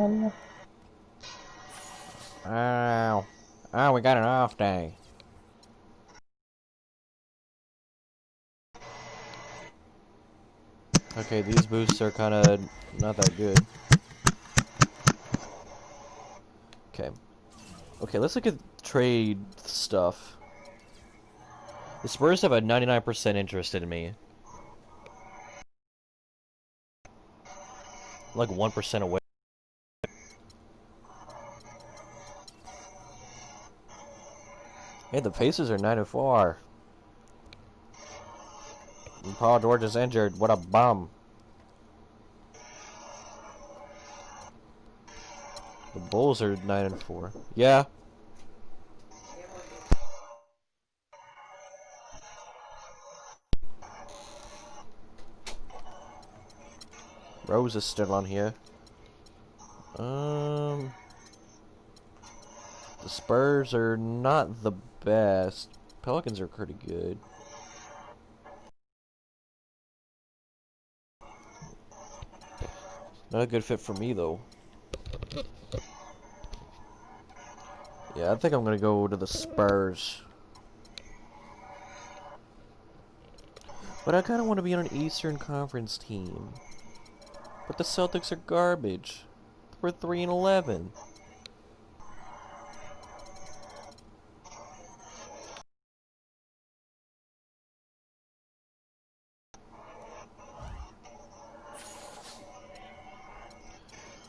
Ow. Oh, we got an off day. Okay, these boosts are kind of not that good. Okay. Okay, let's look at trade stuff. The Spurs have a 99% interest in me. Like 1% away. Hey, the Pacers are 9-4. And Paul George is injured. What a bum. The Bulls are 9-4. Yeah. Rose is still on here. The Spurs are not the best. Pelicans are pretty good. Not a good fit for me, though. Yeah, I think I'm gonna go to the Spurs. But I kinda wanna be on an Eastern Conference team. But the Celtics are garbage. We're 3-11.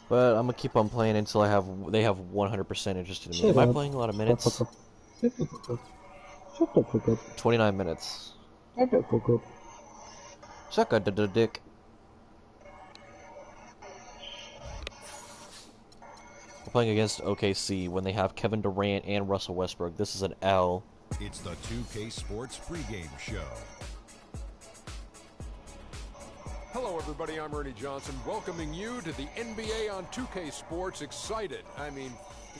But I'm gonna keep on playing until they have 100% interest in me. Am I playing a lot of minutes? Shut the fuck up. 29 minutes. Shut the fuck up. Suck a dick. We're playing against OKC when they have Kevin Durant and Russell Westbrook. This is an L. It's the 2K Sports pregame show. Hello, everybody. I'm Ernie Johnson, welcoming you to the NBA on 2K Sports. Excited, I mean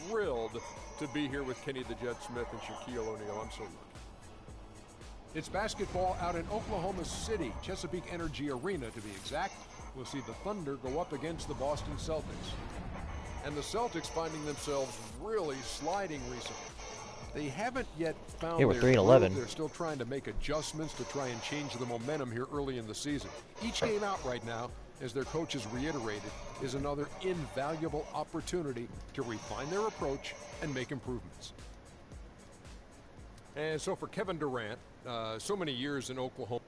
thrilled to be here with Kenny the Jet Smith and Shaquille O'Neal. I'm so lucky. It's basketball out in Oklahoma City, Chesapeake Energy Arena to be exact. We'll see the Thunder go up against the Boston Celtics. And the Celtics finding themselves really sliding recently. They haven't yet found we're their 3-11. groove. They're still trying to make adjustments to try and change the momentum here early in the season. Each game out right now, as their coaches reiterated, is another invaluable opportunity to refine their approach and make improvements. And so for Kevin Durant, so many years in Oklahoma.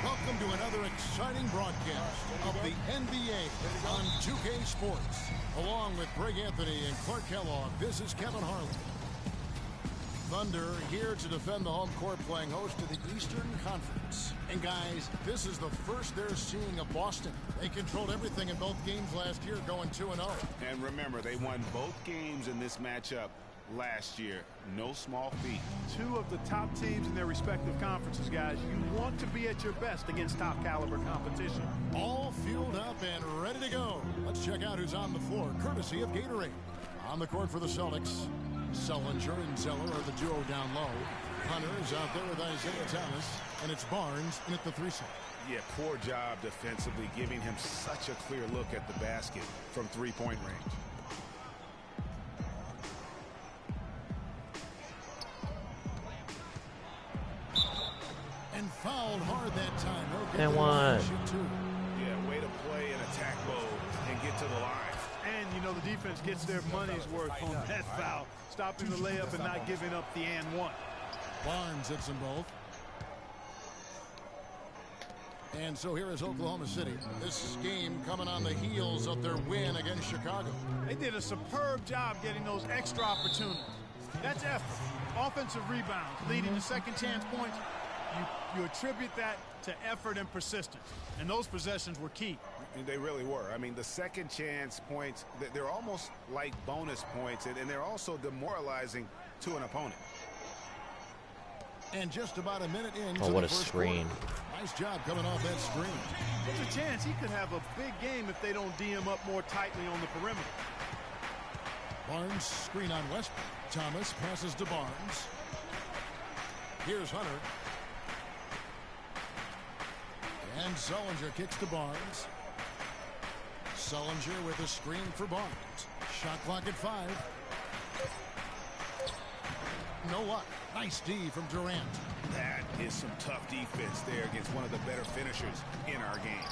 Welcome to another exciting broadcast of the NBA on 2K Sports. Along with Greg Anthony and Clark Kellogg, this is Kevin Harlan. Thunder here to defend the home court, playing host to the Eastern Conference. And guys, this is the first they're seeing of Boston. They controlled everything in both games last year, going 2-0. And remember, they won both games in this matchup last year. No small feat. Two of the top teams in their respective conferences, guys. You want to be at your best against top caliber competition. All fueled up and ready to go. Let's check out who's on the floor, courtesy of Gatorade. On the court for the Celtics, Sullinger and Zeller are the duo down low. Hunter is out there with Isaiah Thomas, and it's Barnes in at the 3-side. Yeah, poor job defensively, giving him such a clear look at the basket from three-point range. And fouled hard that time. And one. Yeah, way to play in attack mode and get to the line. And, you know, the defense gets their money's worth on that foul, stopping the layup and not giving up the and one. Barnes hits them both. And so here is Oklahoma City. This game coming on the heels of their win against Chicago. They did a superb job getting those extra opportunities. That's effort. Offensive rebounds, leading to second chance points. You attribute that to effort and persistence. And those possessions were key. And they really were. I mean, the second chance points, they're almost like bonus points, and they're also demoralizing to an opponent. And just about a minute in. Oh, what a screen. Nice job coming off that screen. There's a chance he could have a big game if they don't D him up more tightly on the perimeter. Barnes screen on Westbrook. Thomas passes to Barnes. Here's Hunter. And Sullinger kicks to Barnes. Sullinger with a screen for Barnes. Shot clock at 5. No luck. Nice D from Durant. That is some tough defense there against one of the better finishers in our game.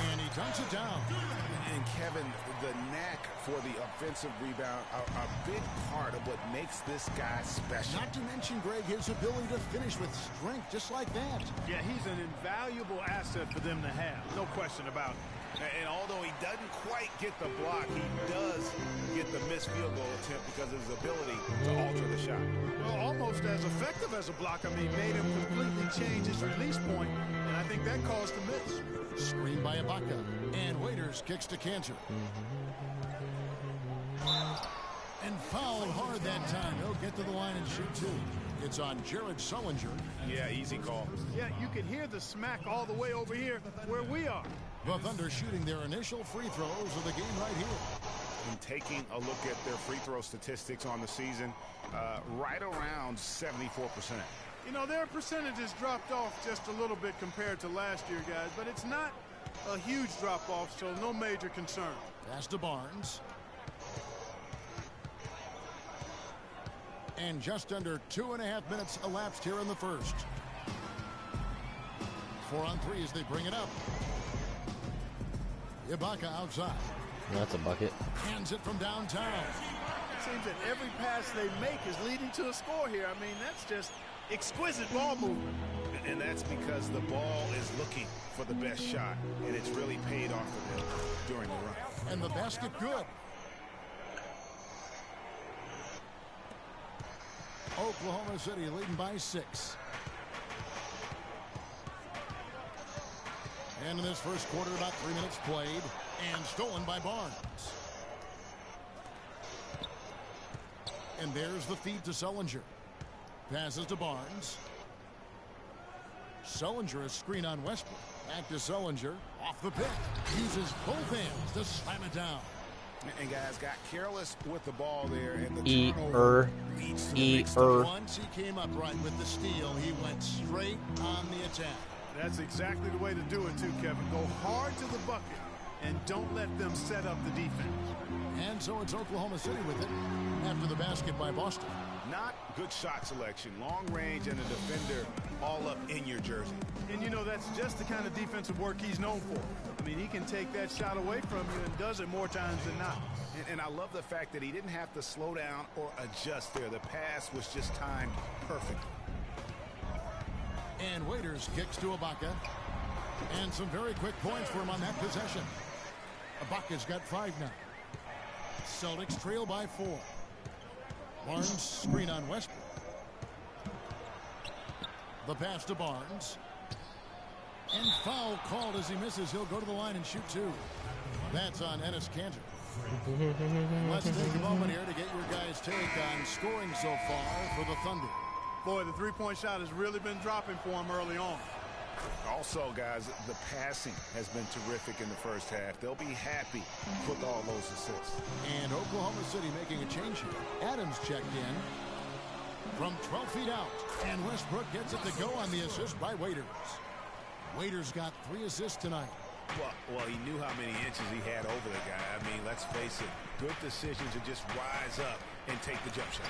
And he dunks it down. And Kevin, the knack for the offensive rebound are a big part of what makes this guy special. Not to mention, Greg, his ability to finish with strength just like that. Yeah, he's an invaluable asset for them to have. No question about it. And although he doesn't quite get the block, he does get the missed field goal attempt because of his ability to alter the shot. Well, almost as effective as a block. I mean, made him completely change his release point, and I think that caused the miss. Screen by Ibaka, and Waiters kicks to Cantor. And fouled hard that time. He'll get to the line and shoot 2. It's on Jared Sullinger. Yeah, easy call. Yeah, you can hear the smack all the way over here where we are. The Thunder shooting their initial free throws of the game right here. And taking a look at their free throw statistics on the season, right around 74%. You know, their percentages dropped off just a little bit compared to last year, guys, but it's not a huge drop-off, so no major concern. Pass to Barnes. And just under 2.5 minutes elapsed here in the first. 4 on 3 as they bring it up. Ibaka outside. That's a bucket. Hands it from downtown. It seems that every pass they make is leading to a score here. I mean, that's just exquisite ball movement. And that's because the ball is looking for the best shot, and it's really paid off for them during the run. And the basket good. Oklahoma City leading by 6. And in this first quarter, about 3 minutes played, and stolen by Barnes. And there's the feed to Sullinger. Passes to Barnes. Sullinger, a screen on Westbrook. Back to Sullinger. Off the pick. Uses both hands to slam it down. And guys got careless with the ball there, and the turnover leads to Once he came up right with the steal, he went straight on the attack. That's exactly the way to do it too, Kevin. Go hard to the bucket and don't let them set up the defense. And so it's Oklahoma City with it after the basket by Boston. Not good shot selection, long range, and a defender all up in your jersey. And you know, that's just the kind of defensive work he's known for. I mean, he can take that shot away from you and does it more times than not. And I love the fact that he didn't have to slow down or adjust there. The pass was just timed perfectly. And Waiters kicks to Ibaka. And some very quick points for him on that possession. Ibaka's got 5 now. Celtics trail by 4. Barnes screen on Westbrook. The pass to Barnes. And foul called as he misses. He'll go to the line and shoot 2. That's on Enes Kanter. Let's take a moment here to get your guys' take on scoring so far for the Thunder. Boy, the three-point shot has really been dropping for him early on. Also, guys, the passing has been terrific in the first half. They'll be happy with all those assists. And Oklahoma City making a change here. Adams checked in from 12 feet out. And Westbrook gets it to go on the assist by Waiters. Waiters got 3 assists tonight. Well, he knew how many inches he had over the guy. I mean, let's face it, good decision to just rise up and take the jump shot.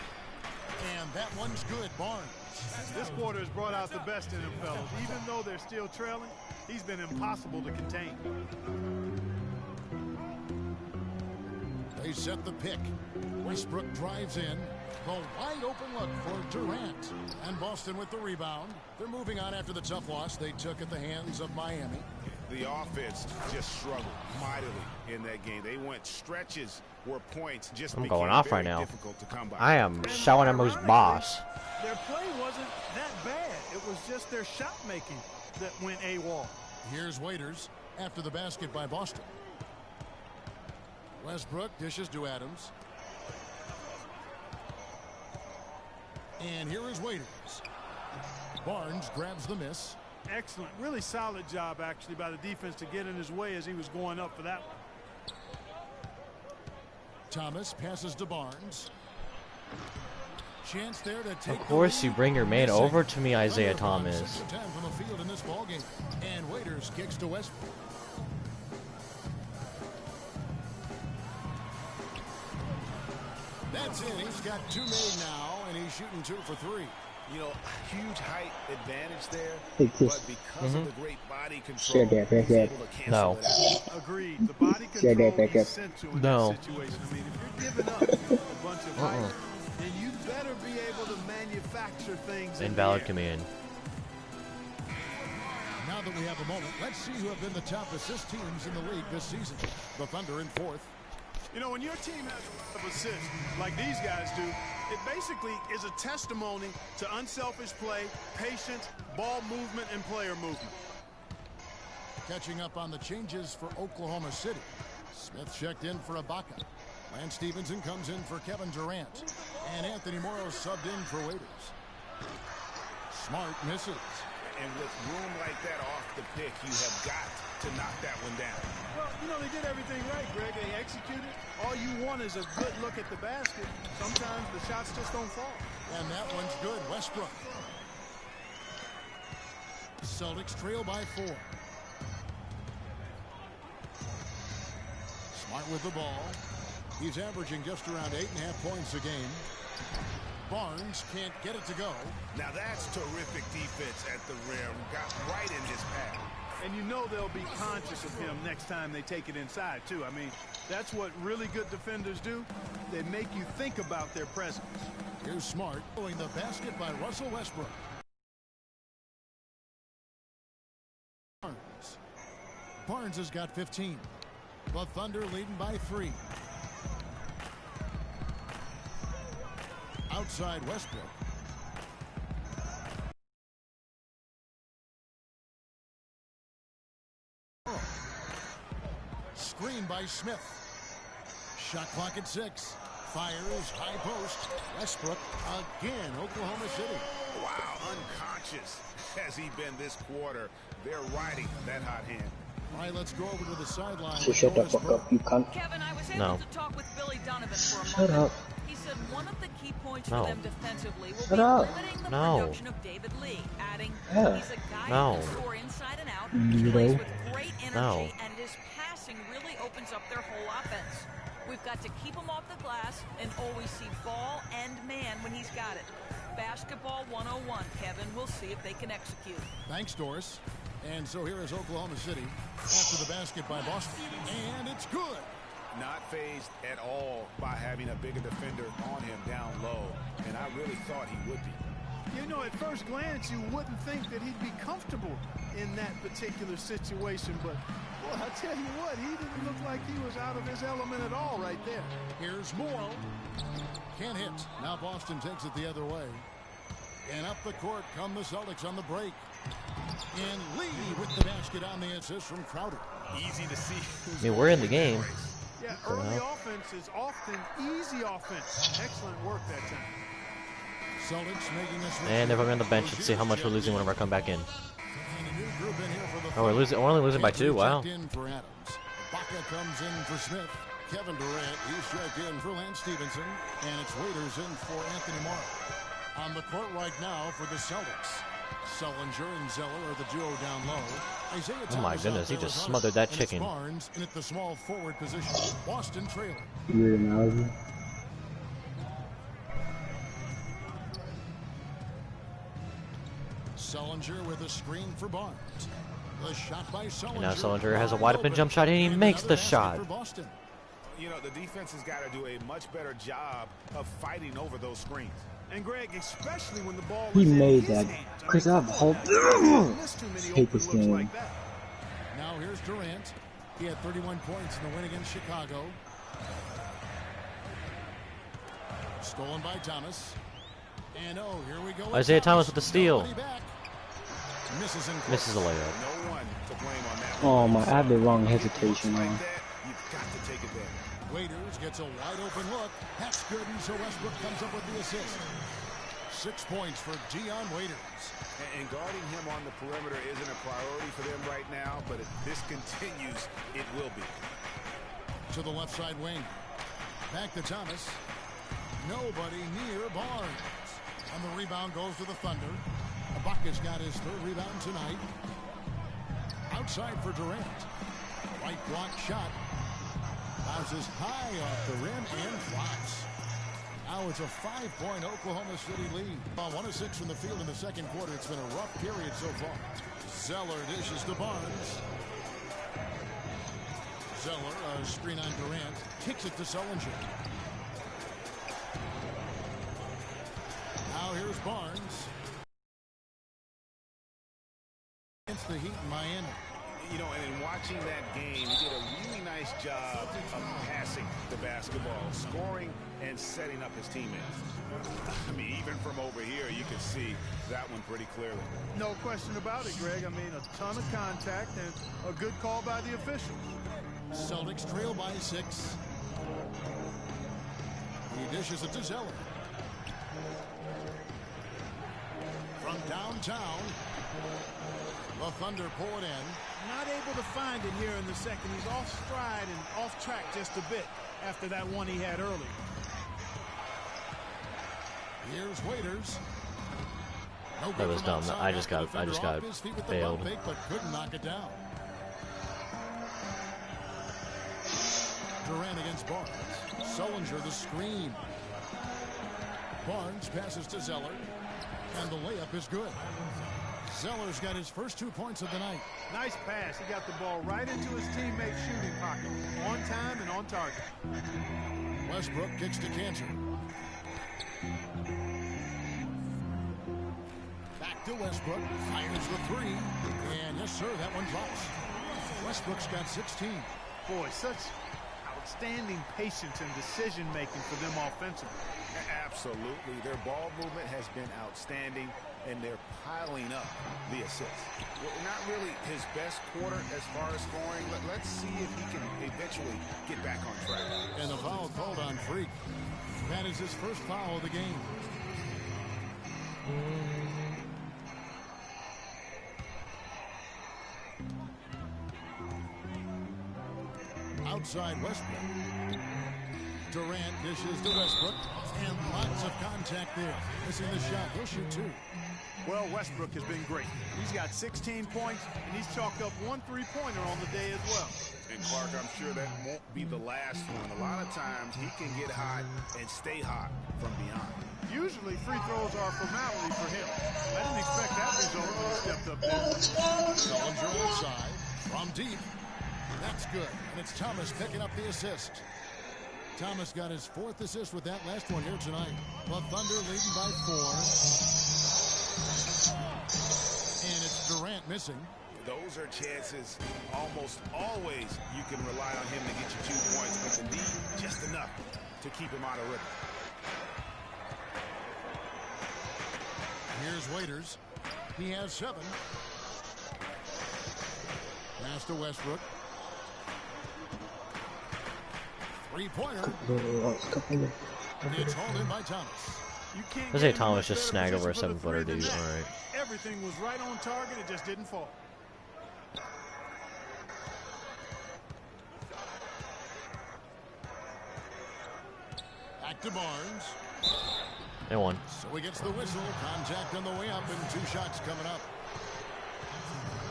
And that one's good, Barnes. This quarter has brought out the best in him, fellas. Even though they're still trailing, he's been impossible to contain. They set the pick. Westbrook drives in. The wide open look for Durant. And Boston with the rebound. They're moving on after the tough loss they took at the hands of Miami. The offense just struggled mightily in that game. They went stretches where points just I'm going off right now. Difficult to come by. I am showing him who's boss. Their play wasn't that bad. It was just their shot making that went AWOL. Here's Waiters after the basket by Boston. Westbrook dishes to Adams. And here is Waiters. Barnes grabs the miss. Excellent. Really solid job, actually, by the defense to get in his way as he was going up for that one. Thomas passes to Barnes. Chance there to take Of course you bring your man over to me, Isaiah Thomas. Time from the field in this ballgame. And Waiters kicks to Westbrook. That's it. He's got 2 made now, and he's shooting 2 for 3. You know, huge height advantage there, Hey, Chris. but because of the great body Share control, that back he's up. able to cancel No. it out. Agreed. The body Share that control back is up. essential in No. that situation. I mean, if you're giving up a bunch of height, then you better be able to manufacture things. Invalid in the air. command. Now that we have a moment, let's see who have been the top assist teams in the league this season. The Thunder in 4th. You know, when your team has a lot of assists, like these guys do, it basically is a testimony to unselfish play, patience, ball movement, and player movement. Catching up on the changes for Oklahoma City. Smith checked in for Ibaka. Lance Stevenson comes in for Kevin Durant. And Anthony Morrow subbed in for Waiters. Smart misses. And with room like that off the pick, you have got to knock that one down. Well, you know, they did everything right, Greg. They executed. All you want is a good look at the basket. Sometimes the shots just don't fall. And that one's good. Westbrook. Celtics trail by 4. Smart with the ball. He's averaging just around 8.5 points a game. Barnes can't get it to go. Now that's terrific defense at the rim. Got right in his path. And you know they'll be conscious of him next time they take it inside, too. I mean, that's what really good defenders do. They make you think about their presence. Here's Smart throwing the basket by Russell Westbrook. Barnes has got 15. The Thunder leading by 3. Outside Westbrook. Screen by Smith. Shot clock at 6. Fires high post. Westbrook again. Oklahoma City. Wow, unconscious has he been this quarter. They're riding that hot hand. All right, let's go over to the sideline. So shut the fuck up, you cunt. Kevin, I was able No. to talk with Billy Donovan for a Shut moment. up. He said one of the key points No. for them defensively will Shut be up. limiting the No. production of David Lee, adding Yeah. he's a guy No. who can score inside and out, You plays know. with great energy, No. and his passing really opens up their whole offense. We've got to keep him off the glass and always see ball and man when he's got it. Basketball 101, Kevin. We'll see if they can execute. Thanks, Doris. And so here is Oklahoma City after the basket by Boston. And it's good. Not phased at all by having a bigger defender on him down low. And I really thought he would be. You know, at first glance, you wouldn't think that he'd be comfortable in that particular situation. But, boy, I tell you what, he didn't look like he was out of his element at all right there. Here's Morrow. Can't hit. Now Boston takes it the other way. And up the court come the Celtics on the break. And Lee with the basket on the assist from Crowder. Easy to see. I mean, we're in the game. Yeah, early offense is often easy offense. Excellent work that time. Celtics making this. And they're on the bench. Let's see how much we're losing whenever I come back in. Oh, we're losing. We're only losing by 2. Wow. In for Adams. Ibaka comes in for Smith. Kevin Durant, he's checked in for Lance Stevenson. And it's Waiters in for Anthony Morrow. On the court right now for the Celtics. Sullinger and Zeller are the duo down low. Isaiah Oh my Thomas goodness, he out there just with smothered Hunter. that And it's chicken. Barnes in at the small forward position. Boston trailing. Weird analogy. Sullinger with a screen for Barnes. The shot by Sullinger. And now Sullinger has a wide open jump shot and he makes the shot. For Boston. You know, the defense has got to do a much better job of fighting over those screens. And Greg, especially when the ball He is in made his that. hands. Chris, I hope. Missed too many Hate open this looks game. like that. Now here's Durant. He had 31 points in the win against Chicago. Stolen by Thomas. And oh, here we go. Isaiah Thomas with the steal. Nobody back. Misses in Misses the layup. No one to blame on that Oh one. my, I had the wrong Like hesitation that, on. you've got to take it there. Waiters gets a wide open look. That's good, and so Westbrook comes up with the assist. 6 points for Dion Waiters. And guarding him on the perimeter isn't a priority for them right now, but if this continues, it will be. To the left side wing. Back to Thomas. Nobody near Barnes. And the rebound goes to the Thunder. Ibaka's got his third rebound tonight. Outside for Durant. Right block shot. Bounces high off the rim and flops. Now it's a 5-point Oklahoma City lead. 1 of 6 from the field in the second quarter. It's been a rough period so far. Zeller dishes to Barnes. Zeller, a screen on Durant, kicks it to Sullinger. Now here's Barnes. Against the Heat in Miami. You know, and in watching that game, he did a really nice job of passing the basketball, scoring and setting up his teammates. I mean, even from over here, you can see that one pretty clearly. No question about it, Greg. I mean, a ton of contact and a good call by the officials. Celtics trail by 6. He dishes it to Zeller. From downtown, the Thunder pull it in. Not able to find it here in the second. He's off stride and off track just a bit after that one he had earlier. Here's Waiters. No That was dumb. outside. I just got failed. Fake, but couldn't knock it down. Durant against Barnes. Sullinger the screen. Barnes passes to Zeller. And the layup is good. Zeller's got his first 2 points of the night. Nice pass. He got the ball right into his teammate's shooting pocket. On time and on target. Westbrook kicks to Cantor. Back to Westbrook. Fires the 3. And yes, sir, that one drops. Westbrook's got 16. Boy, such outstanding patience and decision-making for them offensively. Absolutely. Their ball movement has been outstanding, and they're piling up the assists. Well, not really his best quarter as far as scoring, but let's see if he can eventually get back on track. And the foul called on Freak. That is his first foul of the game. Outside Westbrook. Durant dishes to Westbrook. And lots of contact there. Missing the shot. He'll shoot 2. Well, Westbrook has been great. He's got 16 points, and he's chalked up 1 3-pointer on the day as well. And Clark, I'm sure that won't be the last one. A lot of times he can get hot and stay hot from beyond. Usually free throws are a formality for him. I didn't expect that result when he stepped up there. Sullinger outside. From deep. That's good. And it's Thomas picking up the assist. Thomas got his 4th assist with that last one here tonight. The Thunder leading by 4. And it's Durant missing. Those are chances almost always you can rely on him to get you 2 points, but the need just enough to keep him out of rhythm. Here's Waiters. He has 7. Pass to Westbrook. 3-pointer. It's hauled in by Thomas. You can't Let's say get Thomas much just better snagged over a position for the 7-footer, three dude. than that. All right. Everything was right on target. It just didn't fall. Back to Barnes. And 1. So he gets the whistle. Contact on the way up and 2 shots coming up.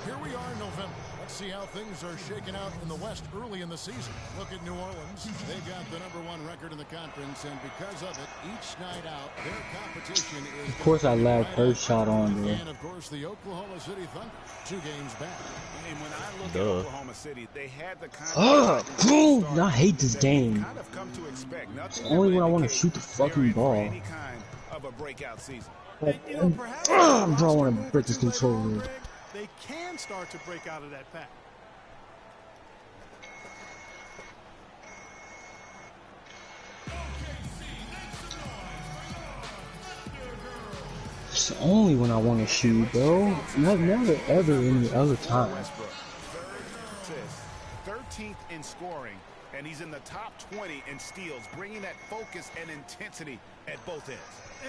Here we are in November. Let's see how things are shaking out in the West early in the season. Look at New Orleans. They got the #1 record in the conference, and because of it, each night out, their competition is... Of course I lagged first shot on there. And, of course, the Oklahoma City Thunder. 2 games back. And when I look Duh. at Oklahoma City, they had the kind Bro, I hate this game. kind of come to expect. Nothing Only when I really want to to shoot the get fucking prepared for ball. any kind of a breakout season. And, you know, perhaps Bro, I roster want move to break or this two later on, controller. Greg, they can start to break out of that pack. It's only when I want to shoot, bro. Never ever any other time. Westbrook, 3rd assist, 13th in scoring, and he's in the top 20 in steals, bringing that focus and intensity at both ends.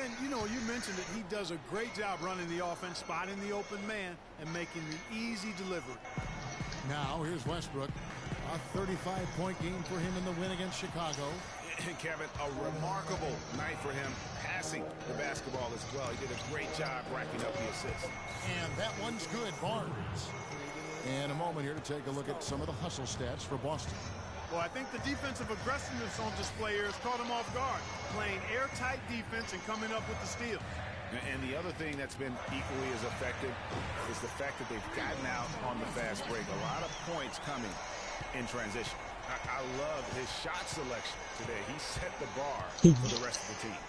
And, you know, you mentioned that he does a great job running the offense, spotting the open man, and making the easy delivery. Now, here's Westbrook. A 35-point game for him in the win against Chicago. And Kevin, a remarkable night for him passing the basketball as well. He did a great job racking up the assists. And that one's good, Barnes. And a moment here to take a look at some of the hustle stats for Boston. Well, I think the defensive aggressiveness on display here has caught him off guard. Playing airtight defense and coming up with the steal. And the other thing that's been equally as effective is the fact that they've gotten out on the fast break. A lot of points coming in transition. I love his shot selection today. He set the bar for the rest of the team.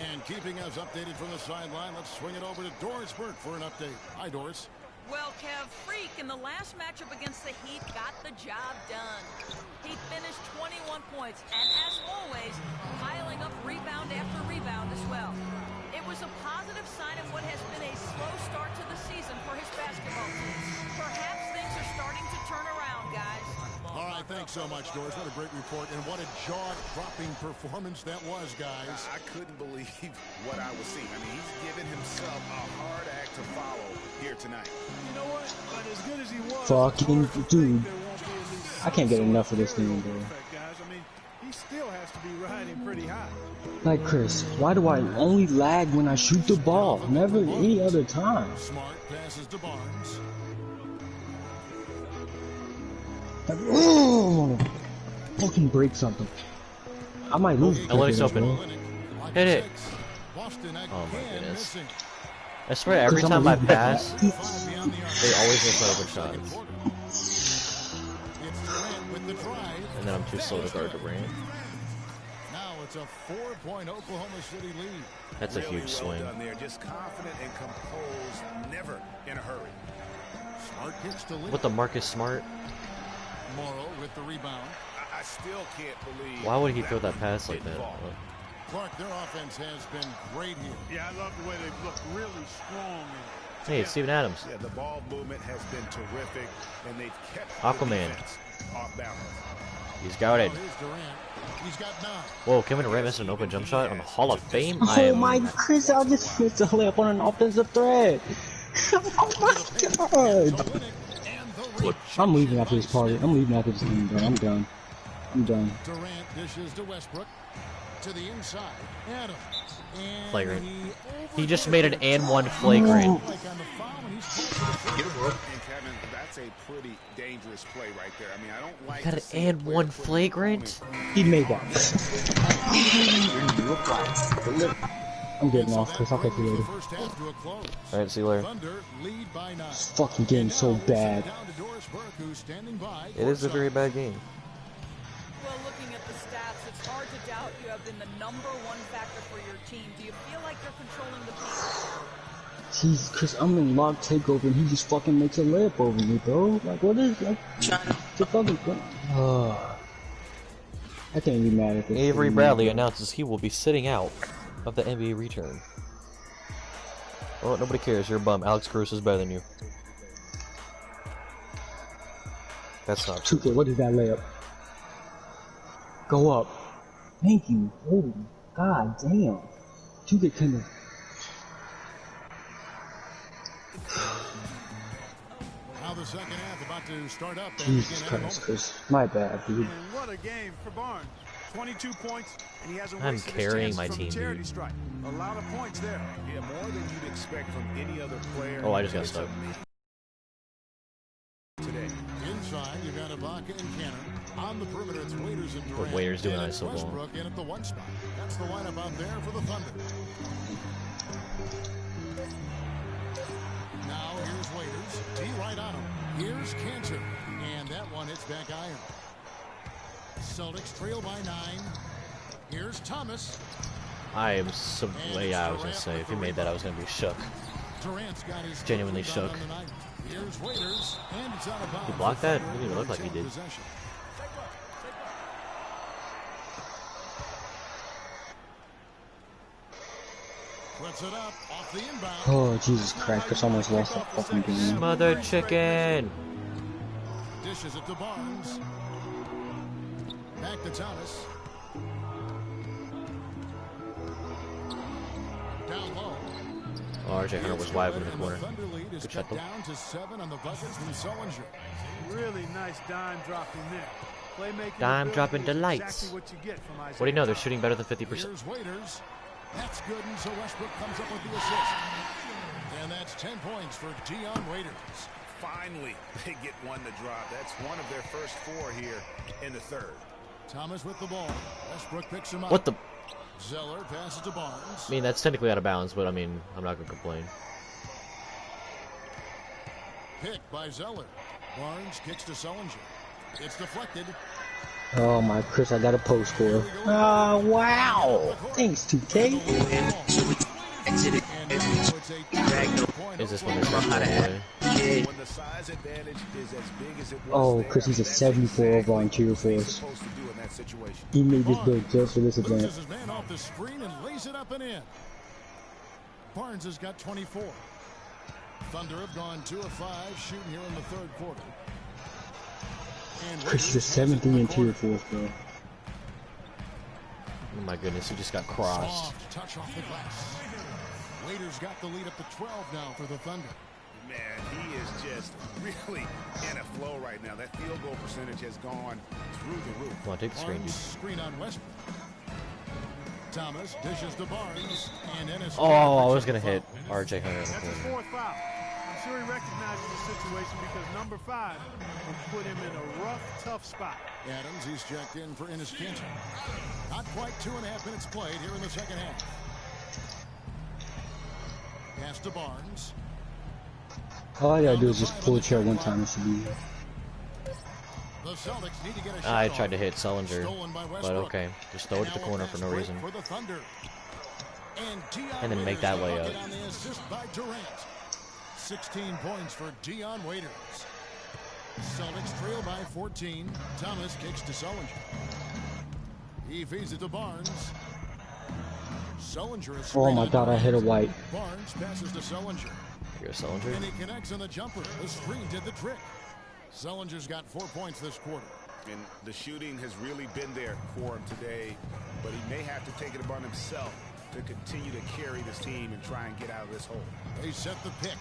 And keeping us updated from the sideline, let's swing it over to Doris Burke for an update. Hi, Doris. Well, Kev, Freak in the last matchup against the Heat got the job done. He finished 21 points, and as always, piling up rebound after rebound as well. It was a positive sign of what has been a slow start to the season for his basketball team. Perhaps things are starting to turn around, guys. All right, thanks so much, Doris. What a great report, and what a jaw-dropping performance that was, guys. I couldn't believe what I was seeing. I mean, he's given himself a hard act to follow here tonight. You know what? But as good as he was, Fucking dude. I can't get enough of this thing, bro. Guys, I mean, he still has to be riding pretty high. Like, Chris, why do I only lag when I shoot the ball? Never any other time. Smart passes to Barnes. Like, oh, fucking break something. I might lose. Athletics open. Hit it. Boston Oh my again goodness. missing. I swear every I'm time I gonna pass, Five beyond the arc. they always miss open shots. It's Durant with the drive. And then I'm too slow to guard Durant. Now it's a 4-point Oklahoma City lead. That's a huge Well swing. done there. Just confident and composed, never in a hurry. Smart kicks to lead. What the Marcus Smart? Morrow with the rebound. I still can't believe. Why would he throw that pass like didn't that? fall. Clark, their offense has been great here. Yeah, I love the way they've looked really strong. And Hey, it's Steven Adams. Yeah, the ball movement has been terrific, and they've kept Aquaman. the defense off balance. He's guarded. Here's Durant. He's got 9. Whoa, Kevin Durant missed an open jump shot on the Hall of Fame? Oh my, Chris, I just missed a layup on an offensive threat. Oh my god. I'm leaving after this party. I'm leaving after this game, bro. I'm done. I'm done. Durant dishes to Westbrook. To the inside. Adams. And Flagrant. He just made an and one flagrant. like on the foul, and he's close to the free throw. And Kevin, that's a pretty dangerous play right there. I mean, I don't like Got to an see a and player one put flagrant? He made that. I'm getting off, Chris. I'll catch you later. First half to a close. Alright, see you later. Thunder lead by 9. This fucking game's so bad. Down to Doris Burke, who's standing by. It is a very bad game. Well, looking at the stats, it's hard to doubt you have been the #1 factor for your team. Do you feel like you're controlling the pace? Jesus, Chris, I'm in lock takeover and he just fucking makes a layup over me, bro. Like, what is, like, the fucking thing? I can't be mad at this. Avery thing, Bradley man. announces he will be sitting out of the NBA return. Well, nobody cares. You're a bum. Alex Cruz is better than you. That's not true. 2K, what is that layup? Go up. Thank you. Holy god damn. 2K kinda. Now the second half about to start up. Jesus Christ, Chris. My bad, dude. And what a game for Barnes. 22 points, and he hasn't I'm wasted carrying his my chances from team, the charity dude. strike. A lot of points there. Yeah, more than you'd expect from any other player. Oh, I just got stuck. Today. Inside, you got Ibaka and Cannon. On the perimeter, it's Waiters and Durant. What Waiters doing And on it's his football? Westbrook in at the 1 spot. That's the lineup out there for the Thunder. Now here's Waiters. T right on him. Here's Cantor. And that one hits back iron. Celtics trail by 9. Here's Thomas. I am so. Yeah, I was gonna say, if he made that, I was gonna be shook. Durant's got his Genuinely rebound shook. on the night. Here's Waiters. And it's out of bounds. He blocked that? Thunder It didn't even look like he retain did. possession. Puts it up off the inbound. Oh, Jesus Christ, Chris almost lost that fucking game. Mother chicken! Dishes it to Barnes. Back to Thomas. Down low. Oh, RJ Hunter was wide in the corner. Thunder lead is Good shot, cut though. down to 7 on the buckets from Sullinger. Really nice dime drop in there. Playmaking Dime ability dropping is delights. exactly what you get from What do you know? They're shooting better than 50%. Here's Waiters. That's good, and so Westbrook comes up with the assist. And that's 10 points for Dion Waiters. Finally, they get one to drop. That's one of their first 4 here in the third. Thomas with the ball. Westbrook picks him up. What the? Zeller passes to Barnes. I mean, that's technically out of bounds, but I mean, I'm not gonna complain. Picked by Zeller. Barnes kicks to Sullinger. It's deflected. Oh my, Chris, I got a post score. Oh, wow. Thanks, 2K. Is this one that's not away? When the size advantage is as big as it was Oh, there, Chris, he's a that's 74 exactly overall interior what he's force. supposed to do in that situation. He made this build just for this event. Loses his man off the screen and lays it up and in. Barnes has got 24. Thunder have gone 2 of 5 shooting here in the third quarter. And Chris is a 73 interior force, bro. Oh my goodness, he just got crossed. Soft touch off the glass. Waiters got the lead up to 12 now for the Thunder. Man, he is just really in a flow right now. That field goal percentage has gone through the roof. Come on, take the screen, Barnes dude. screen on Westbrook. Thomas dishes to Barnes, and Ennis. Oh, I was gonna hit RJ Hunter in the That's his corner. 4th foul. I'm sure he recognizes the situation because number 5 will put him in a rough, tough spot. Adams, he's checked in for Ennis Cantor. Not quite 2.5 minutes played here in the second half. Pass to Barnes. All I gotta do is just pull a chair one time. It should be. The Celtics need to get a shot I tried to off. hit Sullinger, Stolen by but Westbrook. okay. Just throw it at the Now a corner for fast no break reason. for the Thunder. And then make that Waiters layup. on the assist by Durant. 16 points for Dion Waiters. Celtics trail by 14. Thomas kicks to Sullinger. He feeds it to Barnes. Sullinger is Oh my God, I hit a white. Barnes passes to Sullinger. Here goes Sullinger. And he connects on the jumper. The screen did the trick. Sullinger's got 4 points this quarter. And the shooting has really been there for him today, but he may have to take it upon himself to continue to carry this team and try and get out of this hole. They set the pick.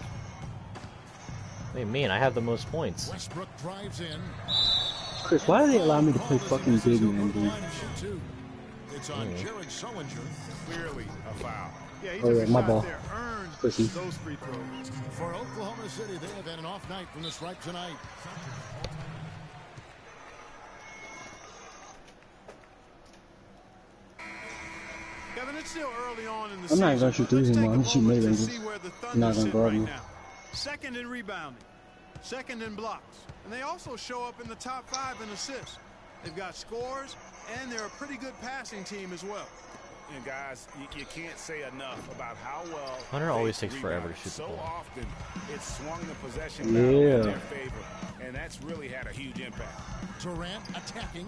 Wait, man, I have the most points. Westbrook drives in. Chris, why do they allow me to play fucking big man, dude? It's on Jared Sullinger. Clearly a foul. Yeah, he Oh, took yeah, a my shot ball. there, earned Pussy. those free throws. For Oklahoma City, they have had an off night from the stripe tonight. Kevin, it's still early on in the I'm season. not even gonna shoot but threes let's anymore. take I'm a gonna shoot moment to mid-ranges. see where the You're Thunder not gonna sit guard right me. now. Second in rebounding, second in blocks, and they also show up in the top 5 in assists. They've got scores, and they're a pretty good passing team as well. And guys, you can't say enough about how well Hunter they always takes forever to rebounded. shoot the So ball. often, it's swung the possession battle Yeah. in their favor, and that's really had a huge impact. Durant attacking.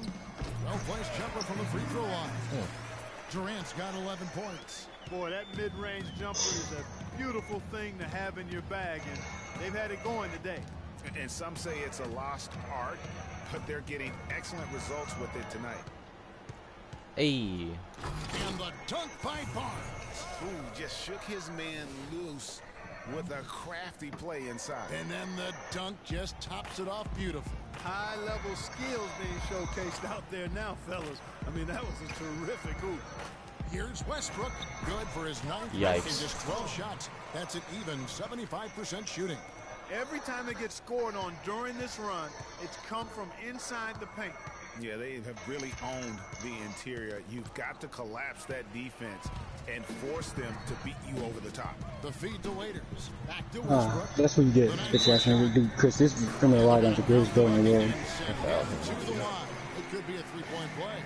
Well-placed jumper from the free throw line. Durant's got 11 points. Boy, that mid-range jumper is a beautiful thing to have in your bag, and they've had it going today. And some say it's a lost art, but they're getting excellent results with it tonight. Hey. And the dunk by Barnes. Ooh, just shook his man loose with a crafty play inside. And then the dunk just tops it off beautiful. High-level skills being showcased out there now, fellas. I mean, that was a terrific hoop. Here's Westbrook. Good for his 9th Yikes. in just 12 shots. That's an even 75% shooting. Every time they get scored on during this run, it's come from inside the paint. Yeah, they have really owned the interior. You've got to collapse that defense and force them to beat you over the top. The feed to Waiters. Back to Westbrook. That's what you get. Bitch ass nigga. Dude, Chris, this is from the light on the greatest building in the world. To the line. It could be a three-point play.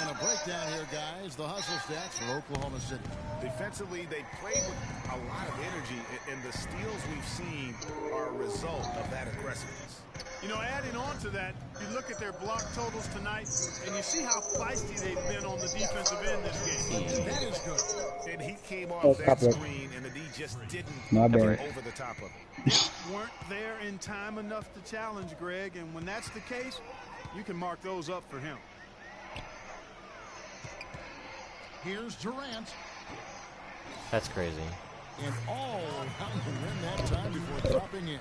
And a breakdown here, guys. The hustle stats for Oklahoma City. Defensively, they played with a lot of energy, and the steals we've seen are a result of that aggressiveness. You know, adding on to that, you look at their block totals tonight, and you see how feisty they've been on the defensive end this game. That is good. And he came off Oh, that copy. screen, and the D just didn't My get bad. over the top of it. They weren't there in time enough to challenge Greg, and when that's the case, you can mark those up for him. Here's Durant. That's crazy. And all around the rim that time before dropping in.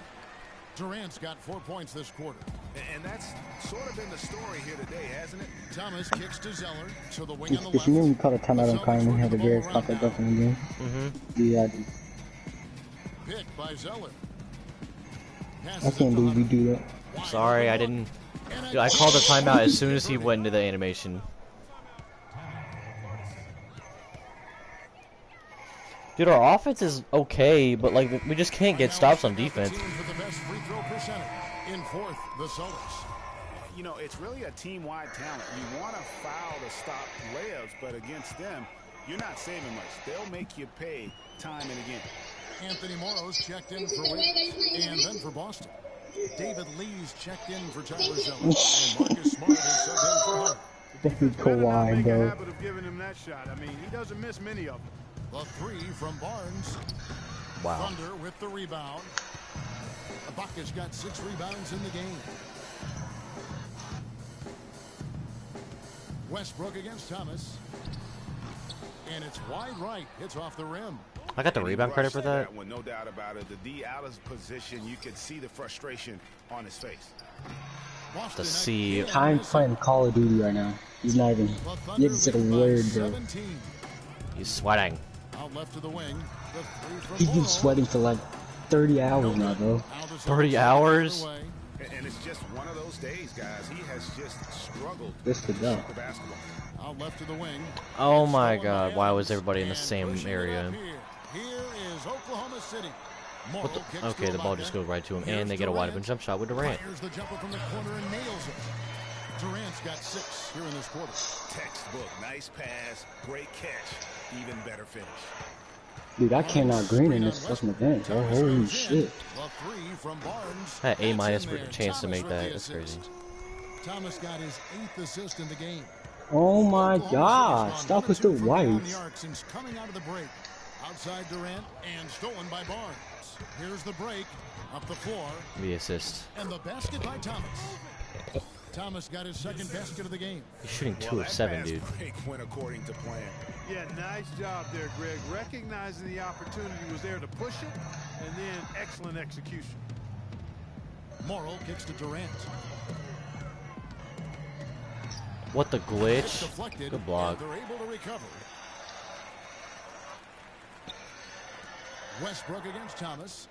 Durant's got 4 points this quarter. And that's sort of been the story here today, hasn't it? Thomas kicks to Zeller to the wing on the If you left. mean we caught a timeout on Prime and had a Garrett pop like that in the game. Yeah, I do. Pick by Zeller. I can't believe we do that. Sorry, I didn't. I called the timeout as soon as he went into the animation. Dude, our offense is okay, but like we just can't get stops on defense. In fourth, the Celtics. You know, it's really a team-wide talent. You want to foul to stop layups, but against them, you're not saving much. They'll make you pay time and again. Anthony Morrow's checked in for Wings, and then for Boston. David Lee's checked in for Tyler Zeller, and Marcus Smart is subbed in for Hunter. Fucking Kawhi, bro. A habit of giving him that shot. I mean, he doesn't miss many of them. The three from Barnes. Wow. Thunder with the rebound. Ibaka's got 6 rebounds in the game. Westbrook against Thomas. And it's wide right. It's off the rim. I got the rebound credit for that. One, no doubt about it. The D out of position, you could see the frustration on his face. To see. I'm playing Call of Duty right now. He's not even. He hasn't said a word, bro. He's sweating. Out left to the wing. He's been sweating for like 30 hours now, bro. 30 hours? And it's just one of those days, guys. He has just struggled This to go. the basketball. Out left to the wing. Oh my god, why was everybody in the same area? Here is Oklahoma City. What the? Okay, the ball just goes right to him, and they get a wide open jump shot with Durant. Here's the jumper from the corner and nails it. Durant's got 6 here in this quarter. Textbook. Nice pass. Great catch. Even better finish. Dude, I cannot green in this fucking event, bro. Holy shit. I had A- for a chance to make that. That's crazy. Thomas got his 8th assist in the game. Oh my god. Stop with the whites. Since coming out of the break. Outside Durant and stolen by Barnes. Here's the break. Up the floor. The assist. And the basket by Thomas. Thomas got his 2nd basket of the game. He's shooting 2 of 7, dude. Went according to plan. Yeah, nice job there, Greg. Recognizing the opportunity was there to push it, and then excellent execution. Morrow kicks to Durant. What the glitch? Good block. They're able to recover. Westbrook against Thomas.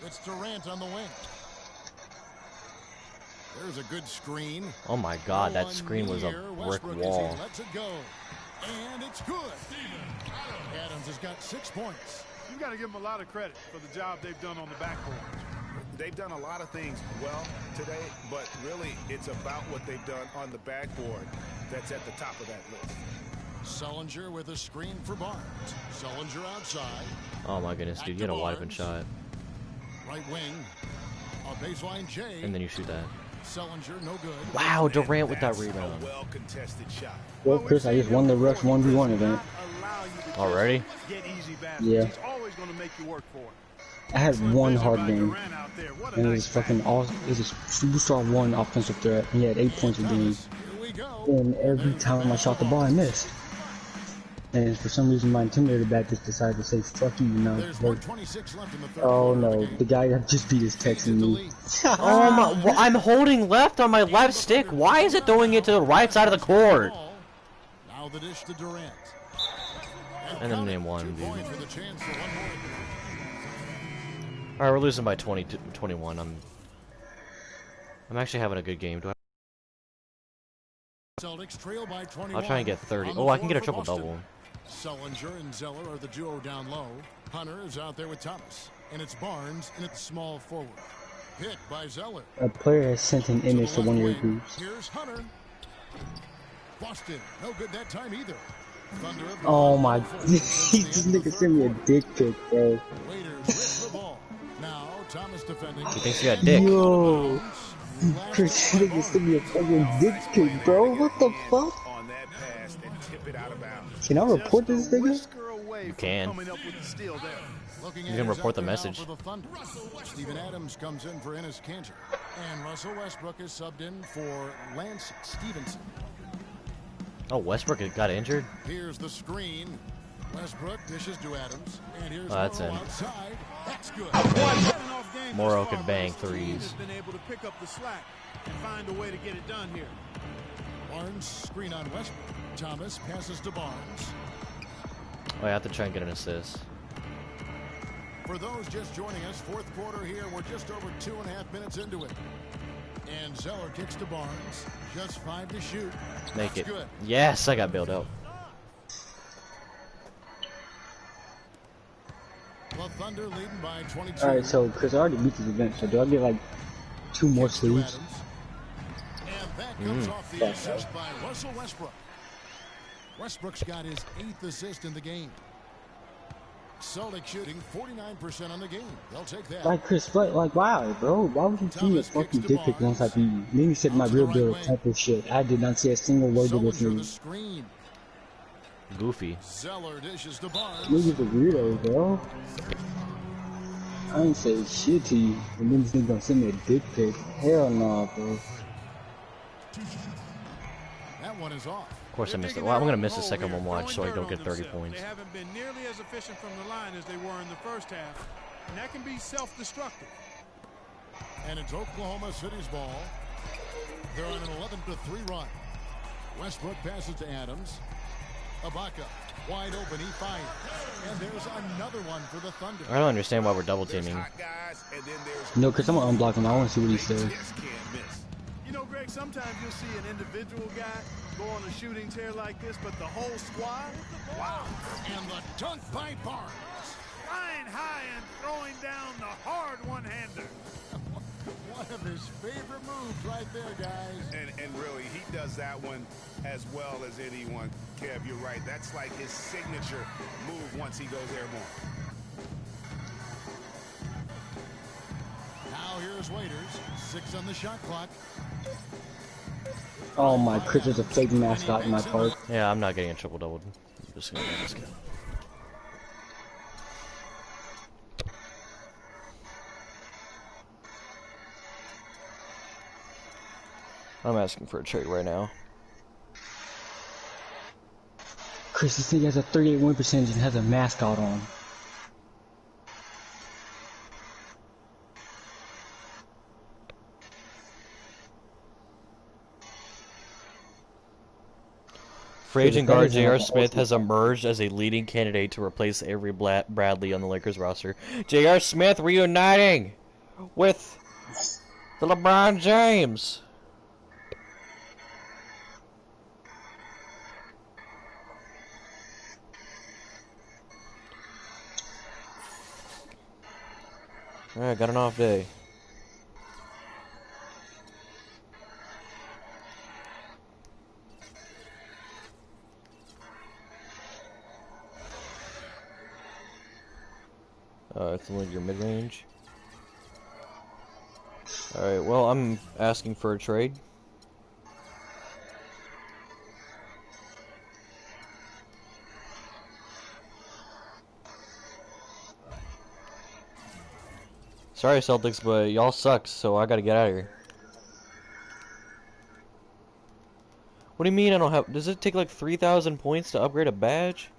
It's Durant on the wing. There's a good screen. Oh my god, that screen was a brick wall. Lets it go. And it's good. Adams has got 6 points. You've got to give them a lot of credit for the job they've done on the backboard. They've done a lot of things well today, but really it's about what they've done on the backboard that's at the top of that list. Sullinger with a screen for Barnes. Sullinger outside. Oh my goodness, dude, you had a wide open shot. Right wing. A baseline J. And then you shoot that. Sullinger, no good. Wow, Durant with that rebound. Well contested shot. Well, Chris, I just won the Rush 1v1 event. Already? Yeah. I had one hard game. And it was fucking awesome. It was a superstar 1 offensive threat. He had 8 points a game. And every time I shot the ball, I missed. And for some reason, my intimidator bat just decided to say, fuck you, oh no, the guy that just beat is texting me. Oh my, well, I'm holding left on my left stick. Why is it throwing it to the right side of the court? Now the dish to Durant. And then name 1, dude. Alright, we're losing by 21. I'm actually having a good game. Do I? I'll try and get 30. Oh, I can get a triple-double. Sullinger and Zeller are the duo down low. Hunter is out there with Thomas. And it's Barnes in at the small forward. Hit by Zeller. A player has sent an image to one of your groups. Here's Hunter. Boston, no good that time either. Thunder oh my, this nigga sent me a dick pic, bro. Waiters with the ball. Now Thomas defending. He thinks he got dick. Yo, Chris, this nigga sent me a fucking dick pic, bro. What the fuck? Can I report this nigga? You can. You can report the message. Steven Adams comes in for Enes Kanter. And Russell Westbrook is subbed in for Lance Stevenson. Oh, Westbrook got injured? Here's the screen. Westbrook dishes to Adams. And here's that's in. outside. That's good. Morrow could bang threes. Has been able to pick up the slack and find a way to get it done here. Barnes screen on Westbrook. Thomas passes to Barnes. Oh, I have to try and get an assist. For those just joining us, fourth quarter here. We're just over 2.5 minutes into it. And Zeller kicks to Barnes. Just 5 to shoot. Make That's it. good. Yes, I got bailed out. The Thunder leading by 22. Alright, so Chris, I already beat this event, so do I get like 2 more Kicks to sleeves? Adams. And that comes off the assist by Russell Westbrook. Westbrook's got his 8th assist in the game. Celtics shooting 49% on the game. They'll take that. Like Chris, like why, bro? Why would you see a fucking dick pic once I beat you? Then you said my real deal type of shit. I did not see a single word of this Sullinger the movie. screen. Goofy. Zeller dishes to Barnes. Niggas a weirdo, bro. I ain't say shit to you, and then this nigga gonna send me a dick pic. Hell nah, bro. That one is off. Of course I missed it. Well, I'm going to miss the second one watch so I don't get 30 points. They haven't been nearly as efficient from the line as they were in the first half, and that can be self-destructive. And it's Oklahoma City's ball. They're on an 11-3 run. Westbrook passes to Adams. Ibaka, wide open, he fires. And there's another one for the Thunder. I don't understand why we're double teaming. No, Chris, I'm gonna unblock him. I wanna see what he says. You know, Greg, sometimes you'll see an individual guy go on a shooting tear like this, but the whole squad, wow. And the dunk by Barnes. Flying high and throwing down the hard one-hander. One of his favorite moves right there, guys. And really, he does that one as well as anyone. Kev, you're right. That's like his signature move once he goes airborne. Now here's Waiters. 6 on the shot clock. Oh my, Chris is a fake mascot in my part. Yeah, I'm not getting a triple-double. I'm just going to let this go. I'm asking for a trade right now. Chris, this thing has a 38 win percentage and has a mascot on. Free agent guard J.R. Smith has emerged as a leading candidate to replace Avery Bradley on the Lakers roster. J.R. Smith reuniting with the LeBron James. Alright, got an off day. It's only your mid-range. Alright, well, I'm asking for a trade. Sorry, Celtics, but y'all suck, so I gotta get out of here. What do you mean I don't have... Does it take like 3,000 points to upgrade a badge?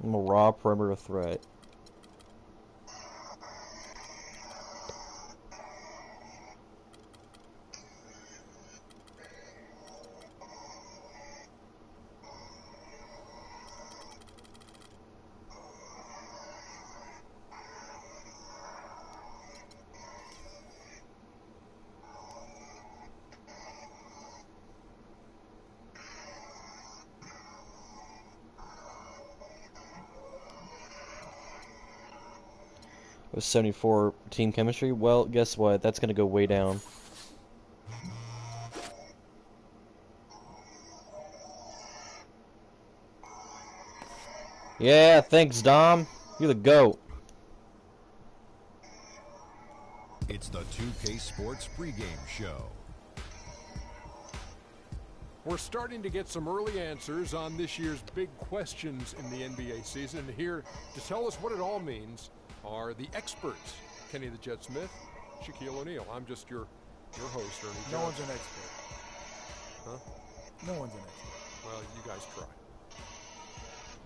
I'm a raw perimeter threat. With 74 team chemistry, well, guess what? That's gonna go way down. Yeah, thanks, Dom. You're the GOAT. It's the 2K Sports pregame show. We're starting to get some early answers on this year's big questions in the NBA season. Here to tell us what it all means are the experts, Kenny the Jet Smith, Shaquille O'Neal. I'm just your host, Ernie Johnson. No one's an expert. Huh? No one's an expert. Well, you guys try.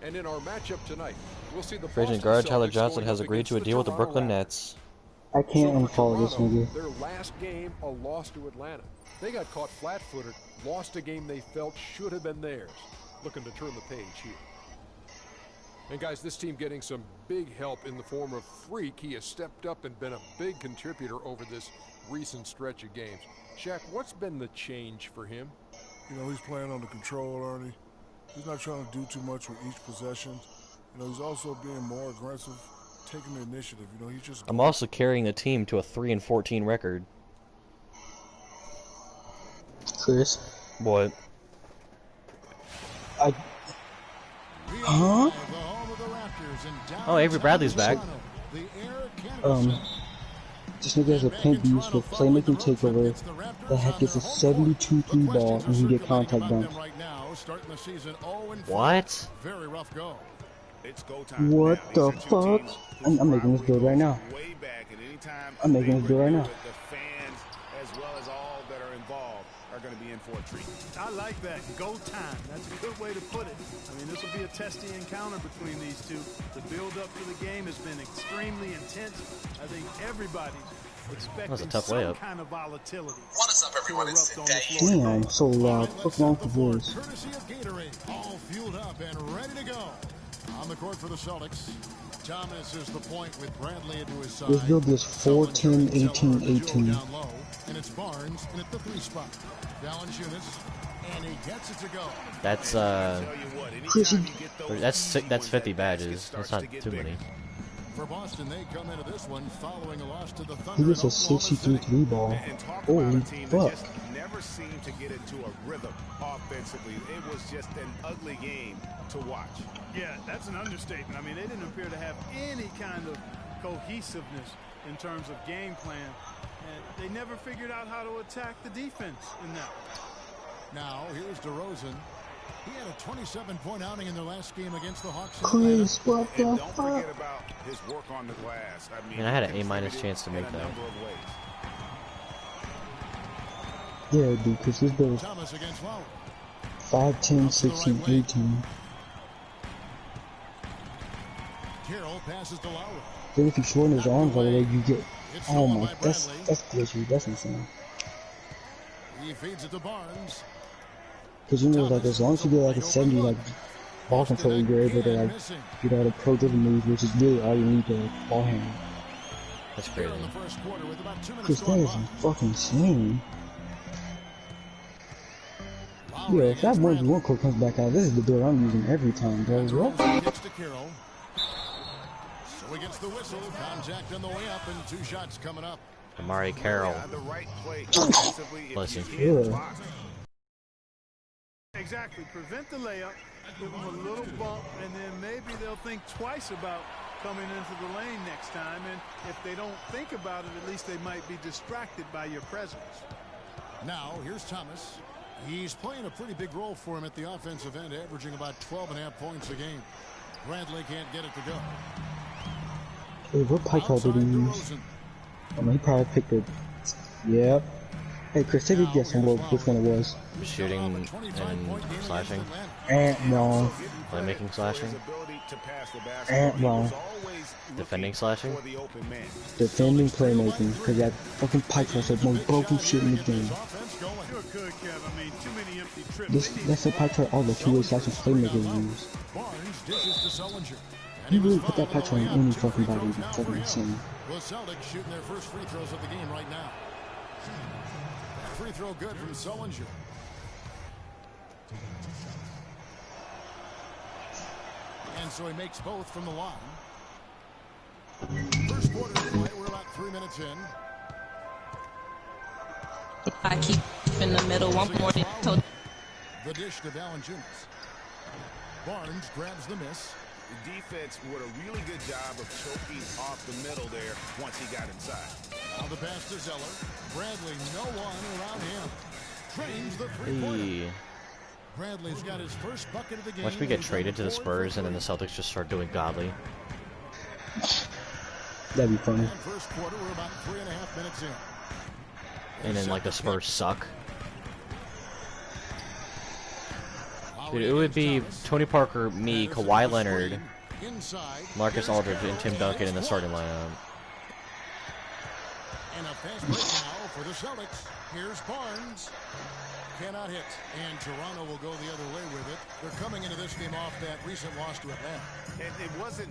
And in our matchup tonight, we'll see the Free agent Boston guard Tyler Celtics Johnson going has up agreed to a against deal with the Toronto Brooklyn Raptors. Nets. I can't So for unfollow this Toronto, nigga. their last game, a loss to Atlanta. They got caught flat-footed, lost a game they felt should have been theirs. Looking to turn the page here. And guys, this team getting some big help in the form of Freak. He has stepped up and been a big contributor over this recent stretch of games. Shaq, what's been the change for him? You know, he's playing under control, Ernie. He's not trying to do too much with each possession. You know, he's also being more aggressive, taking the initiative. You know, he's just... I'm also carrying the team to a 3-14 record. Chris. What? Huh? Oh, Avery Bradley's back. This nigga has a paint beast with playmaking takeover. The heck is a 72 3 ball and he get contact dunk. What? Very rough go. It's go time. What Now, the these are two fuck? teams who I'm making this build right now. way back, and anytime I'm making this build right now. The fans, as well as all that are involved, are going to be in for a treat. I like that. Go time. That's a good way to put it. I mean, this will be a testy encounter between these two. The build-up to the game has been extremely intense. I think everybody's expecting That was a tough some layup. kind of volatility. What is up, everyone? It's to erupt on the Dave. floor. Damn, so loud. What's wrong with the voice? Courtesy of Gatorade, all fueled up and ready to go. On the court for the Celtics, Thomas is the point with Bradley into his side. This build is 4-10, 18, 18. Down low, and it's Barnes in at the 3 spot. Valanciunas, and he gets it to go. That's Chris, that's 50 badges. That's not too many. For Boston, they come into this one following a loss to the Thunder. he gets a in Oklahoma 63 City. 3 ball. And talk Holy about a team that fuck. just never seemed to get into a rhythm offensively. It was just an ugly game to watch. Yeah, that's an understatement. I mean, they didn't appear to have any kind of cohesiveness in terms of game plan. And they never figured out how to attack the defense in that. Now, here's DeRozan. He had a 27-point outing in their last game against the Hawks. Chris, what And the don't forget fuck? about his work on the glass. I mean, I had an he A- contributed chance to make in a that. number of ways. Yeah, dude, Chris, this build is Thomas against Lowry. 5, 10, 16, 18. Carroll passes to Lowry. Then if you shorten his arms all the way, you get... It's Oh stolen my, by that's Bradley. glitchy, that's insane. He feeds it to Barnes. Cause you know, like, as long as you get like a 70, like, ball control, you're able to, like, get all the pro dribble moves, which is really all you need to ball handle. That's Here crazy. in the first quarter with about 2 minutes Chris, that gone is by. fucking insane. Lowry Yo, if that against 1v1 Bradley. code comes back out, this is the build I'm using every time, bro. What? DeRozan gets to Carroll. So he gets the whistle. Contact on the way up, and 2 shots coming up. MyCareer. Yeah, the right play offensively, if Bless you you. hit Yeah. block. Exactly. Prevent the layup, give them a little bump, and then maybe they'll think twice about coming into the lane next time. And if they don't think about it, at least they might be distracted by your presence. Now, here's Thomas. He's playing a pretty big role for him at the offensive end, averaging about 12.5 points a game. Bradley can't get it to go. Hey, what pipe card did he Outside use? DeRozan. I mean, he probably picked it. Yep. Hey, Chris, take a guess on which one it was. Shooting and slashing. Wrong. Playmaking slashing. His ability to pass the basketball, he Wrong. was always Defending looking slashing. for the open man. Defending playmaking, because that fucking pipe card said most broken shit in the game. Offense going. Sure could, Kev. I mean, too many empty trips. That's the pipe card all the two-way slashing playmakers use. Barnes dishes to Sullinger. He really put that pipe card on any fucking body. It's fucking insane. The Celtics shooting their first free throws of the game right now. Free throw good from Sullinger. And so he makes both from the line. First quarter of play, we're about 3 minutes in. I keep in the middle. One more. The dish to Valanciunas. Barnes grabs the miss. The defense did a really good job of choking off the middle there once he got inside. Now the pass to Zeller. Bradley, no one around him. Trains the three-pointer. Hey. Bradley's got his first bucket of the game. Watch me get traded to the Spurs and then the Celtics just start doing godly. That'd be funny. First quarter, we're about 3.5 minutes in. And then like the Spurs suck. Dude, it would be Tony Parker, me, Kawhi Leonard, Marcus Aldridge, and Tim Duncan in the starting lineup. And a fast break now for the Celtics. Here's Barnes. Cannot hit. And Toronto will go the other way with it. They're coming into this game off that recent loss to Atlanta. And it wasn't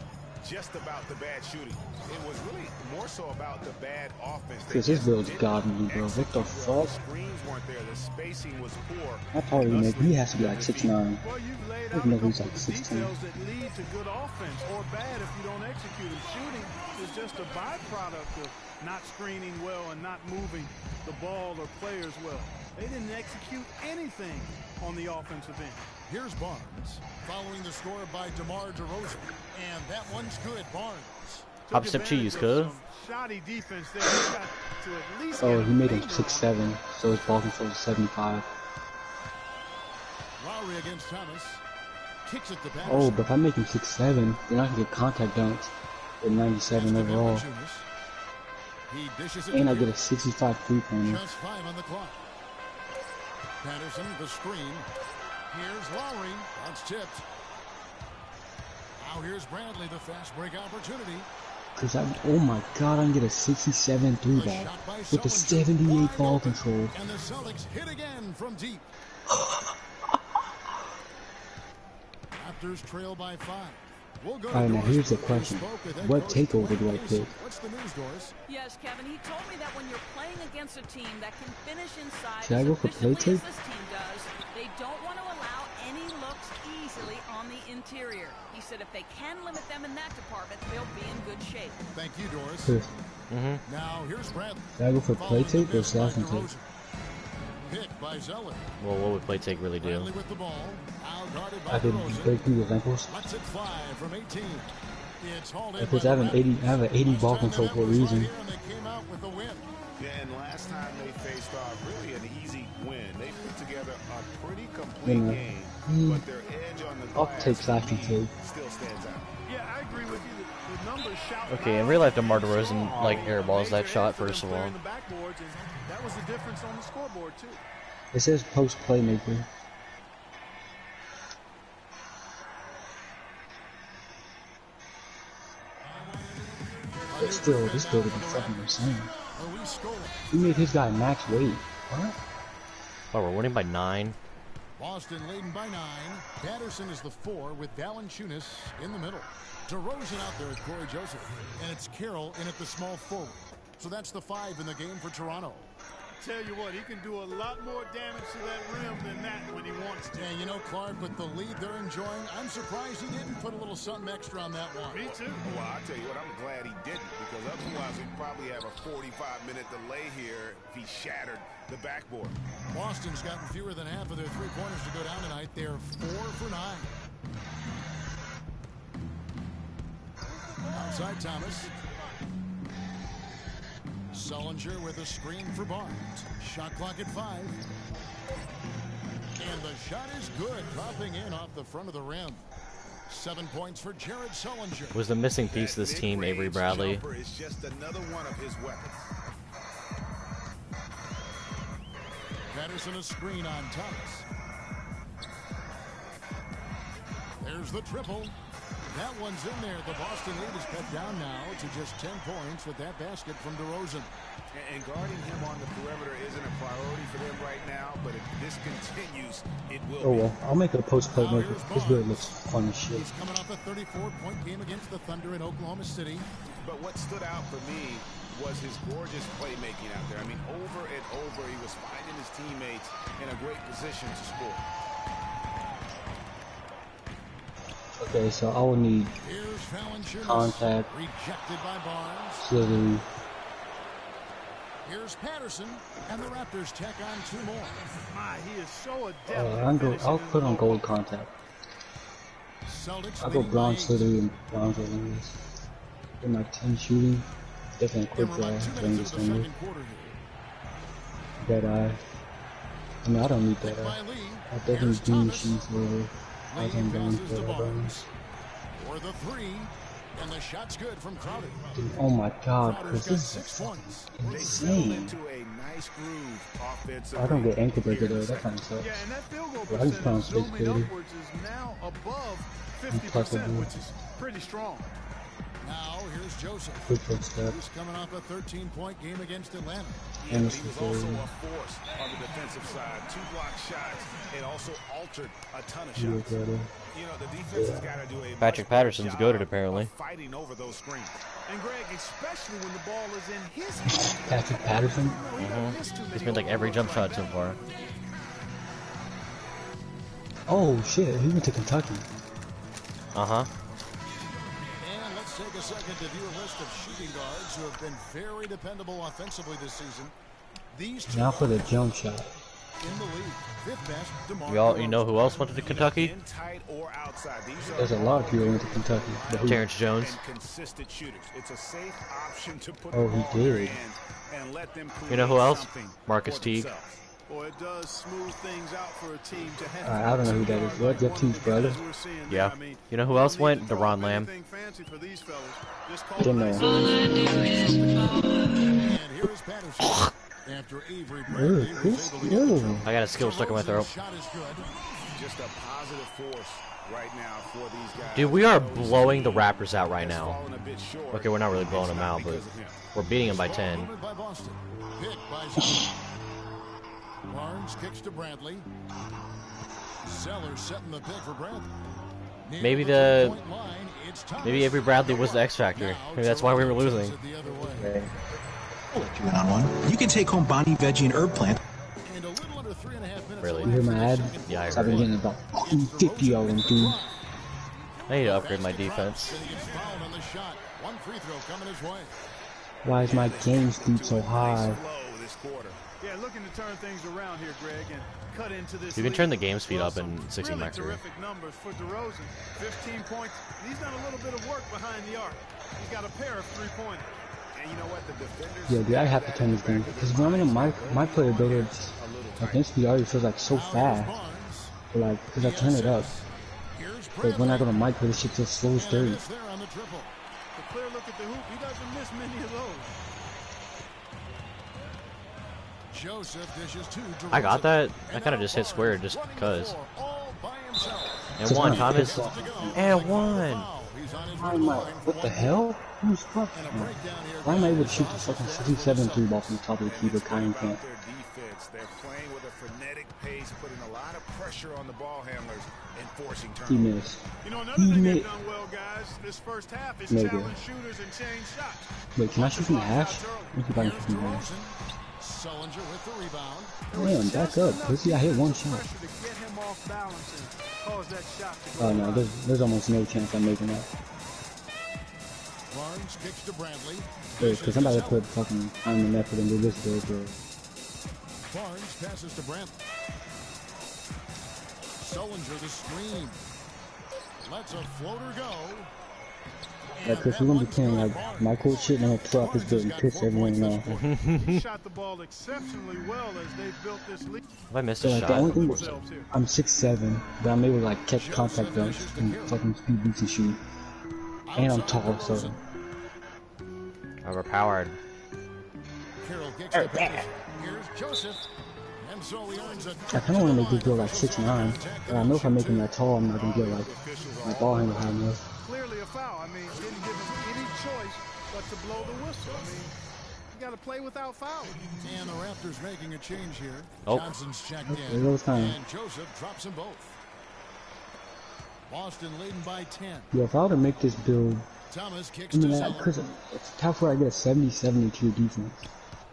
just about the bad shooting. It was really more so about the bad offense. Because his build's godly, bro. What the fuck? Screens weren't there. The spacing was poor. I probably make. He has to be like 6'9". Well, you've laid I out know a he's couple like of 6'10". details that lead to good offense or bad if you don't execute it. Shooting is just a byproduct of not screening well and not moving the ball or players well. They didn't execute anything on the offensive end. Here's Barnes, following the score by DeMar DeRozan. And that one's good, Barnes. Hop step cheese, cuz. Shoddy defense there. He got to at least Oh, get he made him finger 6'7", so his ball control is 75. Lowry against Thomas. Kicks it to Patterson. Oh, but if I make him 6'7", then I can get contact dunks at 97 overall. He dishes it And to I get him. a 65 3-pointer. Just 5 on the clock. Patterson, the screen. Here's Lowry. That's tipped. Now here's Bradley, the fast break opportunity. Cause oh my god, I can get a 67 3 ball with the 78 ball control. And the Celtics hit again from deep. Raptors trail by 5. We'll go to Alright, now Doris, here's the who question. spoke with head What coach takeover Mike do I Mason. pick? What's the news, Doris? Yes, Kevin, he told me that when you're playing against a team that can finish inside Should I as go for play efficiently as tape? this team does, they don't want to allow any looks easily on the interior. He said if they can limit them in that department, they'll be in good shape. Thank you, Doris. Should Now here's Bradley. I go for play tape or slapping tape? Picked by Zeller. Well, what would play take really do? Bradley with the ball. Out guarded by I could DeRozan. break through his ankles. Lets it fly from 18. It's hauled in Because by I have an the 80, I have an 80 ball control for a reason. Right here, and they came out with the win. Yeah, and last time they faced off, really an easy win. They put together a pretty complete game, but their edge on the I'll glass take slapping tape. still stands out. Yeah, I agree with you. The numbers shout. Okay, in real life, DeMar DeRozan like airballs that shot first of all. The backboards, and that was the difference on the scoreboard too. It says post playmaker. But still, this building is fucking insane. He made his guy max weight. What? Oh, we're winning by 9. Boston leading by 9. Patterson is the 4 with Valanciunas in the middle. DeRozan out there with Corey Joseph. And it's Carroll in at the small forward. So that's the 5 in the game for Toronto. Tell you what, he can do a lot more damage to that rim than that when he wants to. And you know, Clark, with the lead they're enjoying, I'm surprised he didn't put a little something extra on that one. Me too. Well, I'll tell you what, I'm glad he didn't, because otherwise we'd probably have a 45-minute delay here if he shattered the backboard. Boston's gotten fewer than half of their three-pointers to go down tonight. They're 4 for 9. Outside Thomas. Sullinger with a screen for Barnes. Shot clock at 5. And the shot is good, dropping in off the front of the rim. 7 points for Jared Sullinger. Was the missing piece of this team Avery Bradley? Jumper is just another one of his weapons. Patterson a screen on Thomas. There's the triple. That one's in there. The Boston lead is cut down now to just 10 points with that basket from DeRozan. And guarding him on the perimeter isn't a priority for them right now, but if this continues, it will Oh be. well, I'll make a post playmaker. This build looks fun as shit. He's coming off a 34-point game against the Thunder in Oklahoma City. But what stood out for me was his gorgeous playmaking out there. I mean, over and over, he was finding his teammates in a great position to score. Okay, so I will need Here's Valanciunas. contact, Rejected by Barnes. auxiliary. Here's Patterson, and the Raptors tack on 2 more. My, he is so adept. at I'll finishing put in on the gold contact. Celtics I'll go leading by bronze 8. slithery and bronze Orleans. Get my 10 shooting. Definitely And quick we're draw. about 2 Range minutes into the defender. second quarter here. Dead eye. I mean, I don't need that Picked eye. by Lee. I definitely Here's do need Thomas. shoes over. I was Lee on bronze passes to for that. Barnes. For the 3. And the shot's good from Crowder. Oh my god, Crowder's Chris, got this 6 is points. They settled insane. into a nice groove offensively. I don't get ankle breaker here in though, the that second. kind of sucks. Yeah, and that field goal Well, I just found percentage space zooming creator. upwards is now above Impeccable. 50%, which is pretty strong. Now here's Joseph. Quick foot step. He's coming off a 13-point game against Atlanta. Yeah, And but he was also a force on the defensive side. 2 block shots. It also altered a ton of Yeah, shots. brother. You know, the defense has got to do a Patrick much better Patterson's job goated, apparently. of fighting over those screens. And Greg, especially when the ball is in his hands. Patrick Patterson. He doesn't miss too He's many made like every jump overloads shot like so far. Oh shit, he went to Kentucky. Uh-huh. And let's take a second to view a list of shooting guards who have been very dependable offensively this season. These two Now for the jump shot. in the league. 5th best, DeMar You know who else went to Kentucky? In tight or outside. These are There's a lot of people who went to Kentucky. But who? Terrence Jones. and consistent shooters. It's a safe option to put Oh, the he ball in their did. hands and let them You know who create else? something Marcus for Teague. themselves. Boy, it does smooth things out for a team to have. I don't know who that is. What? Jeff Teague's brother? Yeah. You know who else went? DeRon Lamb. Didn't know. And here's Patterson. After Avery Ew, Bradley Chris? was able to get Ew. I got a skill stuck in my throat. shot is good. Just a positive force right now for these guys. Dude, we are blowing the Raptors out right now. Fallen a bit short. Okay, we're not really blowing It's them not out, but because of him. we're beating them by 10. Movement by Boston. Pick by Zeller. Barnes kicks to Bradley. Zeller setting the pick for Bradley. Near Maybe the the- three-point line, it's Thomas. Maybe Avery Bradley was the X Factor. Now Maybe that's why we were Toronto losing. takes it the other way. One-on-one. You can take home Bonnie Veggie and Herb Plant. And a little under 3.5 minutes Really? You hear my ad? Yeah, I So I've been heard it. getting about fucking 50 of them, dude. I need to upgrade my defense. Then he gets fouled on the shot. One free throw coming his way. Why is my game speed so high? Flow this quarter. Yeah, looking to turn things around here, Greg, and cut into this. You can lead. turn the game speed Well, up in some 60 really MyCareer. terrific numbers for DeRozan. 15 points. And he's done a little bit of work behind the arc. He's got a pair of three-pointers. And you know what? The defenders. Yeah, dude, I have to turn this game. Because when I'm in my player builder, my game speed already feels like so fast. But like, because I turn it up. But when I go to micro, this shit just slows through. There on the triple. A clear look at the hoop. He doesn't miss many of those. Joseph dishes to I got DeRozan. that. I And kind of now just hit Barnes square just running the because. floor all by himself. And one, Just Thomas. wanna piss off. And one. Foul. He's on his way Why to am the I? line for What the one. hell? Who's fuck? And a breakdown here. Why am I able to shoot the fucking 67 ball from the top of the key, but Kyle About can't? their defense. They're playing with a frenetic pace, putting a lot of pressure on the ball handlers and forcing He turnovers. missed. You know, another He thing made- they've done well, guys, this first half is Nigga. challenge shooters and change shots. Wait, can I shoot from the hash? Let me see if I can Here's shoot from the hash. DeRozan. Sullinger with the rebound. Damn, back up, pussy. I hit one shot. Pressure to get him off balance and cause that shot to go Oh no, wide. there's almost no chance I'm making that. Barnes kicks to Bradley. Wait, because I'm about to put fucking time and effort into this build, bro. Barnes passes to Bradley. Sullinger the screen. Lets a floater go. Yeah, Chris, we're gonna be playing like my coach shit and I'm gonna throw out this build and piss everyone off. He shot the ball exceptionally well as they've built this lead. Have I missed So a like the only shot? thing is, I'm 6'7", but I'm able to like catch contact dunks and fucking speed boots and shoot. And I'm tall, so Overpowered. Carroll kicks to Patterson. Here's Joseph. And so he earns a I kind of want to make this build like 6'9", but I know if I make him that tall, I'm not gonna get like my ball handle high enough. Clearly a foul. I mean, didn't give him any choice but to blow the whistle. I mean, you got to play without fouling. And the Raptors making a change here. Oh. Johnson's checked There in. goes time. And Joseph drops them both. Boston leading by 10. Yo, if I were to make this build, Thomas kicks I to mean, Zeller. Chris, it's tough where I get a 70-70 to your defense.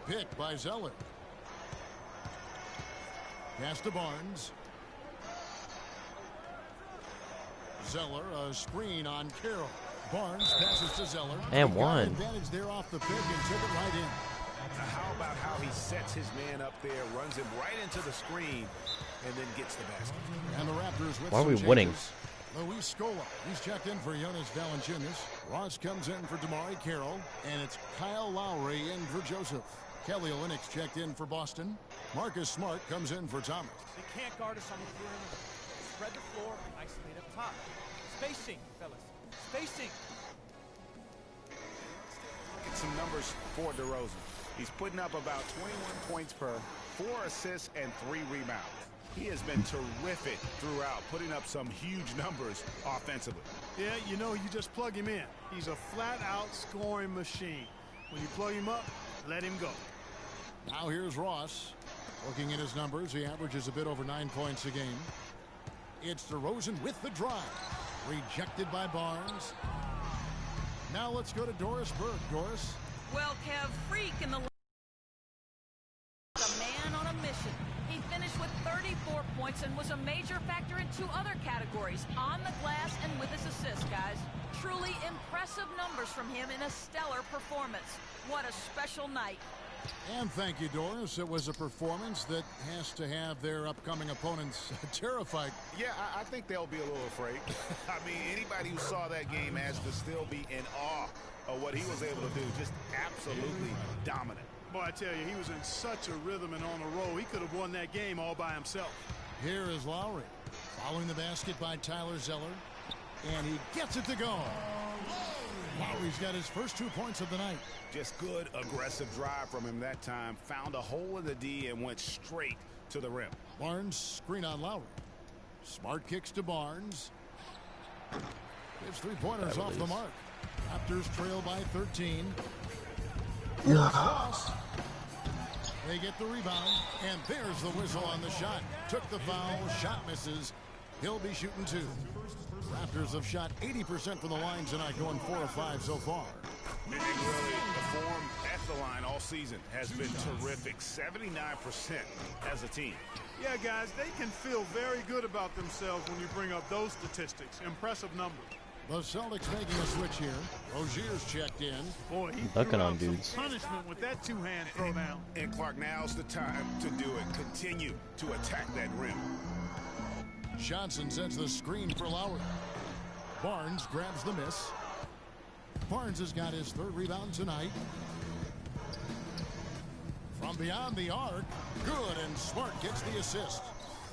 Picked by Zeller. Pass to Barnes. Zeller, a screen on Carroll. Barnes passes to Zeller. And He got one. advantage there off the pick and took it right in. How about how he sets his man up there, runs him right into the screen, and then gets the basket? And the Raptors with Why are some we winning? changes. Luis Scola, he's checked in for Jonas Valanciunas. Ross comes in for Damari Carroll, and it's Kyle Lowry in for Joseph. Kelly Olynyk's checked in for Boston. Marcus Smart comes in for Thomas. They can't guard us on the perimeter. Spread the floor, isolate up top. Spacing, fellas. Spacing. Look at some numbers for DeRozan. He's putting up about 21 points per, 4 assists, and 3 rebounds. He has been terrific throughout, putting up some huge numbers offensively. Yeah, you know, you just plug him in. He's a flat-out scoring machine. When you plug him up, let him go. Now here's Ross. Looking at his numbers, he averages a bit over 9 points a game. It's DeRozan with the drive. Rejected by Barnes. Now let's go to Doris Burke. Doris. Well, Kev, Freak in the a man on a mission. He finished with 34 points and was a major factor in 2 other categories, on the glass and with his assists, guys. Truly impressive numbers from him in a stellar performance. What a special night. And thank you, Doris. It was a performance that has to have their upcoming opponents terrified. Yeah, I think they'll be a little afraid. I mean, anybody who saw that game has to still be in awe of what he was able to do. Just absolutely dominant. Boy, I tell you, he was in such a rhythm and on a roll. He could have won that game all by himself. Here is Lowry. Following the basket by Tyler Zeller. And he gets it to go. Lowry's got his first 2 points of the night. Just good, aggressive drive from him that time. Found a hole in the D and went straight to the rim. Barnes screen on Lowry. Smart kicks to Barnes. His 3-pointers off the mark. Raptors trail by 13. Ross. They get the rebound, and there's the whistle on the shot. Took the foul, shot misses. He'll be shooting 2. Raptors have shot 80% from the line tonight, going 4 of 5 so far. And really, the form at the line all season has been terrific. 79% as a team. Yeah, guys, they can feel very good about themselves when you bring up those statistics. Impressive numbers. The Celtics making a switch here. Rozier's checked in. Boy, he Ducking on dudes. Punishment with that 2-hand throwdown. And Clark, now's the time to do it. Continue to attack that rim. Johnson sets the screen for Lowry. Barnes grabs the miss. Barnes has got his 3rd rebound tonight. From beyond the arc, good, and Smart gets the assist.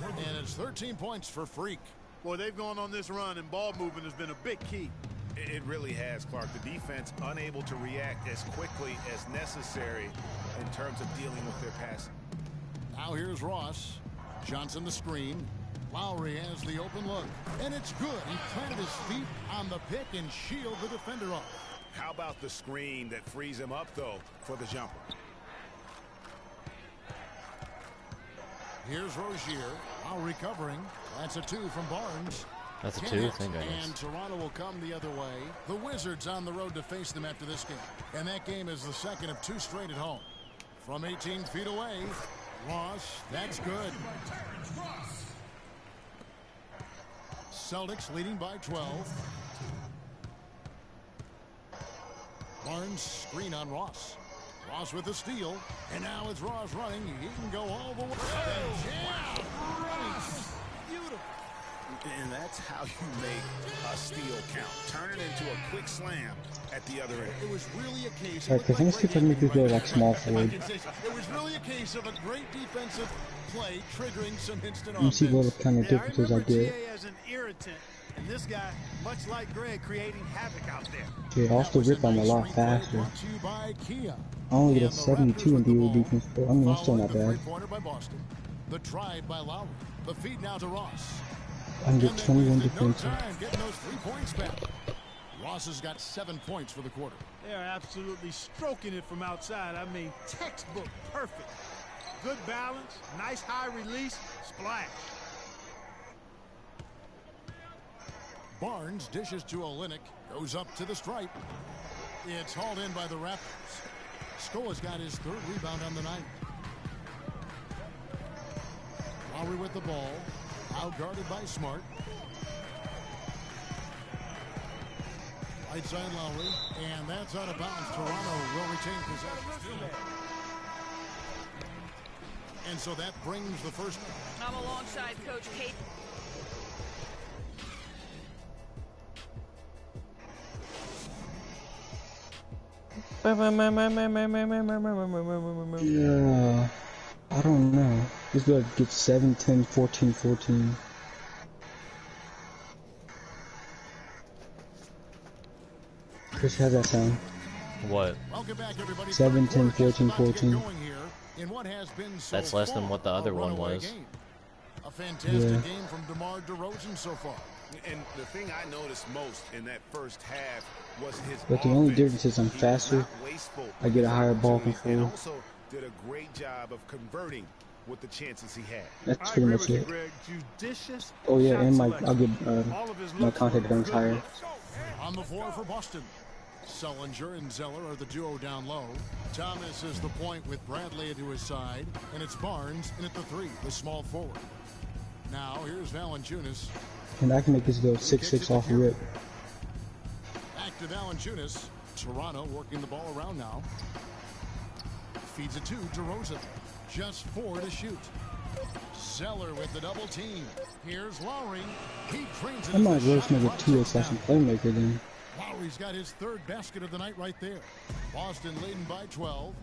And it's 13 points for Freak. Boy, they've gone on this run, and ball movement has been a big key. It really has, Clark. The defense unable to react as quickly as necessary in terms of dealing with their passing. Now here's Ross. Johnson the screen. Lowry has the open look, and it's good. He planted his feet on the pick and shielded the defender off. How about the screen that frees him up, though, for the jumper? Here's Rozier. Lowry covering. That's a 2 from Barnes. That's a 2. Thank goodness. And Toronto will come the other way. The Wizards on the road to face them after this game. And that game is the second of 2 straight at home. From 18 feet away, Ross, that's good. Celtics leading by 12. Barnes screen on Ross. Ross with the steal. And now it's Ross running. He can go all the way. Yeah! Beautiful. And that's how you make a steal count. Turn it into a quick slam at the other end. It was really a case Alright, because I'm going to make you go like small forward. It was really a case of a great defensive play triggering some instant You see what kind of differences I get. As an irritant, and this guy, much like Greg, creating havoc out there. Okay, off the rip, I'm a lot faster. I only get a 72 in DO defense, but I mean, that's still not bad. The drive by Lowry. The feed now to Ross. I can get 21 defense. Getting those 3 points back. Ross has got 7 points for the quarter. They're absolutely stroking it from outside. I mean, textbook perfect. Good balance, nice high release, splash. Barnes dishes to Olynyk, goes up to the stripe. It's hauled in by the Raptors. Scola's got his 3rd rebound on the night. Lowry with the ball, out guarded by Smart. Right side Lowry, and that's out of bounds. Toronto will retain possession. And so that brings the first. I'm alongside Coach Kate. Yeah, I don't know. This guy gets 7, 10, 14, 14. Chris, how's that sound? What? 7, 10, 14, 14. That's less than what the other one was. A fantastic game from DeMar DeRozan so far. And the thing I noticed most in that first half was his But the only offense. difference is I'm faster. I get a higher ball control. And also did a great job of converting with the chances he had. That's pretty much it. Judicious Oh yeah, and I'll get all of his my contact dunks higher. On the floor for Boston. Sullinger and Zeller are the duo down low. Thomas is the point with Bradley to his side. And it's Barnes in at the 3, the small forward. Now here's Valanciunas. And I can make this go 6-6 off the rip. Back to Valanciunas. Toronto working the ball around now. Feeds it to DeRozan. Just 4 to shoot. Zeller with the double team. Here's Lowry. He trains it. I might as well just make a 2-6 playmaker then. Lowry's got his 3rd basket of the night right there. Boston leading by 12.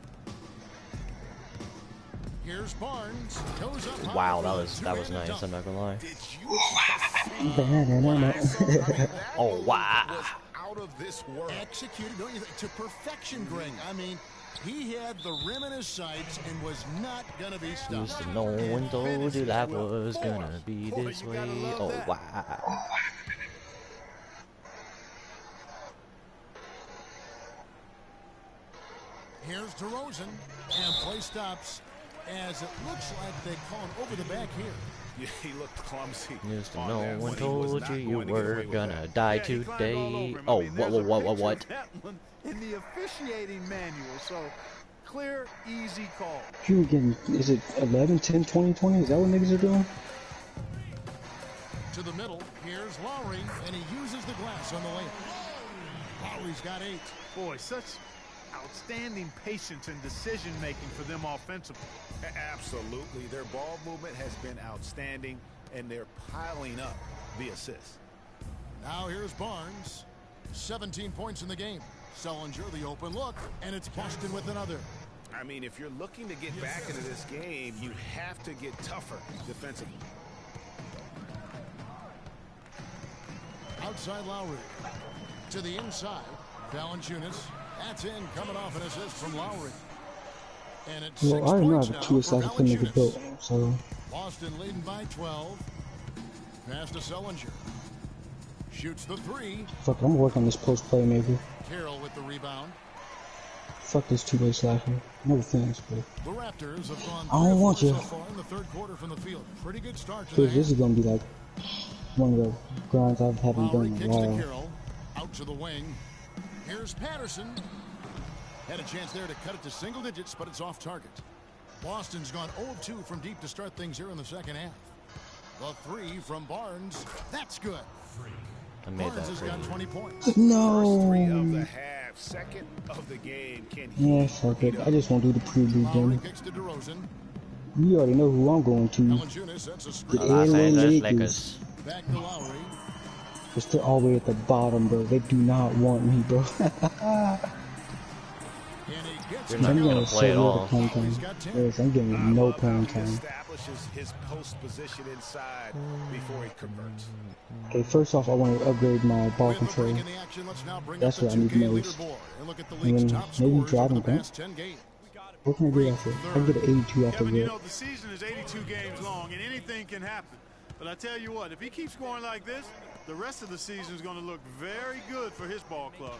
Here's Barnes. Goes up. Wow, that was nice. I'm not gonna lie. Oh wow! Out of this world. Executed, don't you think, to perfection, Greg? I mean, he had the rim in his sights and was not gonna be stopped. No one told you that was gonna be this way. Oh wow! Here's DeRozan, and play stops as it looks like they call him over the back here. Yeah, he looked clumsy. Just no one told you you were gonna die today. Oh, what? In the officiating manual, so clear, easy call. You getting, is it 11, 10, 20, 20? Is that what niggas are doing? To the middle, here's Lowry, and he uses the glass on the layup. Lowry's got 8. Boy, such outstanding patience and decision making for them offensively. Absolutely. Their ball movement has been outstanding, and they're piling up the assists. Now here's Barnes. 17 points in the game. Sullinger, the open look, and it's Boston with another. I mean, if you're looking to get back into this game, you have to get tougher defensively. Outside Lowry. To the inside. Valanciunas. That's in, coming off an assist from Lowry. And it's well, I already know I have a 2-6 playmaker built, so. Boston leading by 12. Pass to Sullinger. Shoots the 3. Fuck it, I'm working on this post playmaker. Carroll with the rebound. Fuck this two-way slacker. No offense, but. The Raptors have gone I don't want you. so far in the 3rd quarter from the field. Pretty good start to This is gonna be like one of the grinds I haven't done in a while. Carroll. Out to the wing. Here's Patterson. Had a chance there to cut it to single digits, but it's off target. Boston's gone 0-2 from deep to start things here in the 2nd half. The 3 from Barnes. That's good. I made Barnes has that got 20 points. No. First 3 of the half, 2nd of the game. Can he? Yeah, fuck it. I just won't do the preview Lowry game. kicks to DeRozan. You already know who I'm going to. Valanciunas, that's a screen. The Los LA Angeles Lakers. Lakers. Back to Lowry. It's still all the way at the bottom, bro. They do not want me, bro. And he gets You're it. not I'm gonna getting play at so all. little playing time. Yes, I'm getting no playing time. Establishes his post position inside before he converts. Okay, first off, I want to upgrade my ball With the control. break in the action, let's now bring That's up the what I need 2K most. leaderboard and look at the And league's then top maybe scorers driving over the point. past 10 games. What can I do after? I can get an 82 after Kevin, you that. know, the season is 82 games long, and anything can happen. But I tell you what, if he keeps going like this, the rest of the season is going to look very good for his ball club.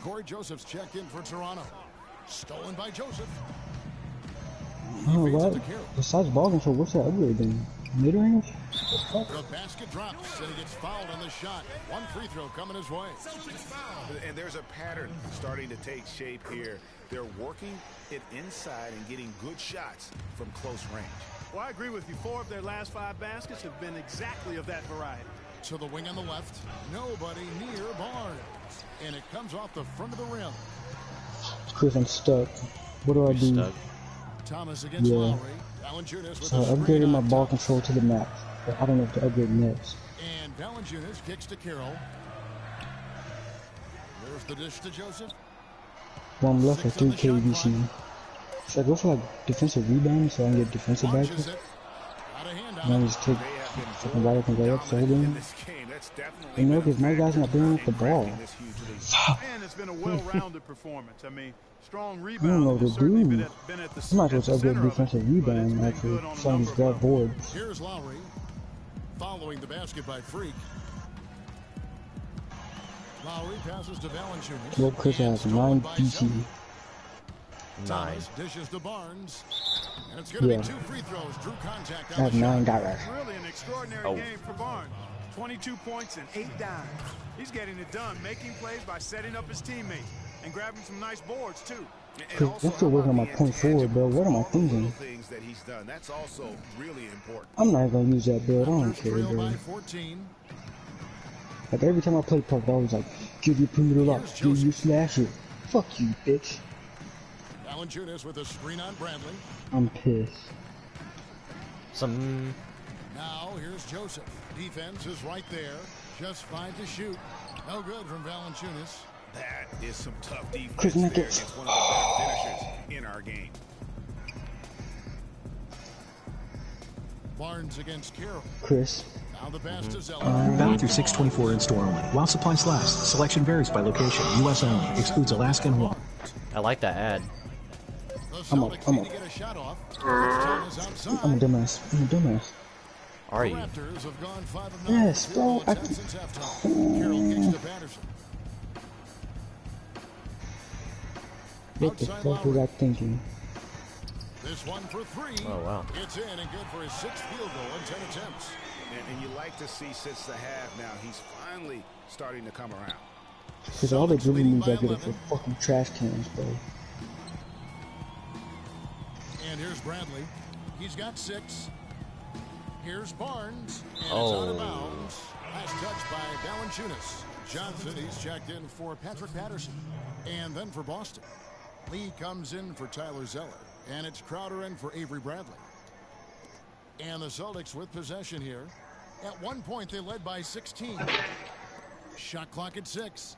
Corey Joseph's checked in for Toronto. Stolen by Joseph. Oh, what? Besides ball control, what's that upgrade then? Mid-range? The basket drops, and he gets fouled on the shot. One free throw coming his way. And there's a pattern starting to take shape here. They're working it inside and getting good shots from close range. Well, I agree with you. 4 of their last 5 baskets have been exactly of that variety. To the wing on the left. Nobody near Barnes. And it comes off the front of the rim. Chris, I'm stuck. What do I do? Stuck. Thomas against Yeah. Lowry. Valanciunas with So I a screen upgraded my on ball top. control to the max. But I don't know if to upgrade next. And Valanciunas kicks to Carroll. There's the dish to Joseph. Well, I'm left for 6 on the 3K shot VC. clock. Should I go for like defensive rebound so I can get defensive Launches badges? it. Out of hand And on then it. just take They have been fucking right up and go up the whole dominant in game? this game. That's definitely You know, been a because my guys factor not bringing up in the ball. crafting this huge lead. And it's been a well-rounded performance. I mean, strong I don't know rebounding what has to certainly do. been at the I'm not supposed to upgrade center of it, defensive but it's rebound been after good on a some of number these of guard levels. boards. Here's Lowry. Following the basket by Freak. Lowry passes to Valanciunas. Well, Chris And has stolen 9 by BC. Selby. 9. Thomas dishes to Barnes. And it's going to Yeah. be 2 free throws. Drew contact I on have the 9 shot. dollars. Really an extraordinary Oh. game for Barnes. 22 points and 8 dimes. He's getting it done, making plays by setting up his teammates and grabbing some nice boards, too. Cause I'm still working on my point forward, bro. What am I thinking? Things that he's done. That's also really important. I'm not gonna use that build. I don't Raptors care, trail bro. by 14. Like every time I play Puck, I was like, give you perimeter lock, give you smash it. Fuck you, bitch. Valanciunas with a screen on Bradley. I'm pissed. Some. Now here's Joseph. Defense is right there. Just 5 to shoot. No good from Valanciunas. That is some tough defense Chris there Nuggets. against one of the best finishers in our game. Barnes against Carroll. Chris. Now the pass to Zeller. Valid through 6/24 in store only. While supplies last. Selection varies by location. U.S. only. Excludes Alaska and Hawaii. I like that ad. The I'm up, Celtics I'm need up. to get a shot off. Time is outside. I'm a dumbass. I'm a dumbass. Are The you? Raptors have gone 5 of 9. Yes, bro. 0 of 10 since halftime. Carroll kicks to Patterson. What the Outside fuck was Lowry. I thinking? This one for 3. Oh, wow. It's in and good for his 6th field goal in 10 attempts. And you like to see since the half now, he's finally starting to come around. Cause all the Celtics dribbling leading moves I by get are for 11. fucking trash cans, bro. And here's Bradley. He's got 6. Here's Barnes. And it's out of Oh. bounds. Last touch by Valanciunas. Johnson, he's checked in for Patrick Patterson. And then for Boston. Lee comes in for Tyler Zeller. And it's Crowder in for Avery Bradley. And the Celtics with possession here. At one point, they led by 16. Shot clock at 6.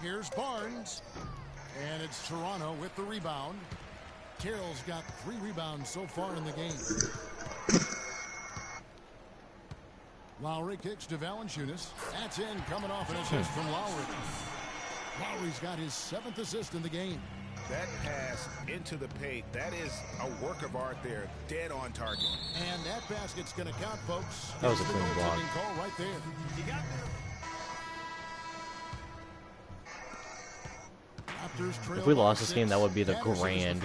Here's Barnes. And it's Toronto with the rebound. Carroll's got 3 rebounds so far in the game. Lowry kicks to Valanciunas. That's in, coming off an assist from Lowry. Lowry's got his 7th assist in the game. That pass into the paint, that is a work of art there. Dead on target. And that basket's going to count, folks. That was a It's the clean block. goaltending call right there. You got If we lost this game, that would be the grand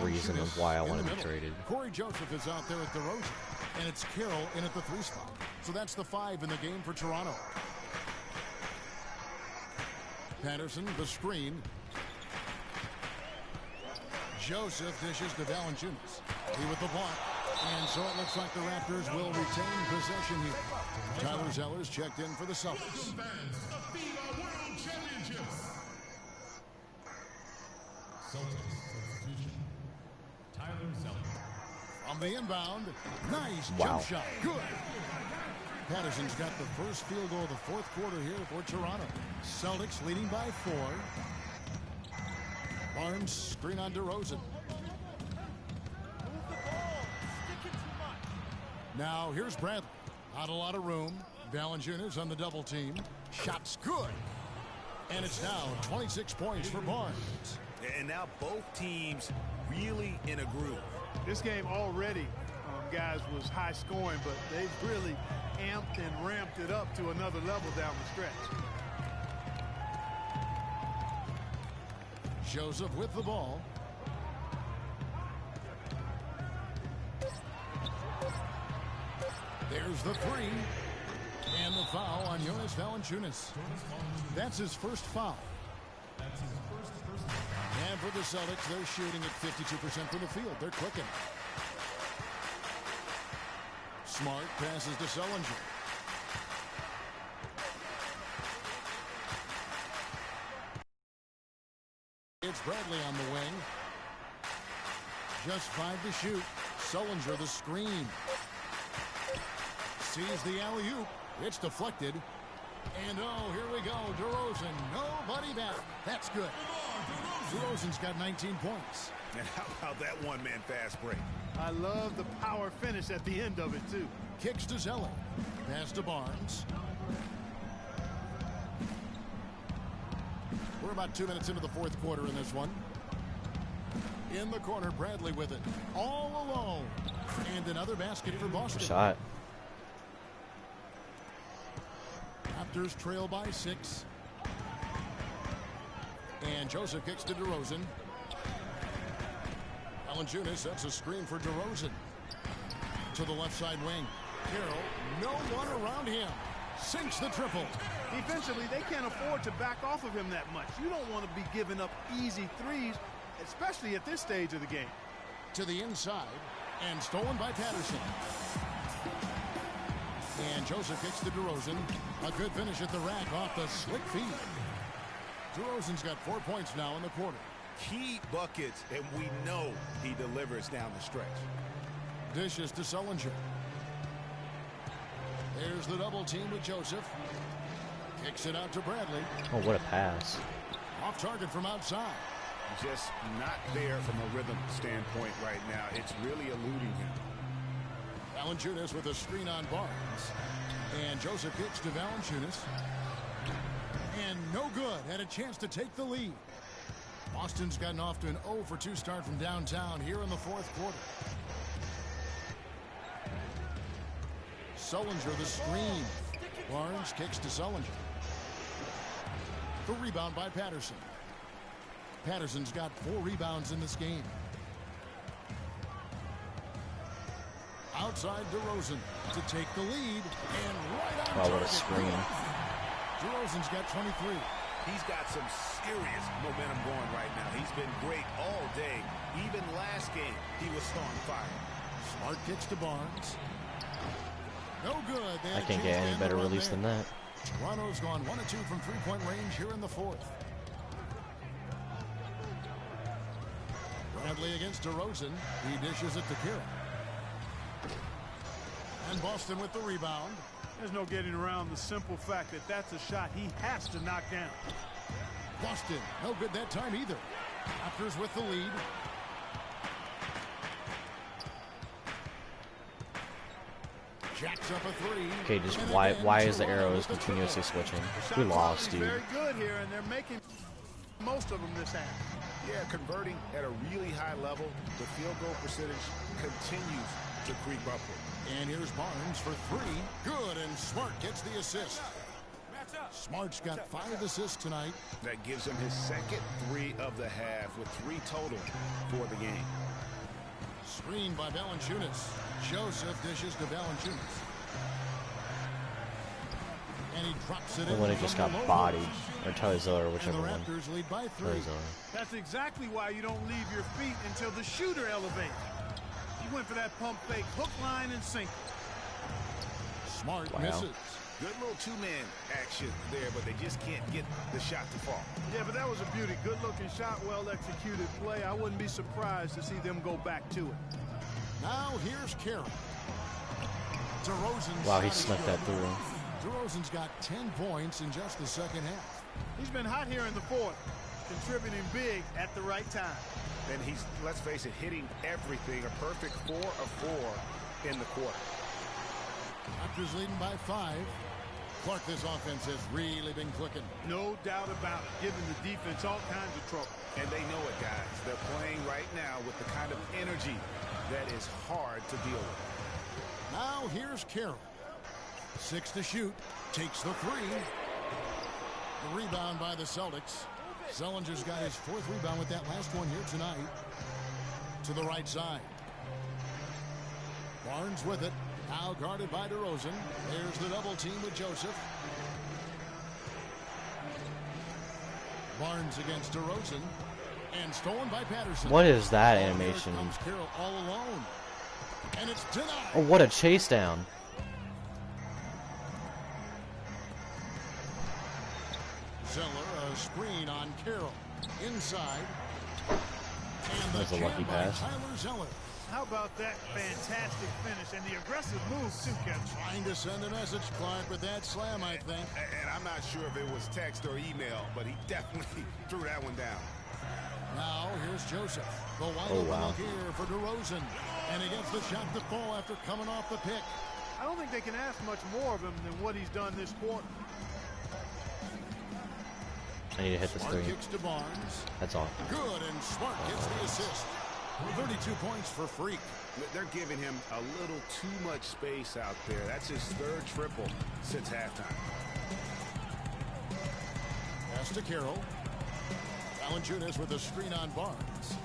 reason of why I want to be traded. Corey Joseph is out there at DeRozan, and it's Carroll in at the 3 spot. So that's the 5 in the game for Toronto. Patterson, the screen. Joseph dishes to Valanciunas. He with the block. And so it looks like the Raptors will retain possession here. Tyler Zeller's checked in for the Celtics. On the inbound, nice Wow. jump shot. Good. Patterson's got the first field goal of the 4th quarter here for Toronto. Celtics leading by 4. Barnes screen on DeRozan. Now here's Bradley. Not a lot of room. Valanciunas on the double team. Shot's good. And it's now 26 points for Barnes. And now both teams really in a groove. This game already, guys, was high scoring, but they've really amped and ramped it up to another level down the stretch. Joseph with the ball. There's the 3. And the foul on Jonas Valanciunas. That's his first foul. And for the Celtics, they're shooting at 52% from the field. They're clicking. Smart passes to Sullinger. It's Bradley on the wing. Just 5 to shoot. Sullinger the screen. Sees the alley-oop. It's deflected. And oh, here we go. DeRozan. Nobody Payback. That's good. DeRozan's got 19 points. And how about that one-man fast break? I love the power finish at the end of it, too. Kicks to Zeller. Pass to Barnes. We're about 2 minutes into the fourth quarter in this one. In the corner, Bradley with it. All alone. And another basket for Boston. Shot. Raptors trail by 6. And Joseph kicks to DeRozan. Valanciunas sets a screen for DeRozan. To the left side wing. Carroll, no one around him. Sinks the triple. Defensively, they can't afford to back off of him that much. You don't want to be giving up easy threes, especially at this stage of the game. To the inside, and stolen by Patterson. And Joseph kicks to DeRozan. A good finish at the rack off the slick feed. DeRozan's got 4 points now in the quarter. Key buckets, and we know he delivers down the stretch. Dishes to Sullinger. There's the double team with Joseph. Kicks it out to Bradley. Oh, what a pass. Off target from outside. Just not there from a rhythm standpoint right now. It's really eluding him. Valanciunas with a screen on Barnes. And Joseph kicks to Valanciunas. And no good. Had a chance to take the lead. Boston's gotten off to an 0 for 2 start from downtown here in the fourth quarter. Sullinger the screen. Barnes kicks to Sullinger. The rebound by Patterson. Patterson's got 4 rebounds in this game. Outside DeRozan to take the lead. And right on target. What a screen. DeRozan's got 23. He's got some serious momentum going right now. He's been great all day. Even last game, he was on fire. Smart kicks to Barnes. No good. I can't get any better release than that. Toronto's gone 1 of 2 from three-point range here in the fourth. Bradley against DeRozan. He dishes it to Carroll. And Boston with the rebound. There's no getting around the simple fact that that's a shot he has to knock down. Boston, no good that time either. Raptors with the lead. Jacks up a 3. Okay, just why is the arrows continuously switching? We lost, dude. Very good here, and they're making most of them this half. Yeah, converting at a really high level. The field goal percentage continues to creep upward. And here's Barnes for 3. Good, and Smart gets the assist. Smart's got 5 assists tonight. That gives him his second 3 of the half with 3 total for the game. Screen by Valanciunas. Joseph dishes to Valanciunas. And he drops it in. When it just got bodied. Or Tyler Zeller, whichever and the one. Raptors lead by 3. That's exactly why you don't leave your feet until the shooter elevates. He went for that pump fake, hook, line, and sinker. Smart misses. Good little 2-man action there, but they just can't get the shot to fall. Yeah, but that was a beauty. Good-looking shot, well-executed play. I wouldn't be surprised to see them go back to it. Now here's Carroll. DeRozan. Wow, he snuck that through. DeRozan's got 10 points in just the second half. He's been hot here in the fourth, contributing big at the right time. And he's, let's face it, hitting everything. A perfect 4 of 4 in the quarter. Raptors leading by 5. Clark, this offense has really been clicking. No doubt about it, giving the defense all kinds of trouble. And they know it, guys. They're playing right now with the kind of energy that is hard to deal with. Now here's Carroll. 6 to shoot. Takes the 3. The rebound by the Celtics. Sullinger's got his 4th rebound with that last one here tonight. To the right side. Barnes with it. Now guarded by DeRozan. There's the double team with Joseph. Barnes against DeRozan. And stolen by Patterson. What is that animation? Here comes Carroll all alone. And it's denied. Oh, what a chase down. Zeller, a screen on Carroll. Inside. And that's a lucky pass. Tyler Zeller. How about that fantastic finish and the aggressive move, too, Kevin? Trying to send a message, Clark, with that slam, I think. And I'm not sure if it was text or email, but he definitely threw that one down. Now, here's Joseph. The wide open look here for DeRozan. And he gets the shot to fall after coming off the pick. I don't think they can ask much more of him than what he's done this quarter. I need to hit this Smart three. kicks to Barnes. That's all. Good, and Smart gets the assist. 32 points for Freak. They're giving him a little too much space out there. That's his third triple since halftime. Pass to Carroll. Valanciunas with a screen on Barnes.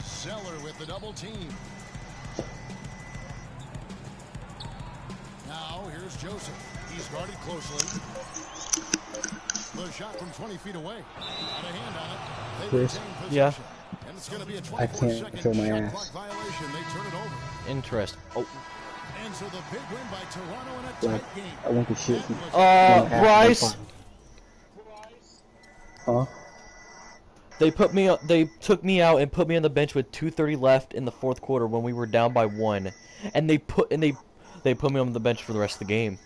Zeller with the double team. Now here's Joseph. He's guarded closely. The shot from 20 feet away. Not a hand on it. They Chris? retain possession. Yeah. And it's going to be a I can't 24-second feel my shot ass. clock violation. They turn it over. Interest. Oh. And so the big win by Toronto in a Like, tight game. I want the shit. Bryce. Huh? They took me out and put me on the bench with 2:30 left in the fourth quarter when we were down by 1, and they put me on the bench for the rest of the game.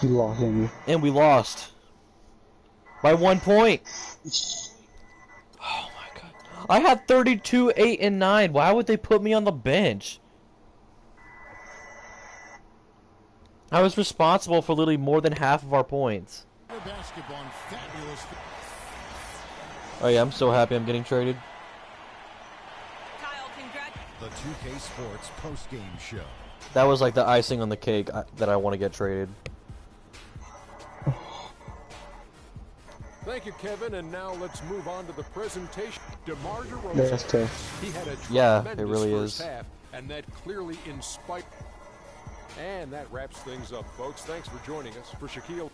You lost, didn't you? And we lost by 1 point. Oh my god! I had 32, 8, and 9. Why would they put me on the bench? I was responsible for literally more than half of our points. Basketball and fabulous. Oh yeah, I'm so happy I'm getting traded. Kyle, congrats. The 2K Sports post-game show. That was like the icing on the cake that I want to get traded. Thank you, Kevin. And now let's move on to the presentation. DeMar DeRozan. That's tough. He had a Yeah, it tremendous really first is. half, and that clearly inspired. And that wraps things up, folks. Thanks for joining us. For Shaquille.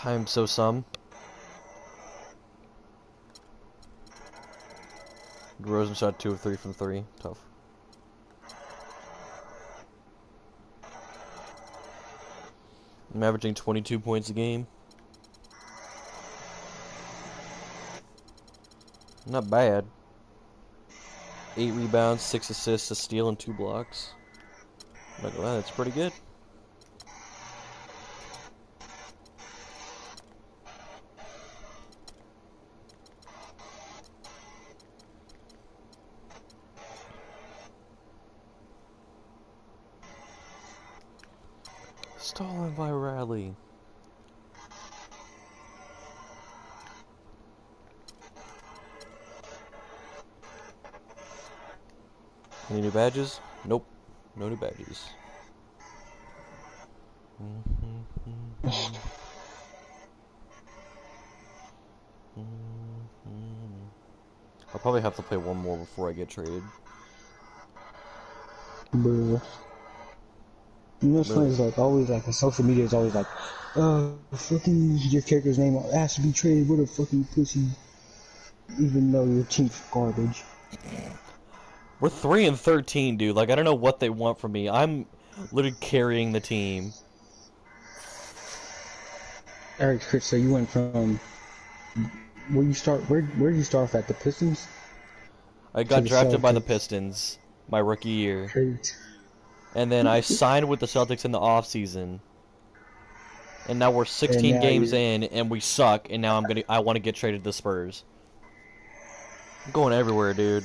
I'm so some. DeRozan shot 2 of 3 from 3. Tough. I'm averaging 22 points a game. Not bad. 8 rebounds, 6 assists, a steal, and 2 blocks. Like, wow, that's pretty good. Stolen by Radley. Any new badges? Nope. No new badges. I'll probably have to play one more before I get traded. Bruh. You know what's funny is like always like on social media is always like, fucking your character's name has to be traded. What a fucking pussy. Even though your team's garbage. We're 3-13, dude. Like, I don't know what they want from me. I'm literally carrying the team. Eric, Chris, so you went from where you start? Where did you start off at? The Pistons? I got drafted by the Pistons my rookie year. Great. And then I signed with the Celtics in the offseason. And now we're 16 games in and we suck, and now I want to get traded to the Spurs. I'm going everywhere, dude.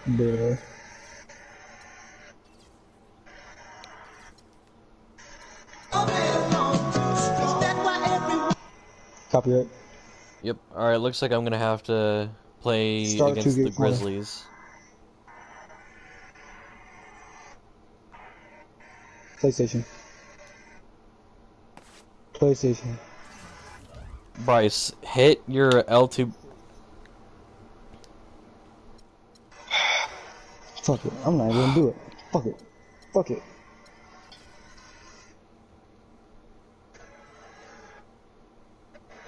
Bruh. Copyright. Yep. Alright, looks like I'm going to have to play against the Grizzlies. PlayStation. PlayStation. Bryce, hit your L2. Fuck it. I'm not even gonna do it. Fuck it. Fuck it.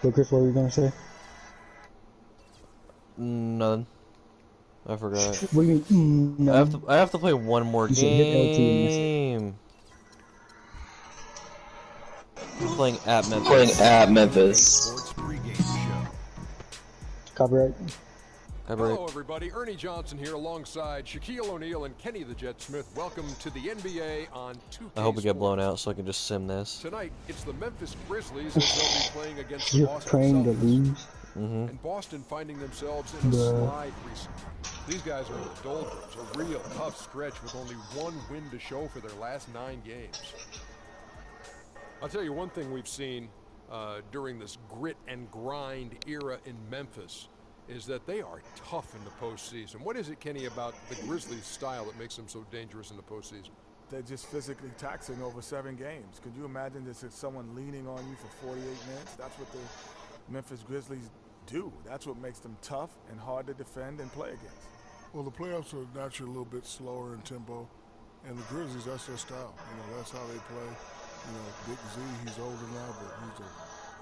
So Chris, what were you gonna say? Nothing. I forgot. What do you mean? No. I have to play one more You should hit LT and miss it. game. I'm playing at Memphis. Sports pregame show. Copyright. Hello, everybody. Ernie Johnson here alongside Shaquille O'Neal and Kenny the Jet Smith. Welcome to the NBA on 2K I hope we get blown Sports. out so I can just sim this. Tonight, it's the Memphis Grizzlies as they'll be playing against the You're Boston praying to Celtics. lose. And Boston finding themselves in a Bruh. slide recently. These guys are in the doldrums, a real tough stretch with only one win to show for their last 9 games. I'll tell you one thing we've seen during this grit and grind era in Memphis is that they are tough in the postseason. What is it, Kenny, about the Grizzlies' style that makes them so dangerous in the postseason? They're just physically taxing over 7 games. Could you imagine this is someone leaning on you for 48 minutes? That's what the Memphis Grizzlies do. That's what makes them tough and hard to defend and play against. Well, the playoffs are naturally a little bit slower in tempo, and the Grizzlies, that's their style. You know, that's how they play. You know, Big Z, he's older now, but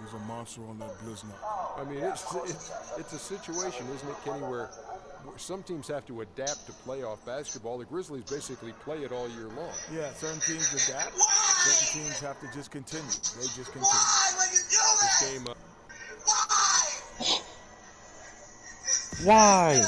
he's a monster on that blizzknot. I mean, it's a situation, isn't it, Kenny, where some teams have to adapt to playoff basketball. The Grizzlies basically play it all year long. Yeah, certain teams adapt. Certain teams have to just continue. They just continue. This game, Why?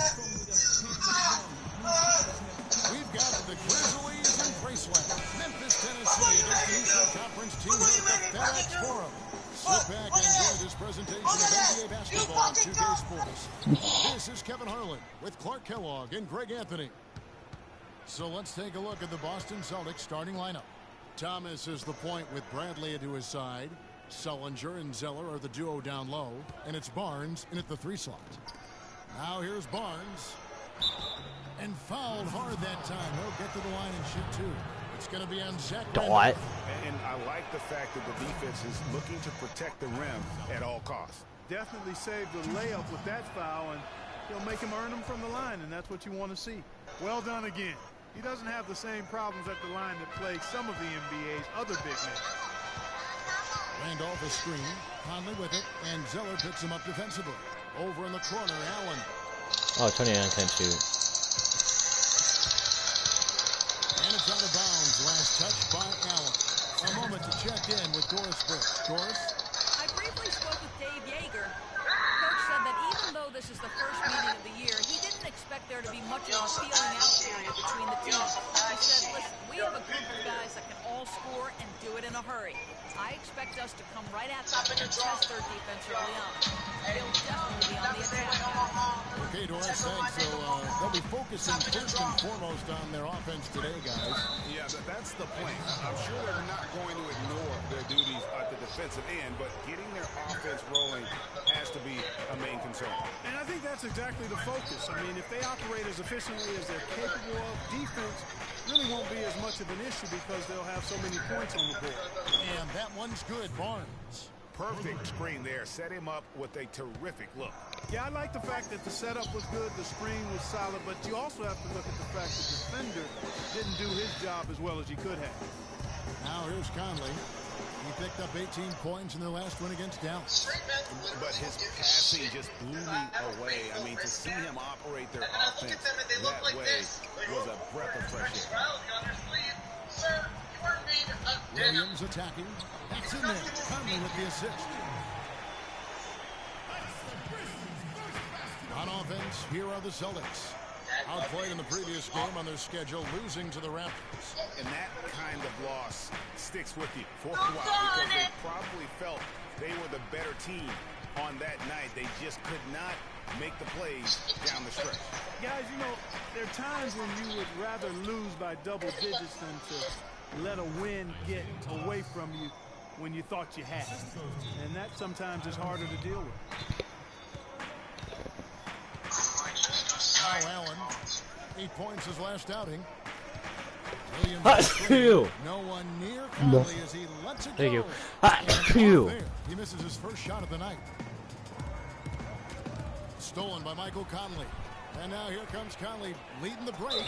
We've got the Grizzlies in Graceland, Memphis, Tennessee, against the Eastern Conference team here at the FedEx Forum. Sit back and enjoy this presentation of NBA basketball on 2K Sports. This is Kevin Harlan with Clark Kellogg and Greg Anthony. So let's take a look at the Boston Celtics starting lineup. Thomas is the point with Bradley to his side. Sullinger and Zeller are the duo down low, and it's Barnes in at the 3 slot. Now here's Barnes. And fouled hard that time. He'll get to the line and shoot 2. It's going to be on Zach Randolph. And I like the fact that the defense is looking to protect the rim at all costs. Definitely saved the layup with that foul, and he'll make him earn them from the line, and that's what you want to see. Well done again. He doesn't have the same problems at the line that plague some of the NBA's other big men. Randolph is screened. Conley with it, and Zeller picks him up defensively. Over in the corner, Allen. Oh, 29 can't shoot. And it's out of bounds. Last touch by Allen. A moment to check in with Doris Burke. Doris? I briefly spoke with Dave Yeager. Coach said that even though this is the first meeting of the year, he didn't expect there to be much of a feeling out period between the teams. He said, listen, we have a group of guys that can all score and do it in a hurry. I expect us to come right at them and test their defense early on. They'll definitely be on the attack. Okay, Doris, thanks. So they'll be focusing first and foremost on their offense today, guys. Yeah, that's the plan. I'm sure they're not going to ignore their duties at the defensive end, but getting their offense rolling has to be a main concern. And I think that's exactly the focus. I mean, if they operate as efficiently as they're capable of, defense really won't be as much of an issue because they'll have so many points on the board. And that one's good, Barnes. Perfect screen there. Set him up with a terrific look. Yeah, I like the fact that the setup was good, the screen was solid, but you also have to look at the fact that the defender didn't do his job as well as he could have. Now here's Conley. He picked up 18 points in their last win against Dallas. But his passing just blew me away. I mean, to see him operate their offense that way was a breath of fresh air. Williams attacking. That's in there. Conley with the assist. On offense, here are the Celtics. Outplayed in the previous game on their schedule, losing to the Raptors. And that kind of loss sticks with you for a while because they probably felt they were the better team on that night. They just could not make the plays down the stretch. Guys, you know, there are times when you would rather lose by double digits than to let a win get away from you when you thought you had. And that sometimes is harder to deal with. Now Allen, 8 points his last outing. Williams no one near Conley as he lets it go. Thank you. He misses his first shot of the night. Stolen by Michael Conley. And now here comes Conley leading the break.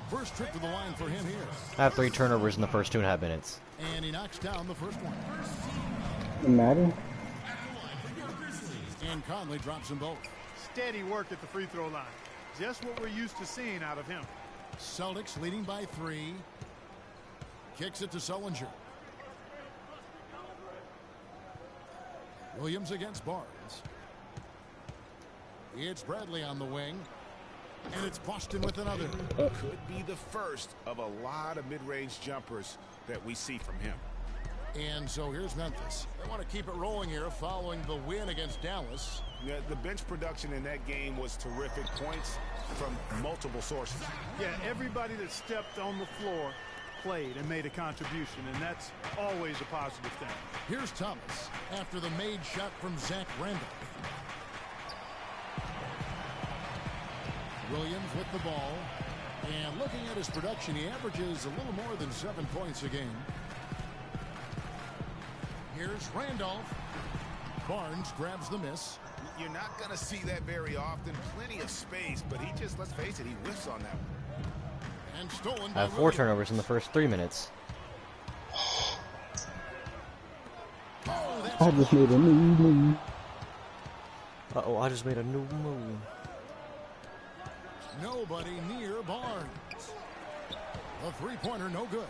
First trip to the line for him here. I have 3 turnovers in the first 2.5 minutes. And he knocks down the first one. Doesn't matter. And Conley drops them both. steady work at the free throw line. Just what we're used to seeing out of him. Celtics leading by 3. Kicks it to Sullinger. Williams against Barnes. It's Bradley on the wing. And it's Boston with another. Could be the first of a lot of mid-range jumpers that we see from him. And so here's Memphis. They want to keep it rolling here following the win against Dallas. Yeah, the bench production in that game was terrific. Points from multiple sources. Yeah, everybody that stepped on the floor played and made a contribution, and that's always a positive thing. Here's Thomas after the made shot from Zach Randolph. Williams with the ball. And looking at his production, he averages a little more than 7 points a game. Here's Randolph. Barnes grabs the miss. You're not going to see that very often. Plenty of space, but he just, let's face it, he whiffs on that one. And stolen I have 4 turnovers in the first 3 minutes. I just made a new move. Uh-oh, I just made a new move. Nobody near Barnes. A three-pointer, no good.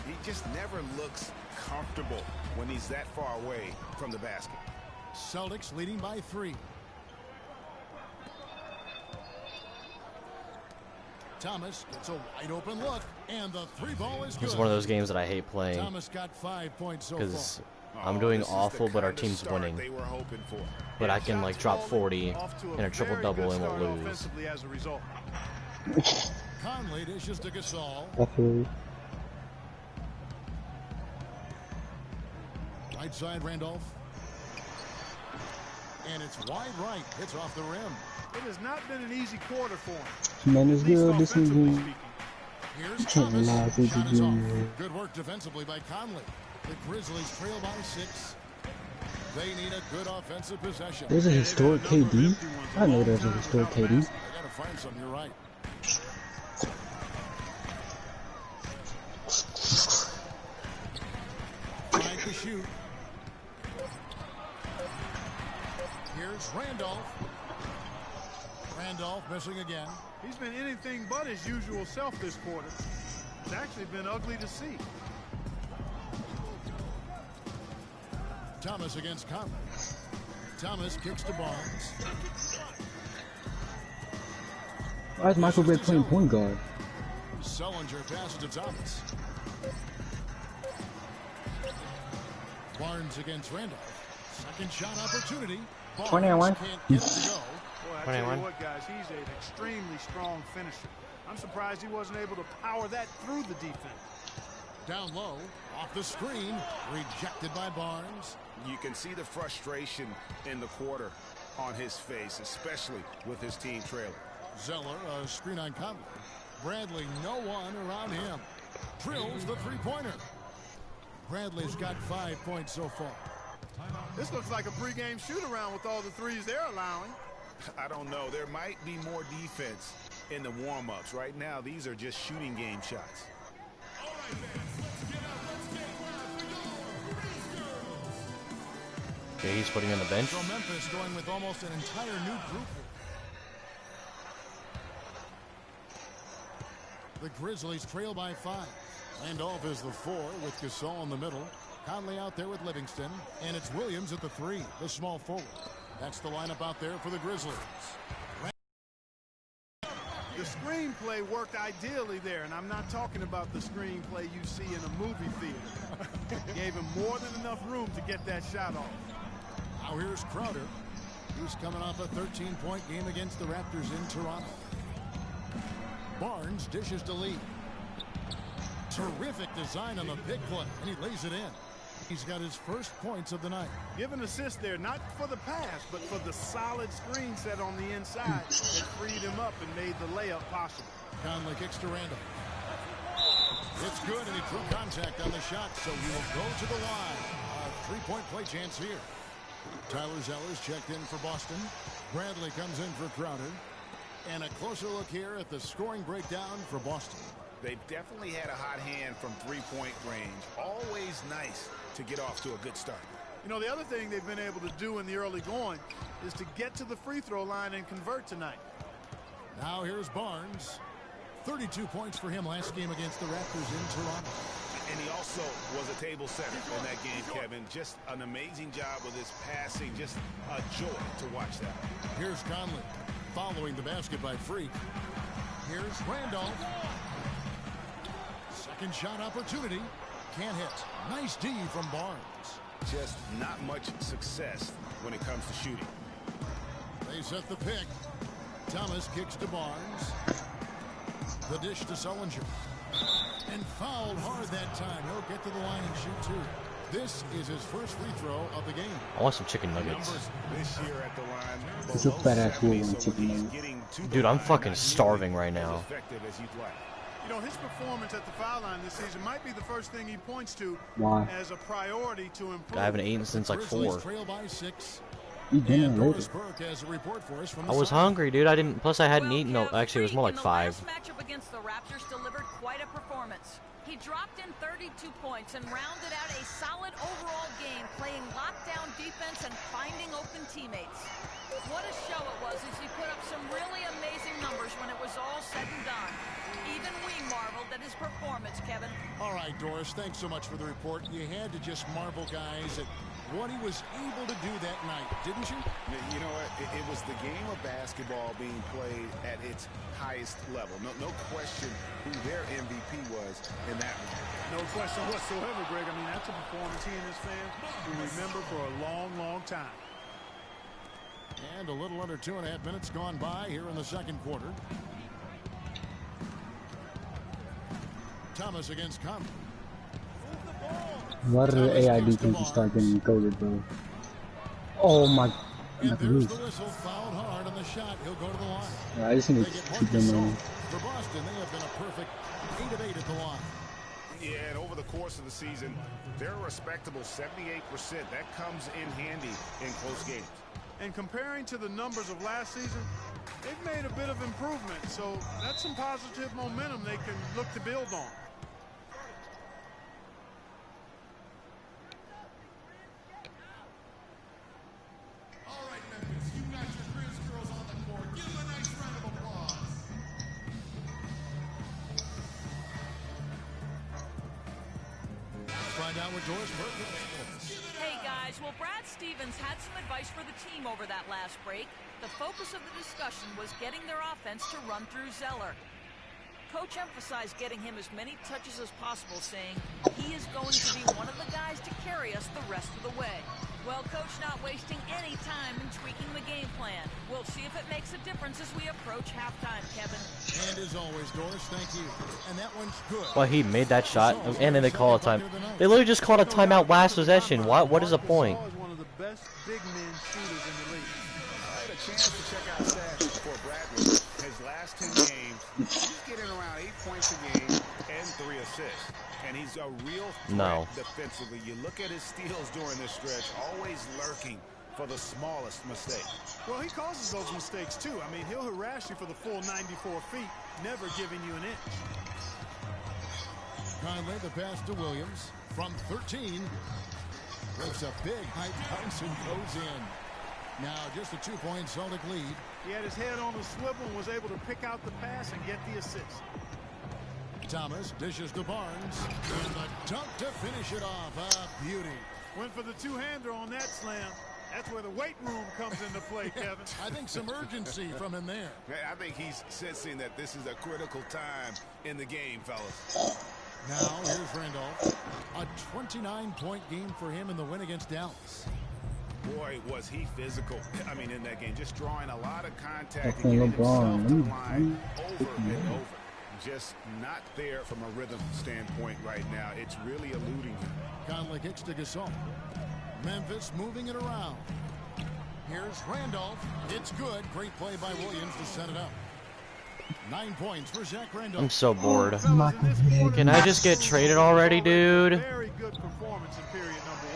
He just never looks comfortable when he's that far away from the basket. Celtics leading by 3. Thomas gets a wide open look, and the 3-ball is good. This is one of those games that I hate playing. Thomas got 5 points so because far. I'm doing awful, but our team's winning. They were hoping for. But I can like drop 40 in a triple-double and we'll lose. As a result. Conley dishes to Gasol. Right side Randolph. And it's wide right. Hits off the rim. It has not been an easy quarter for him. Man, it's good. This is good. Here's Can't Thomas. lie, this Shot is is off. good. Good work defensively by Conley. The Grizzlies trail by 6. They need a good offensive possession. There's a historic KD. I know there's a historic KD. I gotta find some. You're right. Trying to shoot. Here's Randolph. Randolph missing again. He's been anything but his usual self this quarter. It's actually been ugly to see. Thomas against Conley. Thomas kicks to Barnes. Why is Michael Ray playing point guard? Sullinger passes to Thomas. Barnes against Randolph. Second shot opportunity. Barnes 21. can't get it to go. Boy, I tell 21. you what, guys, he's an extremely strong finisher. I'm surprised he wasn't able to power that through the defense. Down low, off the screen, rejected by Barnes. You can see the frustration in the quarter on his face, especially with his team trailing. Zeller, a screen on Conley. Bradley, no one around him. Drills the three-pointer. Bradley's got 5 points so far. This looks like a pregame shoot-around with all the threes they're allowing. I don't know. There might be more defense in the warm-ups. Right now, these are just shooting game shots. Okay, he's putting on the bench. So Memphis going with almost an entire new group. The Grizzlies trail by 5. Randolph is the 4 with Gasol in the middle. Conley out there with Livingston. And it's Williams at the 3, the small forward. That's the lineup out there for the Grizzlies. The screenplay worked ideally there, and I'm not talking about the screenplay you see in a movie theater. Gave him more than enough room to get that shot off. Now here's Crowder. He's coming off a 13-point game against the Raptors in Toronto. Barnes dishes to Lee. Terrific design on the big play, and he lays it in. He's got his first points of the night. Give an assist there, not for the pass, but for the solid screen set on the inside that freed him up and made the layup possible. Conley kicks to Randall. It's good, and he drew contact on the shot, so he will go to the line. A three-point play chance here. Tyler Zeller's checked in for Boston. Bradley comes in for Crowder. And a closer look here at the scoring breakdown for Boston. They've definitely had a hot hand from three-point range. Always nice to get off to a good start. You know, the other thing they've been able to do in the early going is to get to the free throw line and convert tonight. Now here's Barnes. 32 points for him last game against the Raptors in Toronto. And he also was a table setter in that game, Kevin. Just an amazing job with his passing. Just a joy to watch that. Here's Conley following the basket by Freak. Here's Randolph. Second shot opportunity. Can't hit. Nice D from Barnes. Just not much success when it comes to shooting. They set the pick. Thomas kicks to Barnes. The dish to Sullinger. And fouled hard that time. He'll get to the line and shoot two. This is his first free throw of the game. I want some chicken nuggets. This year at the line, It's a fat ass fool on chicken nuggets. Dude, I'm fucking starving right now. You know, his performance at the foul line this season might be the first thing he points to as a priority to improve. I haven't eaten since like 4. Trail by 6. And Doris Burke has a report for us from I was hungry, dude. I didn't. Plus, I hadn't eaten. No, actually, it was more like 5. The last matchup against the Raptors delivered quite a performance. He dropped in 32 points and rounded out a solid overall game, playing lockdown defense and finding open teammates. What a show it was as he put up some really amazing numbers when it was all said and done. Even we marveled at his performance, Kevin. All right, Doris, thanks so much for the report. You had to just marvel, guys, at what he was able to do that night, didn't you? You know what? It was the game of basketball being played at its highest level. No question who their MVP was in that one. No question whatsoever, Greg. I mean, that's a performance he and his fans will remember for a long, long time. And a little under 2.5 minutes gone by here in the second quarter. Thomas against Conley. Why did the AI defense start getting coded, bro? Oh my. And there's the whistle, fouled hard on the shot. He'll go to the line. Yeah, I just need to keep them on. For Boston, they have been a perfect 8 of 8 at the line. Yeah, and over the course of the season, they're a respectable 78%. That comes in handy in close games. And comparing to the numbers of last season, they've made a bit of improvement. So that's some positive momentum they can look to build on. Hey guys, well, Brad Stevens had some advice for the team over that last break. The focus of the discussion was getting their offense to run through Zeller. Coach emphasized getting him as many touches as possible, saying he is going to be one of the guys to carry us the rest of the way. Well, Coach not wasting any time in tweaking the game plan. We'll see if it makes a difference as we approach halftime, Kevin. And as always, Doris, thank you. And that one's good. Well, he made that shot, and then they call a time. They literally just called a timeout last possession. What is the point? One of the best big men shooters in the league. I had a chance to check out stats for Bradley. His last 2 games, he's getting around 8 points a game and 3 assists. And he's a real threat defensively. You look at his steals during this stretch, always lurking for the smallest mistake. Well, he causes those mistakes too. I mean, he'll harass you for the full 94 feet, never giving you an inch. Conley, the pass to Williams from 13. Makes a big high bounce and goes in. Now just a 2-point Celtic lead. He had his head on the swivel and was able to pick out the pass and get the assist. Thomas dishes to Barnes. And the dunk to finish it off. A beauty. Went for the two-hander on that slam. That's where the weight room comes into play, Kevin. I think some urgency from him there. I think he's sensing that this is a critical time in the game, fellas. Now here's Randolph. A 29-point game for him in the win against Dallas. Boy, was he physical. I mean, in that game, just drawing a lot of contact and Fucking getting himself LeBron. to the line over and over. Just not there from a rhythm standpoint right now. It's really eluding him. Conley kicks to Gasol. Memphis moving it around. Here's Randolph. It's good. Great play by Williams to set it up. 9 points for Zach Randolph. I'm so bored. Can I just get traded already, dude? Very good performance in period number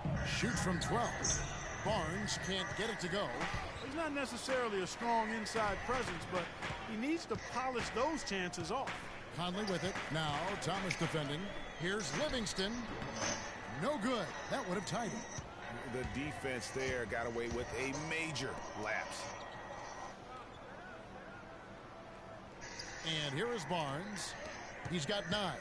1. Shoots from 12. Barnes can't get it to go. He's not necessarily a strong inside presence, but he needs to polish those chances off. Conley with it. Now Thomas defending. Here's Livingston. No good. That would have tied it. The defense there got away with a major lapse. And here is Barnes. He's got 9.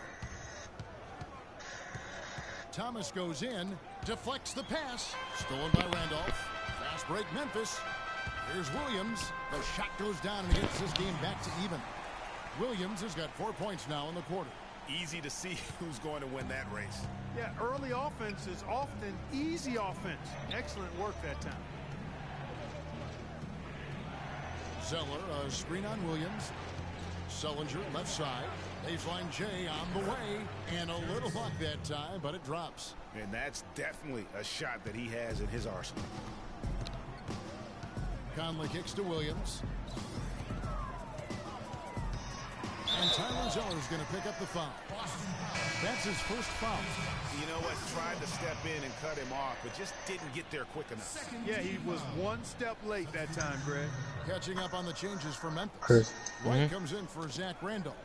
Thomas goes in, deflects the pass. Stolen by Randolph. Fast break Memphis. Here's Williams. The shot goes down and gets this game back to even. Williams has got 4 points now in the quarter. Easy to see who's going to win that race. Yeah, early offense is often easy offense. Excellent work that time. Zeller, a screen on Williams. Sullinger, left side. Baseline J on the way. And a little luck that time, but it drops. And that's definitely a shot that he has in his arsenal. Conley kicks to Williams. And Tyler Zeller is going to pick up the foul. That's his first foul. You know what? Tried to step in and cut him off, but just didn't get there quick enough. Yeah, he was one step late that time, Greg. Catching up on the changes for Memphis. Chris. White comes in for Zach Randolph.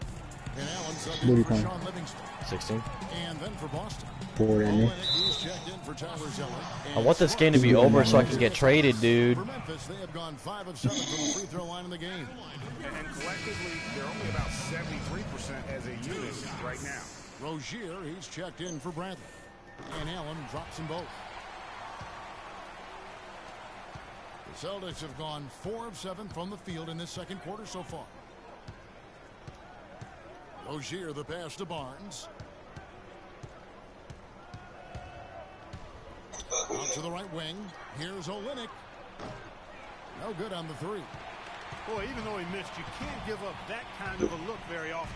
And Allen subbed in for Sean Livingston. 16. And then for Boston. 4 in there. He's checked in for Tyler Zeller. I want this game to be over so I can get traded, dude. For Memphis, they have gone 5 of 7 from the free throw line in the game. And collectively, they're only about 73% as a unit right now. Rozier, he's checked in for Bradley. And Allen drops them both. The Celtics have gone 4 of 7 from the field in this second quarter so far. Rozier, the pass to Barnes. Out to the right wing. Here's Olynyk. No good on the 3. Boy, even though he missed, you can't give up that kind of a look very often.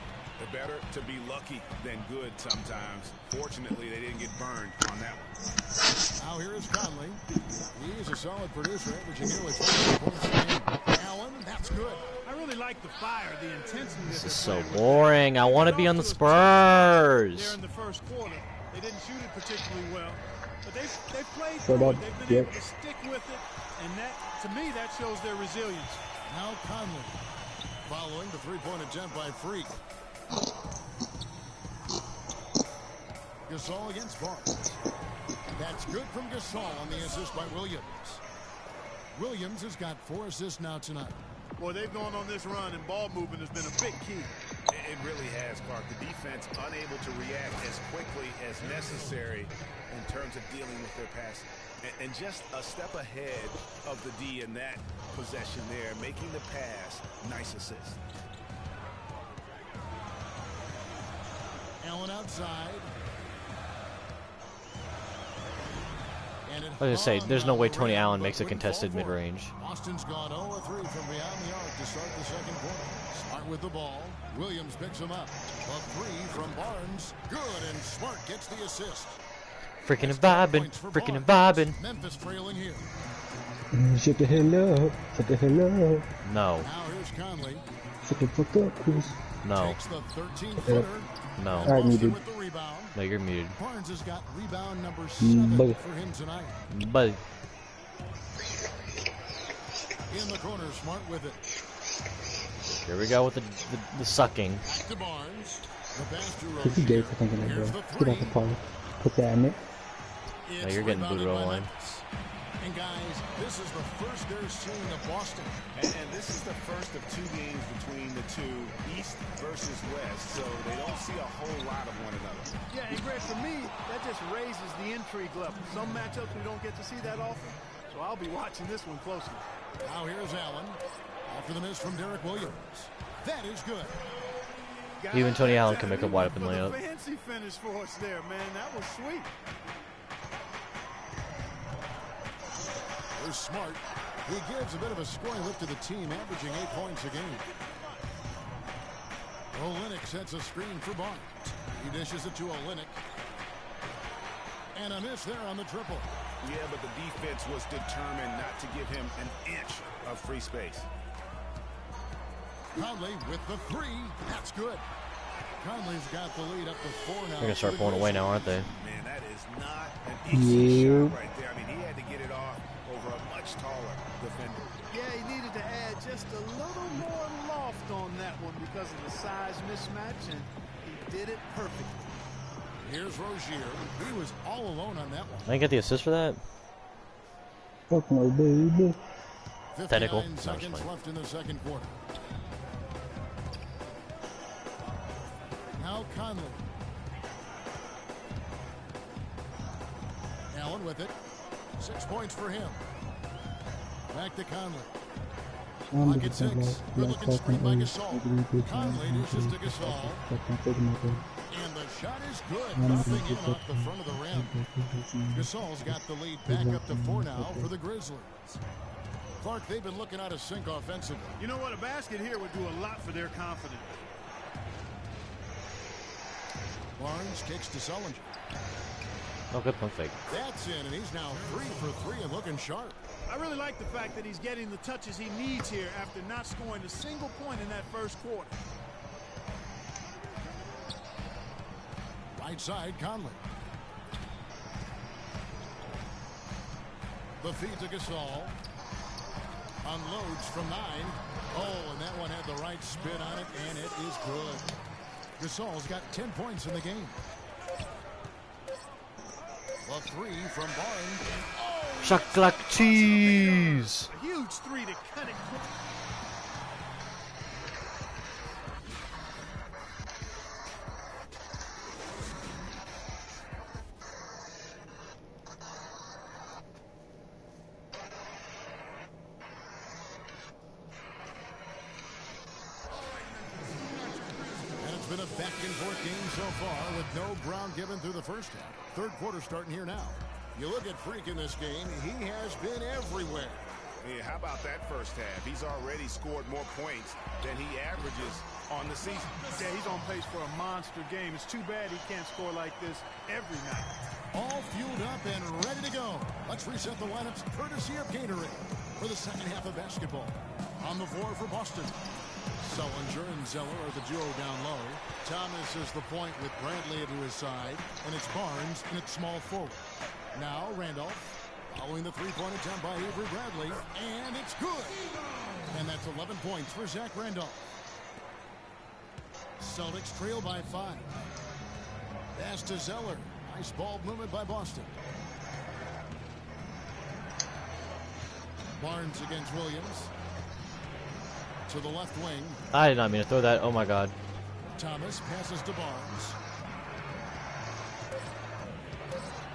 Better to be lucky than good sometimes. Fortunately, they didn't get burned on that one. Now here is Conley. He's a solid producer, averaging nearly 40 points a game. Allen, that's good. I really like the fire, the intensity. This is so boring. I want to be on the Spurs. There in the first quarter, they didn't shoot it particularly well, but they played So through it. They've been able to stick with it, and that, to me, that shows their resilience. Now Conley, following the three-point attempt by Freak. Gasol against Barnes. That's good from Gasol on the assist by Williams. Williams has got 4 assists now tonight. Boy, they've gone on this run, and ball movement has been a big key. It really has, Clark. The defense unable to react as quickly as necessary in terms of dealing with their passing. And just a step ahead of the D in that possession there, making the pass. Nice assist. Allen outside. And I was gonna say, there's no way Tony Allen makes a contested mid-range. Boston's gone 0-3 from beyond the arc to start the second quarter. Smart with the ball. Williams picks him up. A 3 from Barnes. Good, and Smart gets the assist. Freaking and vibing, freaking and vibing. Memphis trailing here. Shut the hell up. Shut the hell up. No. Now here's Conley. Shut the fuck up, Chris. No. Takes the 13-footer. No. Alright, muted. With the rebound. No, you're muted. Barnes has got rebound number 7 Buddy. for him tonight. Buddy. In the corner, Smart with it. Here we go with the sucking. Back to Barnes. The pass to If you gay Rozier. for thinking like Here's that, the get off the 3. party. Put that in it. No, you're getting booted rebounded by online. Memphis. And guys, this is the first they're seeing of Boston. And this is the first of 2 games between the two, East versus West, so they don't see a whole lot of one another. Yeah, and Greg, for me, that just raises the intrigue level. Some matchups we don't get to see that often, so I'll be watching this one closely. Now here's Allen. After the miss from Derek Williams. That is good. Even Tony Allen can make a wide open layup. Fancy finish for us there, man. That was sweet. There's Smart. He gives a bit of a scoring lift to the team, averaging 8 points a game. Olynyk sets a screen for Barnes. He dishes it to Olynyk. And a miss there on the triple. Yeah, but the defense was determined not to give him an inch of free space. Conley with the 3. That's good. Conley's got the lead up to 4 now. They're gonna start pulling away now, aren't they? Man, that is not an easy Yeah. shot right there. I mean, he had to get it off over a much taller defender. Yeah, he needed to add just a little more loft on that one because of the size mismatch, and he did it perfectly. Here's Rozier. He was all alone on that one. I didn't get the assist for that. Fuck no, baby. 59 Technical. No, seconds just left in the second quarter. Now Conley. Allen with it. 6 points for him. Back to Conley. Pocket 6. Good looking screen by Gasol. Conley dishes to Gasol. And the shot is good. Nothing in off the front of the rim. Gasol's got the lead back up to 4 now for the Grizzlies. Clark, they've been looking out of sync offensively. You know what? A basket here would do a lot for their confidence. Barnes kicks to Sullinger. Oh, good pump fake. That's in, and he's now 3 for 3 and looking sharp. I really like the fact that he's getting the touches he needs here after not scoring a single point in that first quarter. Right side, Conley. The feed to Gasol. Unloads from 9. Oh, and that one had the right spin on it, and it is good. Gasol's got 10 points in the game. A 3 from Barnes. Oh, Chocolate cheese. A huge 3 to cut it quick. Been a back and forth game so far with no ground given through the first half. Third quarter starting here now. You look at Freak in this game, he has been everywhere. Yeah, how about that first half? He's already scored more points than he averages on the season. Yeah, he's on pace for a monster game. It's too bad he can't score like this every night. All fueled up and ready to go. Let's reset the lineups courtesy of Gatorade for the second half of basketball. On the floor for Boston. Sullinger and Zeller are the duo down low. Thomas is the point with Bradley to his side, and it's Barnes in its small forward. Now Randolph following the three-point attempt by Avery Bradley, and it's good. And that's 11 points for Zach Randolph. Celtics trail by 5. Pass to Zeller. Nice ball movement by Boston. Barnes against Williams. To the left wing. I did not mean to throw that. Oh my god. Thomas passes to Barnes.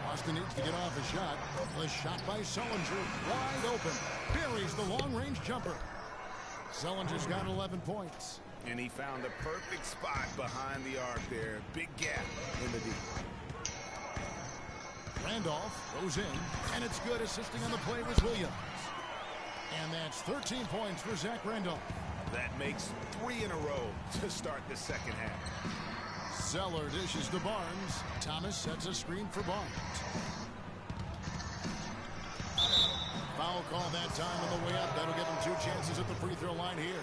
Boston needs to get off a shot. The shot by Sullinger. Wide open. Buries the long-range jumper. Sullinger's got 11 points. And he found the perfect spot behind the arc there. Big gap in the deep. Randolph goes in, and it's good. Assisting on the play was Williams. And that's 13 points for Zach Randolph. That makes 3 in a row to start the second half. Zeller dishes to Barnes. Thomas sets a screen for Barnes. Foul call that time on the way up. That'll give him 2 chances at the free throw line here.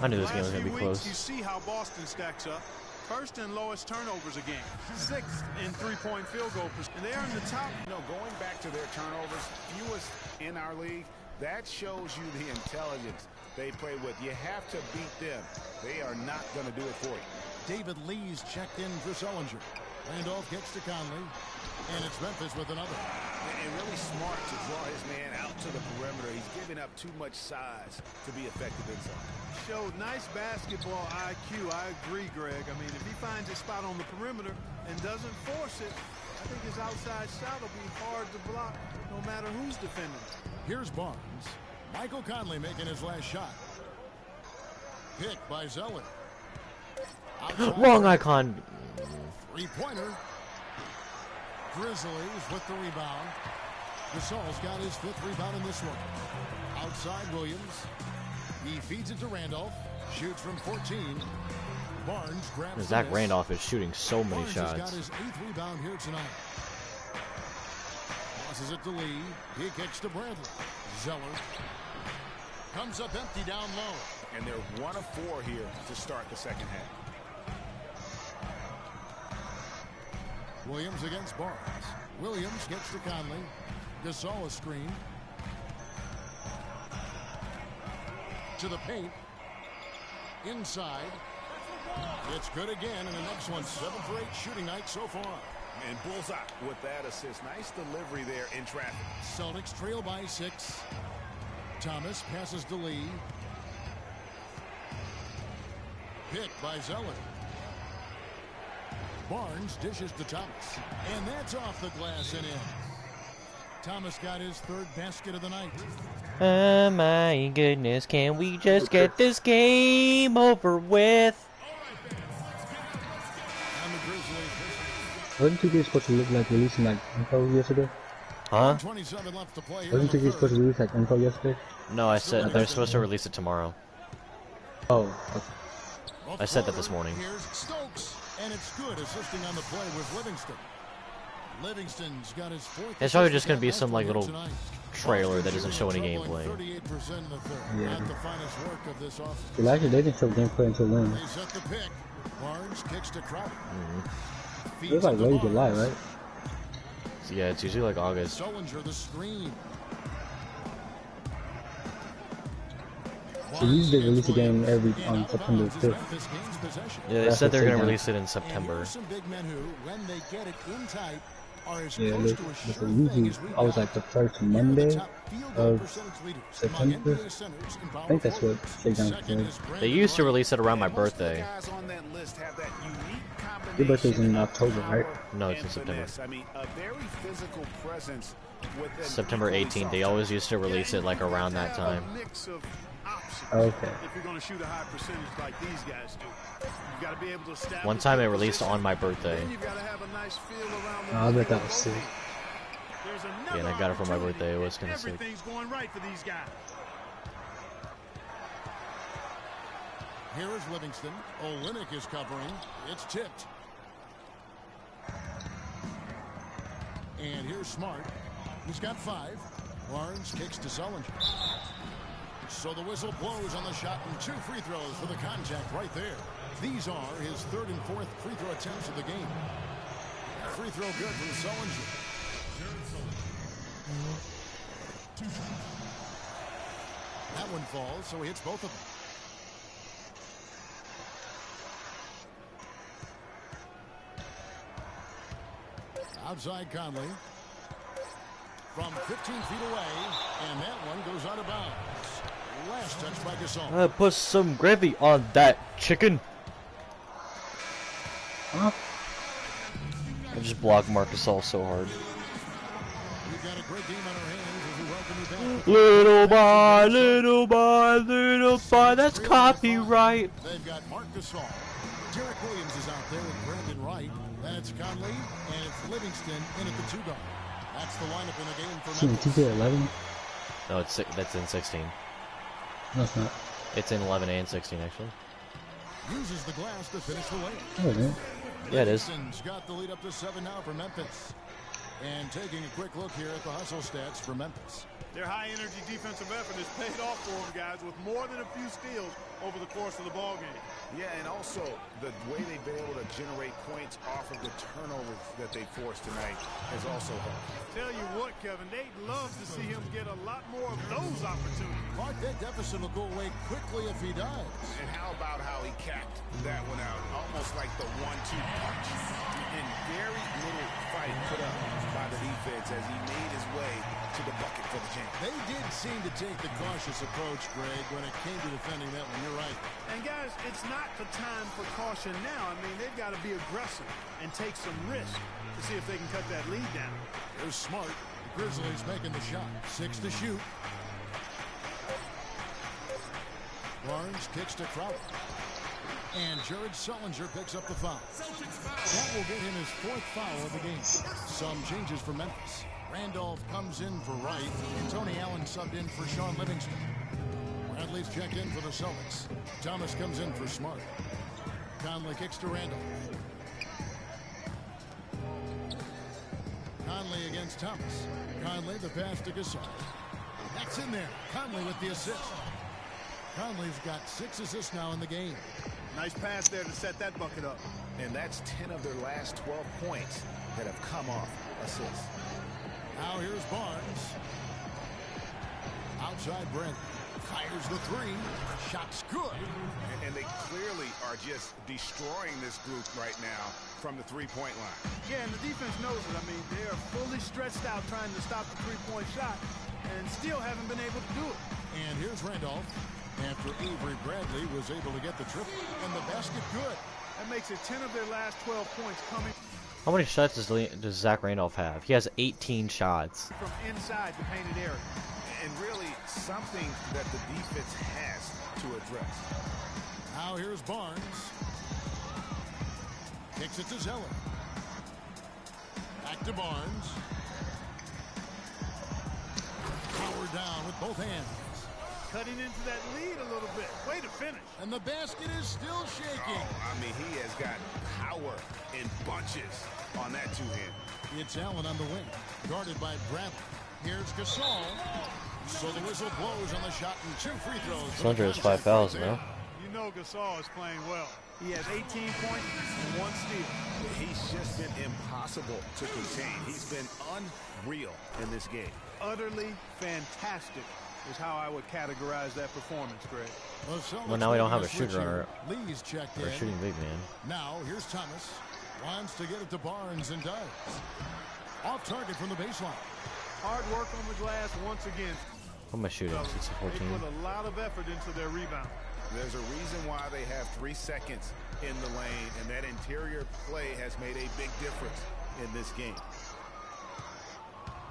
I knew this game was going to be close. You see how Boston stacks up. First and lowest turnovers a game. 6th in three-point field goal percentage. And they're in the top. You know, going back to their turnovers, fewest in our league, that shows you the intelligence they play with. You have to beat them. They are not going to do it for you. David Lee's checked in for Sullinger. Randolph gets to Conley. And it's Memphis with another. And really smart to draw his man out to the perimeter. He's giving up too much size to be effective inside. Showed nice basketball IQ. I agree, Greg. I mean, if he finds a spot on the perimeter and doesn't force it, I think his outside shot will be hard to block no matter who's defending. Here's Barnes. Michael Conley making his last shot. Picked by Zeller. Wrong icon. Three-pointer. Grizzlies with the rebound. Gasol's got his 5th rebound in this one. Outside Williams. He feeds it to Randolph. Shoots from 14. Barnes grabs Zach Randolph is shooting so many Barnes shots. has got his 8th rebound here tonight. Passes it to Lee. He kicks to Bradley. Zeller comes up empty down low. And they're 1 of 4 here to start the second half. Williams against Barnes. Williams gets to Conley. Gasol a screen. To the paint. Inside. It's good again, and the next one 7 for 8 shooting night so far. And bullseye with that assist. Nice delivery there in traffic. Celtics trail by 6. Thomas passes to Lee. Picked by Zeller. Barnes dishes to Thomas. And that's off the glass and in. Thomas got his 3rd basket of the night. Oh my goodness, can we just get this game over with? Wasn't 2K supposed to look like releasing like info yesterday? Huh? Wasn't 2K supposed to release like info yesterday? No, I said they're supposed to release it tomorrow. Oh, okay. I said that this morning. Here's Stokes, and it's good assisting on the play with Livingston. Livingston's got his 4th. It's probably just gonna be some like little trailer that doesn't show any gameplay. Yeah. Elijah, they didn't show gameplay until when? Barnes kicks to Crowder. It was like late July, right? So yeah, it's usually like August. Sullinger the screen. So usually they release a game on September 5th. Yeah, they said they're gonna release it in September. Yeah, they usually always like the first Monday of September. I think that's what Shakedown said. They used to release it around my birthday. Your birthday's in October, right? No, it's in September. September 18th. They always used to release it like around that time. Okay. If you're going to shoot a high percentage like these guys do, you got to be able to establish. One time it released on my birthday. Then you got to have a nice feel around the I bet that was sick. Yeah, and I got it for my birthday. It was kind of sick. Everything's going right for these guys. Here is Livingston. Olynyk is covering. It's tipped. And here's Smart. He's got 5. Barnes kicks to Sullinger. So the whistle blows on the shot and 2 free throws for the contact right there. These are his 3rd and 4th free throw attempts of the game. Free throw good from Sullinger. That one falls, so he hits both of them. Outside Conley. From 15 feet away, and that one goes out of bounds. Last touch by Gasol. Put some gravy on that chicken. Huh? I just blocked Marcus All so hard. We've got a great game on our hands as we welcome you back. Little by little by little by. That's copyright. They've got Marc Gasol. Derek Williams is out there with Brandon Wright. Then it's Conley, and it's Livingston in at the 2 guard. That's the lineup in the game for Memphis. 2K11? No, that's in 16. No, it's not. It's in 11 and 16 actually. Uses the glass to finish the layup. Oh, man. Yeah, it is. Livingston's got the lead up to 7 now for Memphis. And taking a quick look here at the hustle stats for Memphis. Their high-energy defensive effort has paid off for them, guys, with more than a few steals over the course of the ball game. Yeah, and also the way they've been able to generate points off of the turnovers that they forced tonight has also helped. Tell you what, Kevin, they'd love to see him get a lot more of those opportunities. Clark, that deficit will go away quickly if he does. And how about how he capped that one out, almost like the 1-2 punch. And very little fight put up by the defense as he made his way to the bucket for the jam. They did seem to take the cautious approach, Greg, when it came to defending that one. You're right. And guys, it's not the time for caution now. I mean, they've got to be aggressive and take some risk to see if they can cut that lead down. Here's Smart. The Grizzlies making the shot. 6 to shoot. Barnes kicks to Crowder. And Jared Sullinger picks up the foul. That will get him his 4th foul of the game. Some changes for Memphis. Randolph comes in for Wright, and Tony Allen subbed in for Sean Livingston. Bradley's checked in for the Celtics. Thomas comes in for Smart. Conley kicks to Randolph. Conley against Thomas. Conley the pass to Gasol. That's in there. Conley with the assist. Conley's got 6 assists now in the game. Nice pass there to set that bucket up. And that's 10 of their last 12 points that have come off assists. Now here's Barnes. Outside Brent. Fires the three. Shot's good. And they clearly are just destroying this group right now from the three-point line. Yeah, and the defense knows it. I mean, they are fully stretched out trying to stop the three-point shot and still haven't been able to do it. And here's Randolph. After Avery Bradley was able to get the triple and the basket good. That makes it 10 of their last 12 points coming. How many shots does Zach Randolph have? He has 18 shots. From inside the painted area. And really something that the defense has to address. Now here's Barnes. Kicks it to Zeller. Back to Barnes. Power down with both hands. Cutting into that lead a little bit. Way to finish. And the basket is still shaking. Oh, I mean, he has got power in bunches on that two-hand. It's Allen on the wing. Guarded by Bradley. Here's Gasol. So the whistle blows on the shot and 2 free throws. Sandra has 5 fouls now. You know Gasol is playing well. He has 18 points and 1 steal. He's just been impossible to contain. He's been unreal in this game. Utterly fantastic is how I would categorize that performance, Greg. Well, now we don't have a shooter on Lee's checked our in. shooting big man. Now here's Thomas. Wants to get it to Barnes and does. Off target from the baseline. Hard work on the glass once again. What am I shooting? 6 14. They put a lot of effort into their rebound. There's a reason why they have 3 seconds in the lane, and that interior play has made a big difference in this game.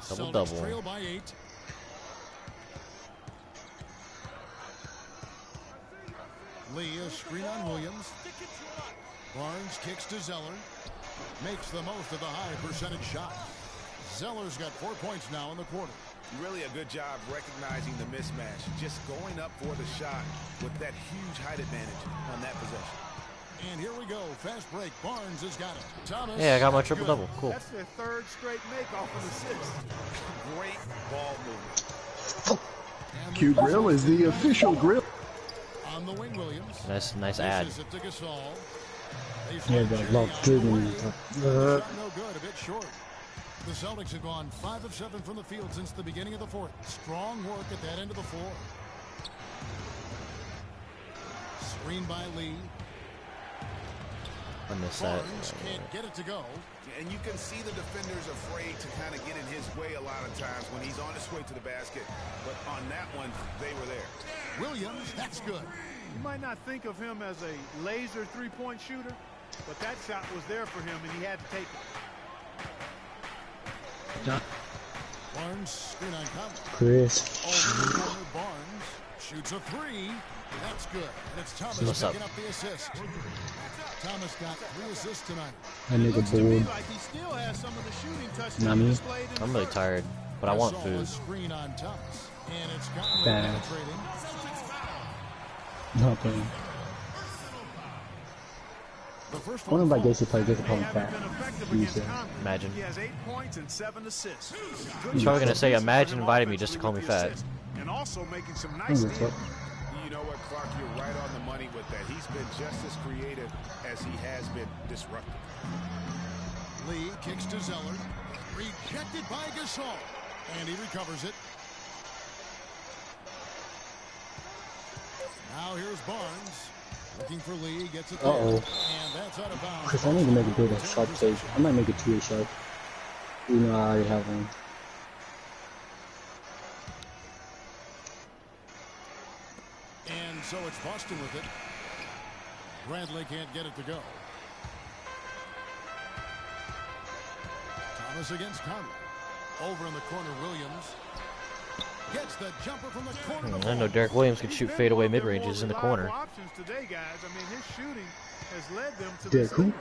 Double-double. Trail by 8. Lee, a screen on Williams. Barnes kicks to Zeller. Makes the most of the high percentage shot. Zeller's got 4 points now in the quarter. Really a good job recognizing the mismatch. Just going up for the shot with that huge height advantage on that possession. And here we go. Fast break. Barnes has got it. Thomas. Yeah, I got my triple-double. Cool. That's their 3rd straight make off of assist. Great ball movement. Q-Grill is the official grill. On the wing, Williams. Nice ad. It to Gasol. Yeah, that love dribbling. No good, a bit short. The Celtics have gone 5 of 7 from the field since the beginning of the 4th. Strong work at that end of the floor. Screen by Lee. I missed that. Barnes can't get it to go. And you can see the defenders afraid to kind of get in his way a lot of times when he's on his way to the basket. But on that one, they were there. Williams, that's good. You might not think of him as a laser three-point shooter, but that shot was there for him, and he had to take it. Barnes, screen on Conley. Chris. Over the corner, Barnes shoots a 3. That's good. And it's Thomas picking up the assist. Thomas got 3 assists tonight. That nigga bored. Like he still has some of the shooting touches Not me. displayed in the I'm really first. tired, but I want Gasol, food. a screen on Thomas. And it's Conley Bad. penetrating. Nothing. The first One one of my falls. guys probably gets a They problem haven't fat. been effective You against said. Conley. Imagine. He has 8 points and 7 assists. He's probably gonna say, "Imagine inviting me just to call me fat." And also making some I nice don't give a steals. fuck. You know what, Clark? You're right on the money with that. He's been just as creative as he has been disruptive. Lee kicks to Zeller. Rejected by Gasol. And he recovers it. Now here's Barnes. Looking for Lee. Gets it there. Uh-oh. And that's out of bounds. Chris, I need to make a bit of sharp take. I might make it 2 sharp. You know, I already have one. And so it's Boston with it. Bradley can't get it to go. Thomas against Conley. Over in the corner, Williams. Gets the jumper from the corner. I know Derek Williams could shoot fadeaway mid-ranges in the corner. Options today, guys. I mean, his shooting has led them to Derek this. who?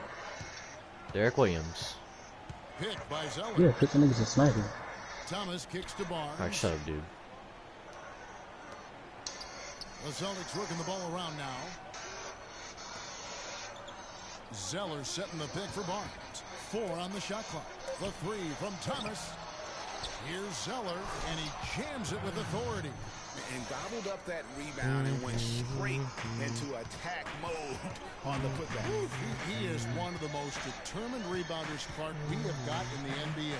Derek Williams. Picked by Zeller. Yeah, Chris, that nigga's a sniper. Thomas kicks to Barnes. Alright, shut up, dude. The Celtics working the ball around now. Zeller setting the pick for Barnes. 4 on the shot clock. The 3 from Thomas. Here's Zeller, and he jams it with authority. And gobbled up that rebound and went straight into attack mode on the putback. He is one of the most determined rebounders, Clark, we have got in the NBA.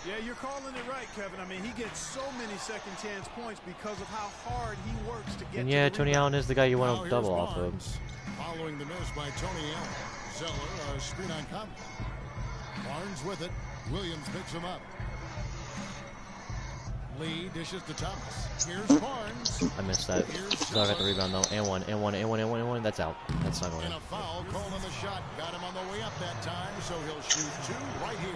Yeah, you're calling it right, Kevin. I mean, he gets so many second chance points because of how hard he works to get And to yeah, the Tony rebound. Allen is the guy you want Now to double here's off of. Barnes. Following the miss by Tony Allen. Zeller, a screen on Conley. Barnes with it. Williams picks him up. Lee dishes to Thomas. Here's Barnes. I missed that. Still got the rebound though. And one. That's out. That's not going in. And a foul called on the shot. Got him on the way up that time, so he'll shoot two right here.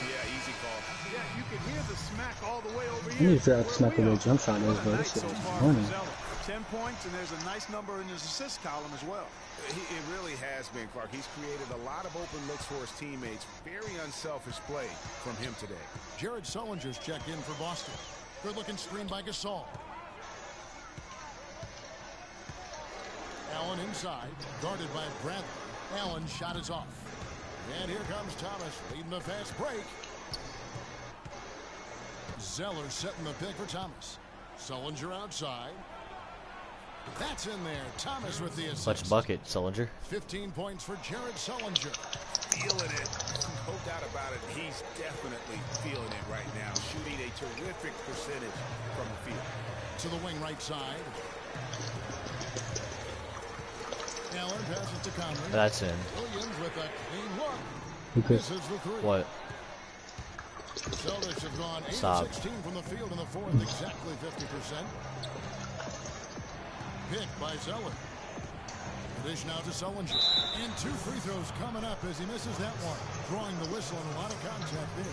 Yeah, easy call. Yeah, you can hear the smack all the way over I here. need to figure out smack where the jump shot is, What a but night this shit so is far funny. for Zeller. 10 points, and there's a nice number in his assist column as well. It really has been, Clark. He's created a lot of open looks for his teammates. Very unselfish play from him today. Jared Sullinger's checked in for Boston. Good-looking screen by Gasol. Allen inside, guarded by Bradley. Allen's shot is off. And here comes Thomas, leading the fast break. Zeller setting the pick for Thomas. Sullinger outside. That's in there. Thomas with the assist. Clutch bucket, Sullinger. 15 points for Jared Sullinger. Feeling it. No doubt about it. He's definitely feeling it right now. Shooting a terrific percentage from the field. To the wing right side. Allen passes to Conley. That's in. Williams with a clean look. Okay. This is the three. What? Celtics have gone 8 Stop. of 16 from the field in the fourth, exactly 50%. Picked by Zeller. Dish now to Sullinger. And 2 free throws coming up as he misses that one. Drawing the whistle and a lot of contact there.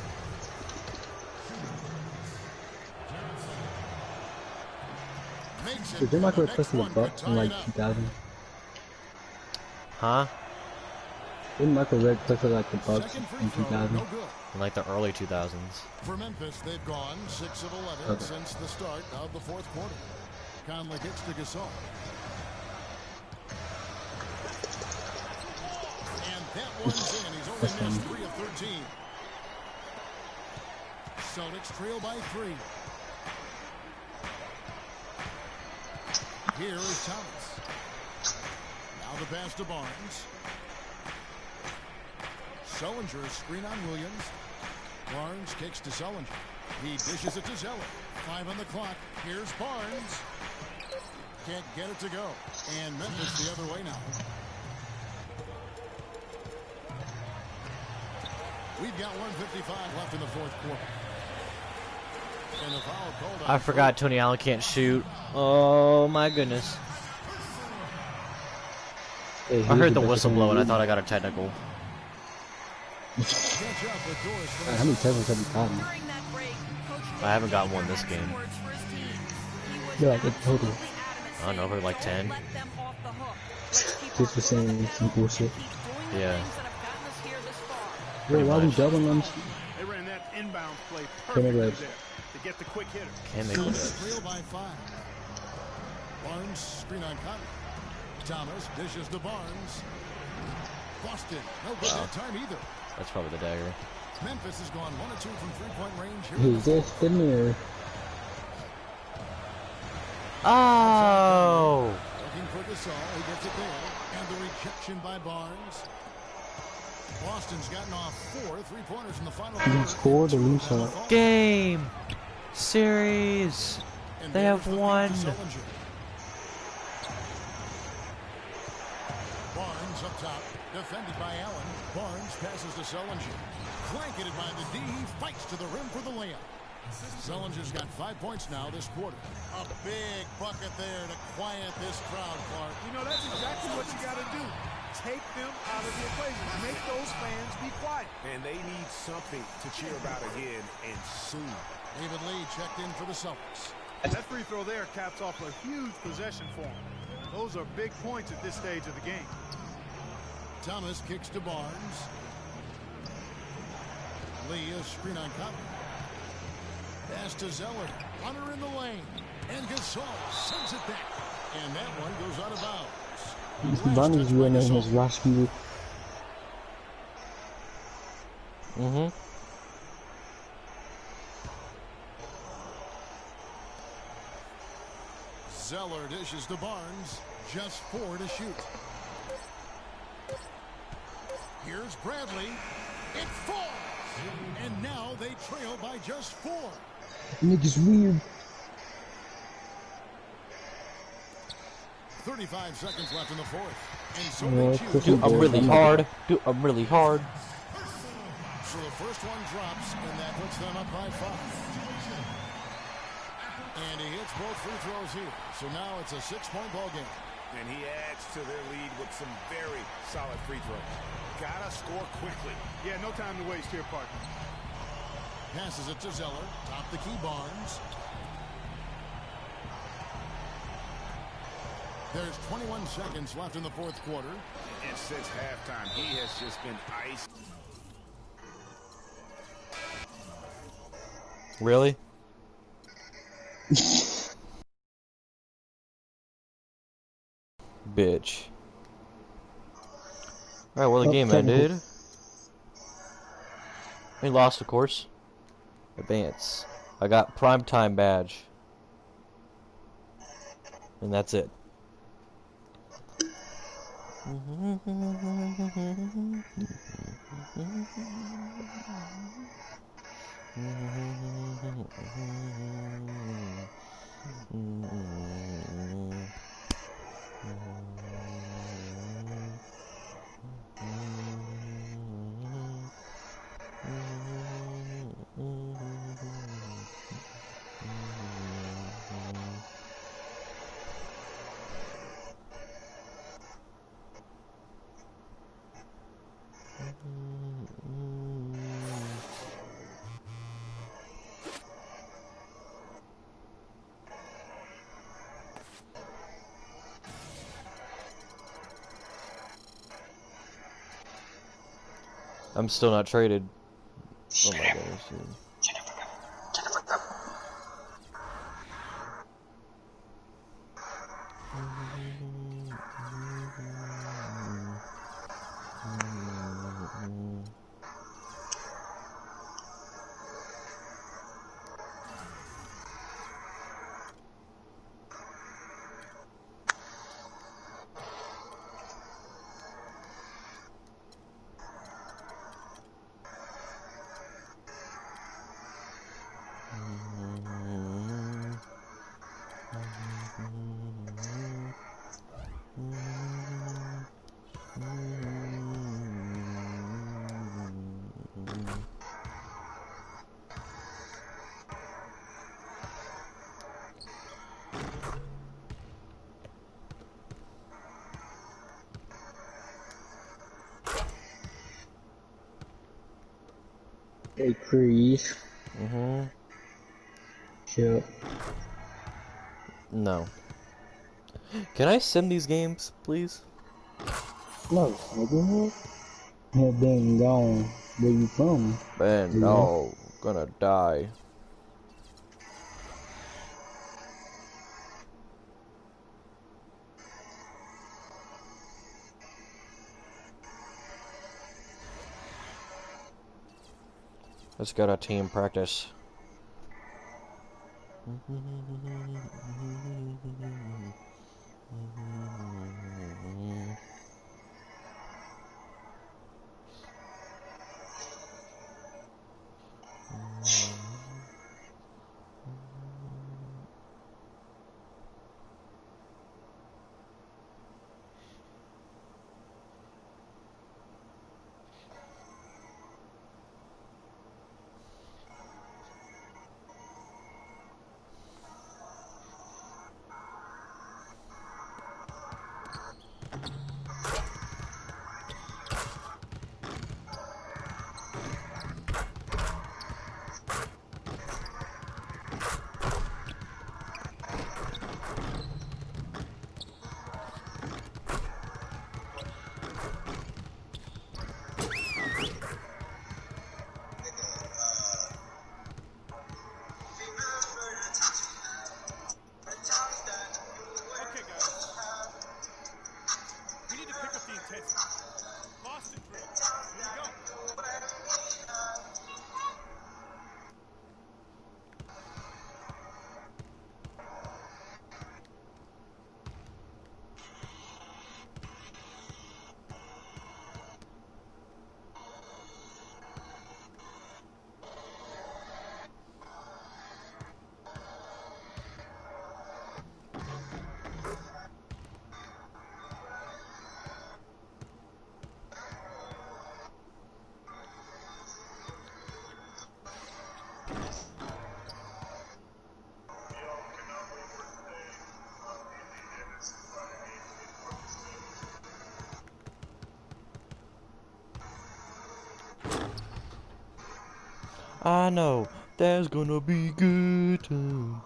Makes it. Did Michael The play next for the one Bucks could in tie like it up. 2000? Huh? Didn't Michael Red play for like the Bucks Second free in throw, 2000? no good. In like the early 2000s. For Memphis, they've gone 6 of 11 Okay. since the start of the fourth quarter. Conley kicks to Gasol. And that one's in. He's only missed 3 of 13. Celtics trail by 3. Here is Thomas. Now the pass to Barnes. Sullinger, screen on Williams. Barnes kicks to Sullinger. He dishes it to Zeller. 5 on the clock. Here's Barnes. Can't get it to go. And Memphis the other way now. We've got 1:55 left in the fourth quarter. And the foul called on I forgot Tony Allen can't shoot. Oh my goodness. Hey, I heard the whistle blow and I thought I got a technical. Catch up with Doris for How many tables have you gotten? During that break, Coach I haven't Davis gotten one this had game. some words for his team. He was Yeah, like in total. absolutely adamant I don't know, saying, like 10. "Don't let them off the hook. Let's keep Just our the same foot on the some pedal bullshit. and keep doing the Yeah. things that have gotten us here this far." Wait, why we much. doubling them? They ran that inbound play Can perfectly they there live? to get the quick hitter. Can they Celtics trail by 5. Barnes screen on Conley. Thomas dishes to Barnes. Boston, no good that time either. That's probably the dagger. Memphis has gone 1 of 2 from 3-point range here. He's just the mirror. Oh! Looking for Gasol, he gets it there. And the rejection by Barnes. Boston's gotten off 4 3-pointers in the final He quarter. scored or lose on. Game! Series! And They there's have the feed to won. Sullinger. Barnes up top, defended by Allen. Barnes passes to Sullinger. Blanketed by the D, he fights to the rim for the layup. Sullinger's got 5 points now this quarter. A big bucket there to quiet this crowd, Clark. You know, that's exactly what you got to do. Take them out of the equation. Make those fans be quiet. And they need something to cheer about again, and soon. David Lee checked in for the Celtics. That free throw there caps off a huge possession for him. Those are big points at this stage of the game. Thomas kicks to Barnes. Lee is screen on Conley. Pass to Zeller. Runner in the lane. And Gasol sends it back. And that one goes out of bounds. Bunny's real name is Rasky. Zeller dishes to Barnes. Just 4 to shoot. Here's Bradley. It falls. And now they trail by just 4. Niggas weird. 35 seconds left in the fourth. And so Oh, they choose. Dude, I'm really hard. Dude, I'm really hard. So the first one drops, and that puts them up by 5. And he hits both free throws here. So now it's a 6-point ball game. And he adds to their lead with some very solid free throws. Gotta score quickly. Yeah, no time to waste here, partner. Passes it to Zeller. Top the key, Barnes. There's 21 seconds left in the fourth quarter. And since halftime, he has just been iced. Really? Bitch. Alright, well the game ended. We lost, of course. Advance. I got primetime badge. And that's it. I'm still not traded. Oh my goodness, dude. Hey, Crease. Sure. No. Can I sim these games, please? No, nigga. Have been gone. Where you from? Man, no. Gonna die. Let's go to team practice. I know there's gonna be good time.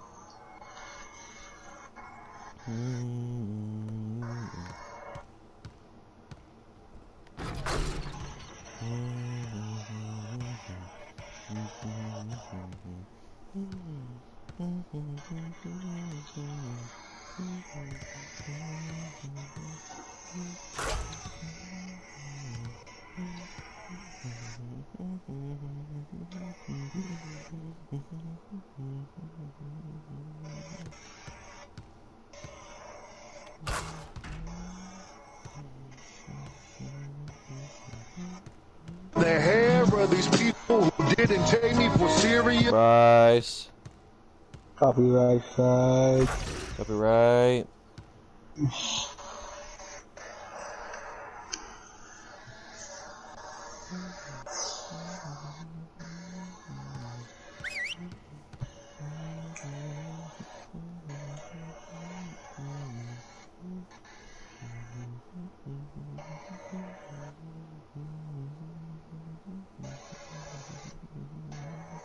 The hair of these people who didn't take me for serious. Rice. Copyright strike. Copyright.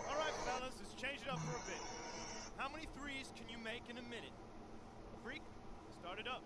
All right, fellas, let's change it up for a bit. How many threes can you make in a minute? Freak, start it up.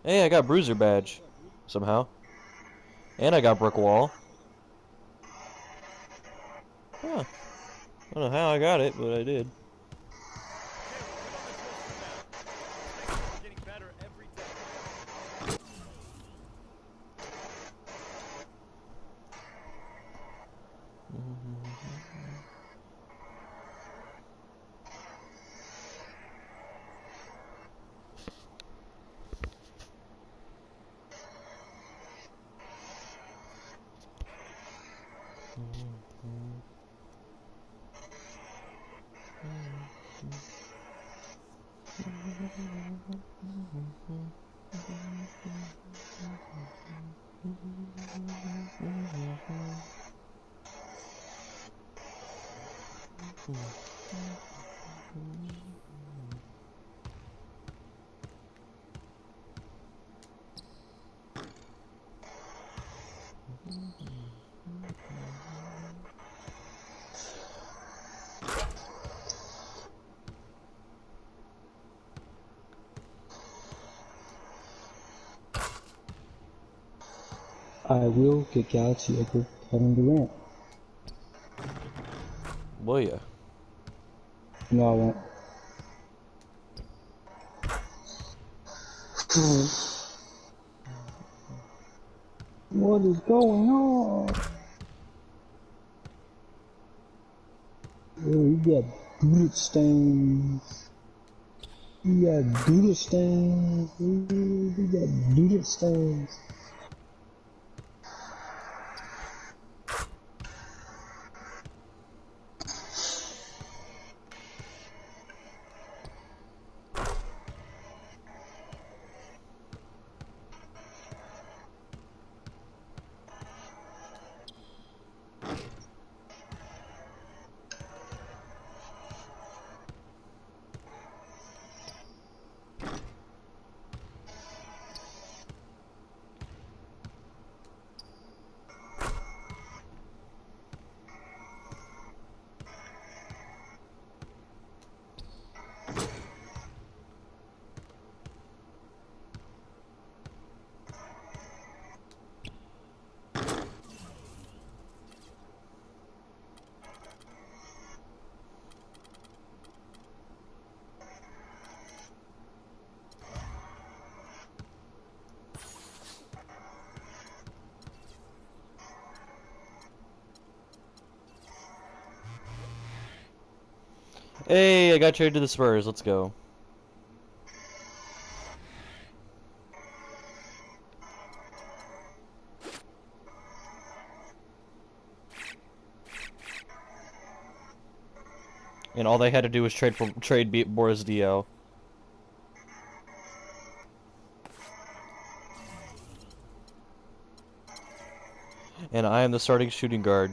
Hey, I got Bruiser badge. Somehow. And I got Brick Wall. Huh. I don't know how I got it, but I did. I will get Galaxy over Kevin Durant. Will ya? No, I won't. What is going on? Oh, you got doodle stains. You got doodle stains. You got doodle stains. Hey, I got traded to the Spurs. Let's go. And all they had to do was trade Boris Dio. And I am the starting shooting guard.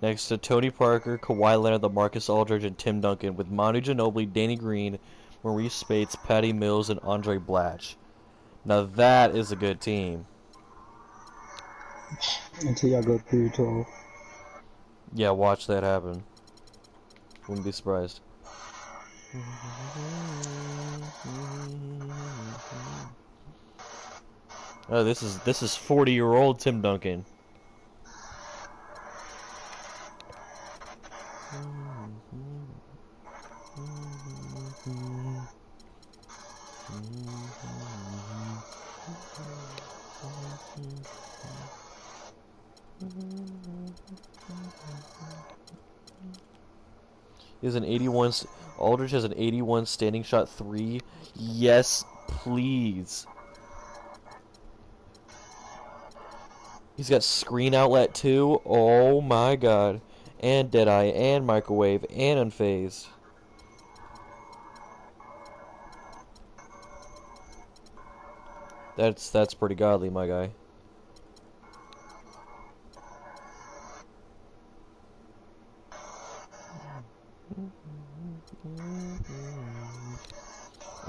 Next to Tony Parker, Kawhi Leonard, LaMarcus Aldridge, and Tim Duncan, with Manu Ginobili, Danny Green, Maurice Spates, Patty Mills, and Andre Blatch. Now that is a good team. Until y'all go through 12. Yeah, watch that happen. Wouldn't be surprised. Oh, this is 40-year-old Tim Duncan. He has an 81. Aldridge has an 81 standing shot 3. Yes, please. He's got screen outlet too. Oh my god. And Deadeye, and Microwave, and Unfazed. That's pretty godly, my guy.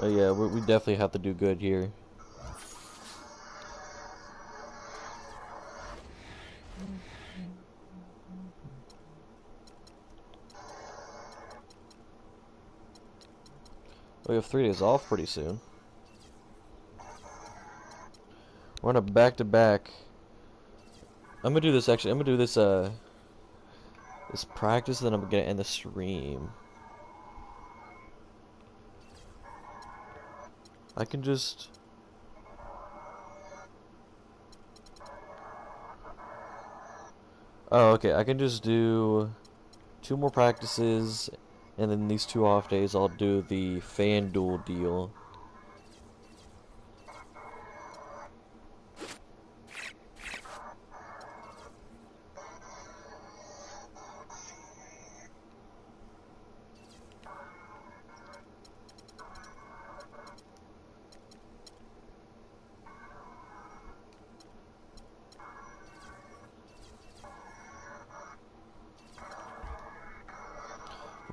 Oh yeah, we definitely have to do good here. We have 3 days off pretty soon. We're on a back-to-back. I'm gonna do this actually. I'm gonna do this this practice, and then I'm gonna end the stream. I can just. Oh, okay. I can just do 2 more practices, and then these 2 off days I'll do the FanDuel deal.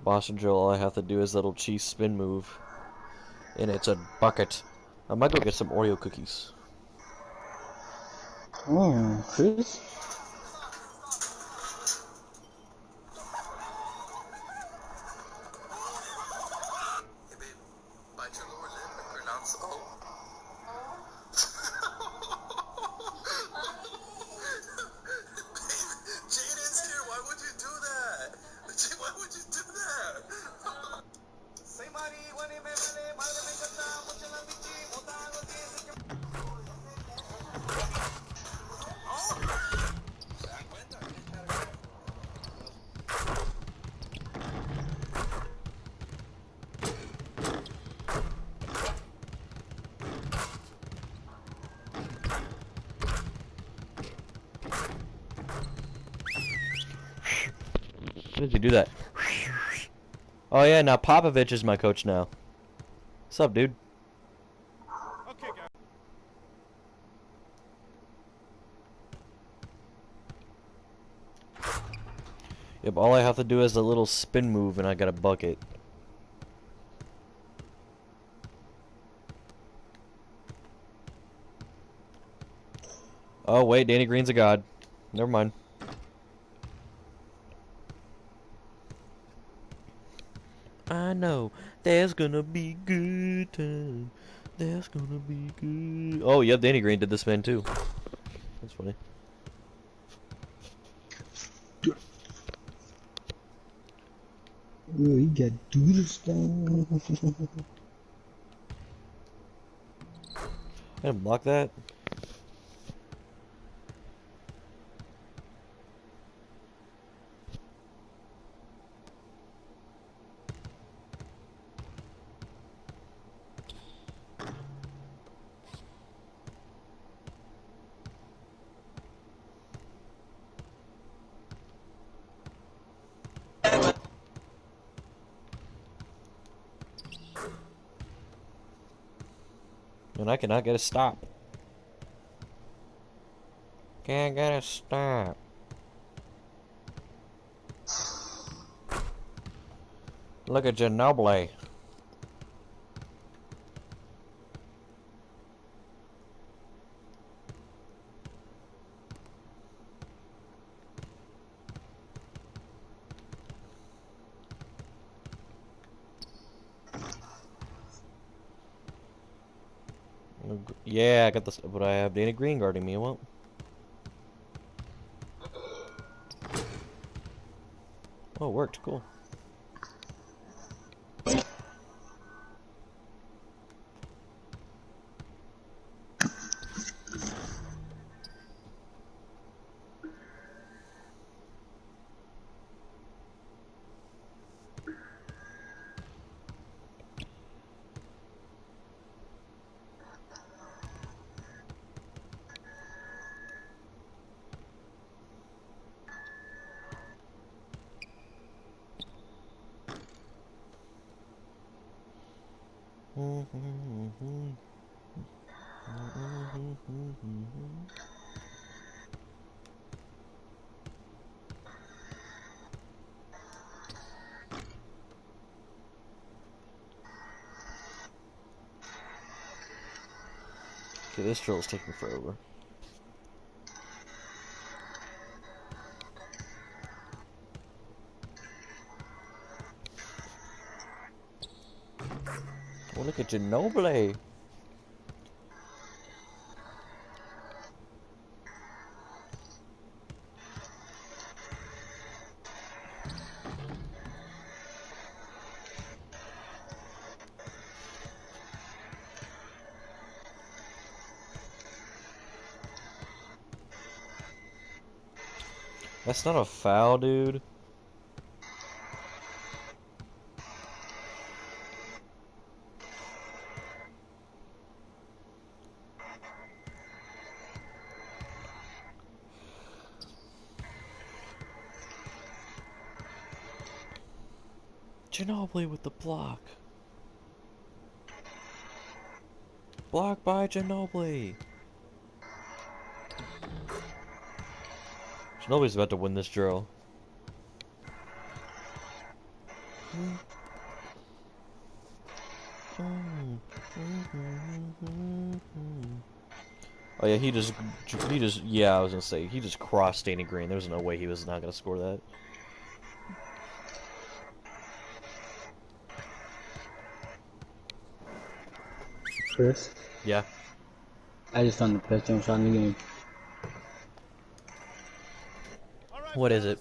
Boston Drill, all I have to do is a little cheese spin move. And it's a bucket. I might go get some Oreo cookies. Oh, Chris? How did you do that? Oh yeah, now Popovich is my coach now. What's up, dude? Okay, guys. Yep, all I have to do is a little spin move and I got a bucket. Oh wait, Danny Green's a god. Never mind. I know there's gonna be good time. There's gonna be good. Oh, yep, Danny Green did the spin too. That's funny. Ooh, he got doodles down. I didn't block that. And I cannot get a stop. Can't get a stop. Look at Ginobili. Yeah, I got this, but I have Danny Green guarding me. Well, oh, it worked. Cool. Okay, this drill is taking forever. Oh, look at Ginobili. That's not a foul, dude. Ginobili with the block. Block by Ginobili. Ginobili's about to win this drill. Oh yeah, yeah, I was gonna say, he just crossed Danny Green. There was no way he was not gonna score that. Chris? Yeah? I just found the best jump shot in the game. What is it?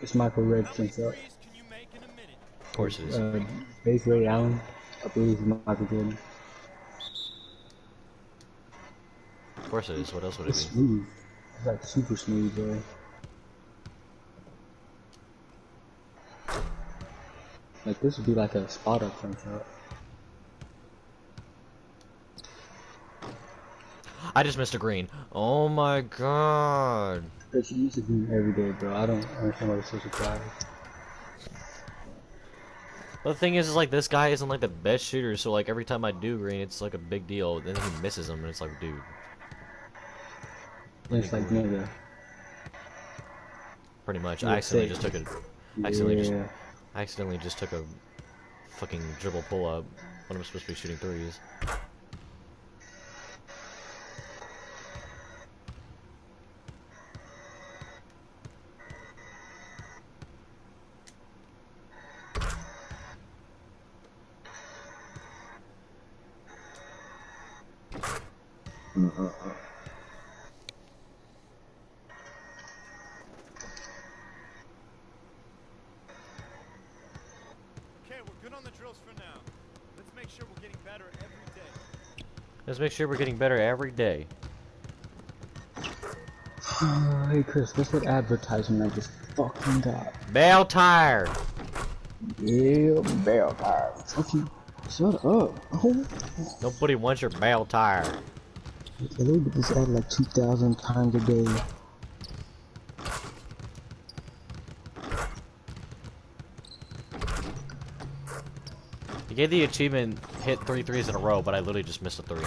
It's Michael Red jump shot. Of course it is. Base Ray Allen. I believe it's Michael Jordan. Of course it is. What else would it It's be? smooth. It's like super smooth, bro. Like this would be like a spot up jump shot. I just missed a green. Oh my god. But she used to do every day, bro. I don't understand why it's so surprised. But the thing is like this guy isn't like the best shooter, so like every time I do green, it's like a big deal. Then he misses them, and it's like, dude. It's like nigga. Pretty much. Yeah, I accidentally safe. just took I accidentally just took a fucking dribble pull up when I'm supposed to be shooting threes. Let's make sure we're getting better every day. Hey Chris, guess what advertisement I just fucking got? Bell tire! Yeah, bell tire. Fucking shut up. Oh. Nobody wants your bell tire. They get this ad like 2,000 times a day. You get the achievement hit 3 threes in a row, but I literally just missed a 3.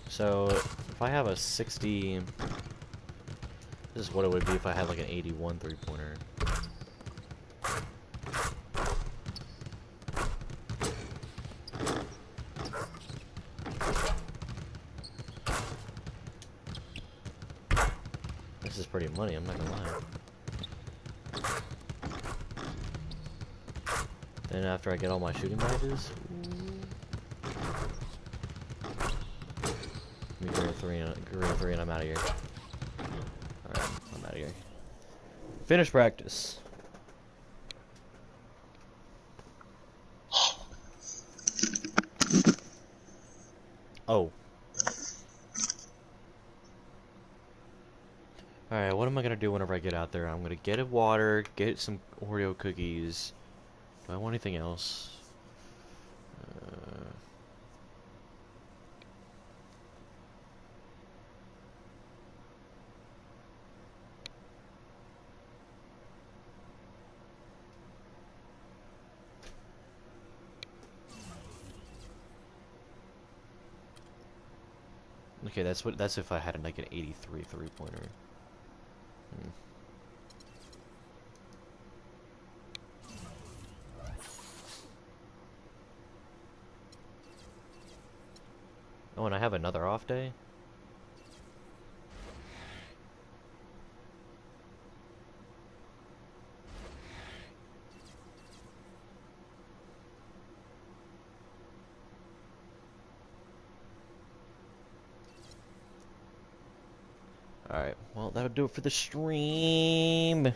So, if I have a 60... This is what it would be if I had like an 81 three-pointer. This is pretty money, I'm not gonna lie. Then after I get all my shooting badges... Green 3 and I'm out of here. Alright, I'm out of here. Finish practice. Oh. Alright, what am I gonna do whenever I get out there? I'm gonna get a water, get some Oreo cookies. Do I want anything else? Okay, that's if I had like an 83 three-pointer. Oh, and I have another off day? Alright, well, that'll do it for the stream.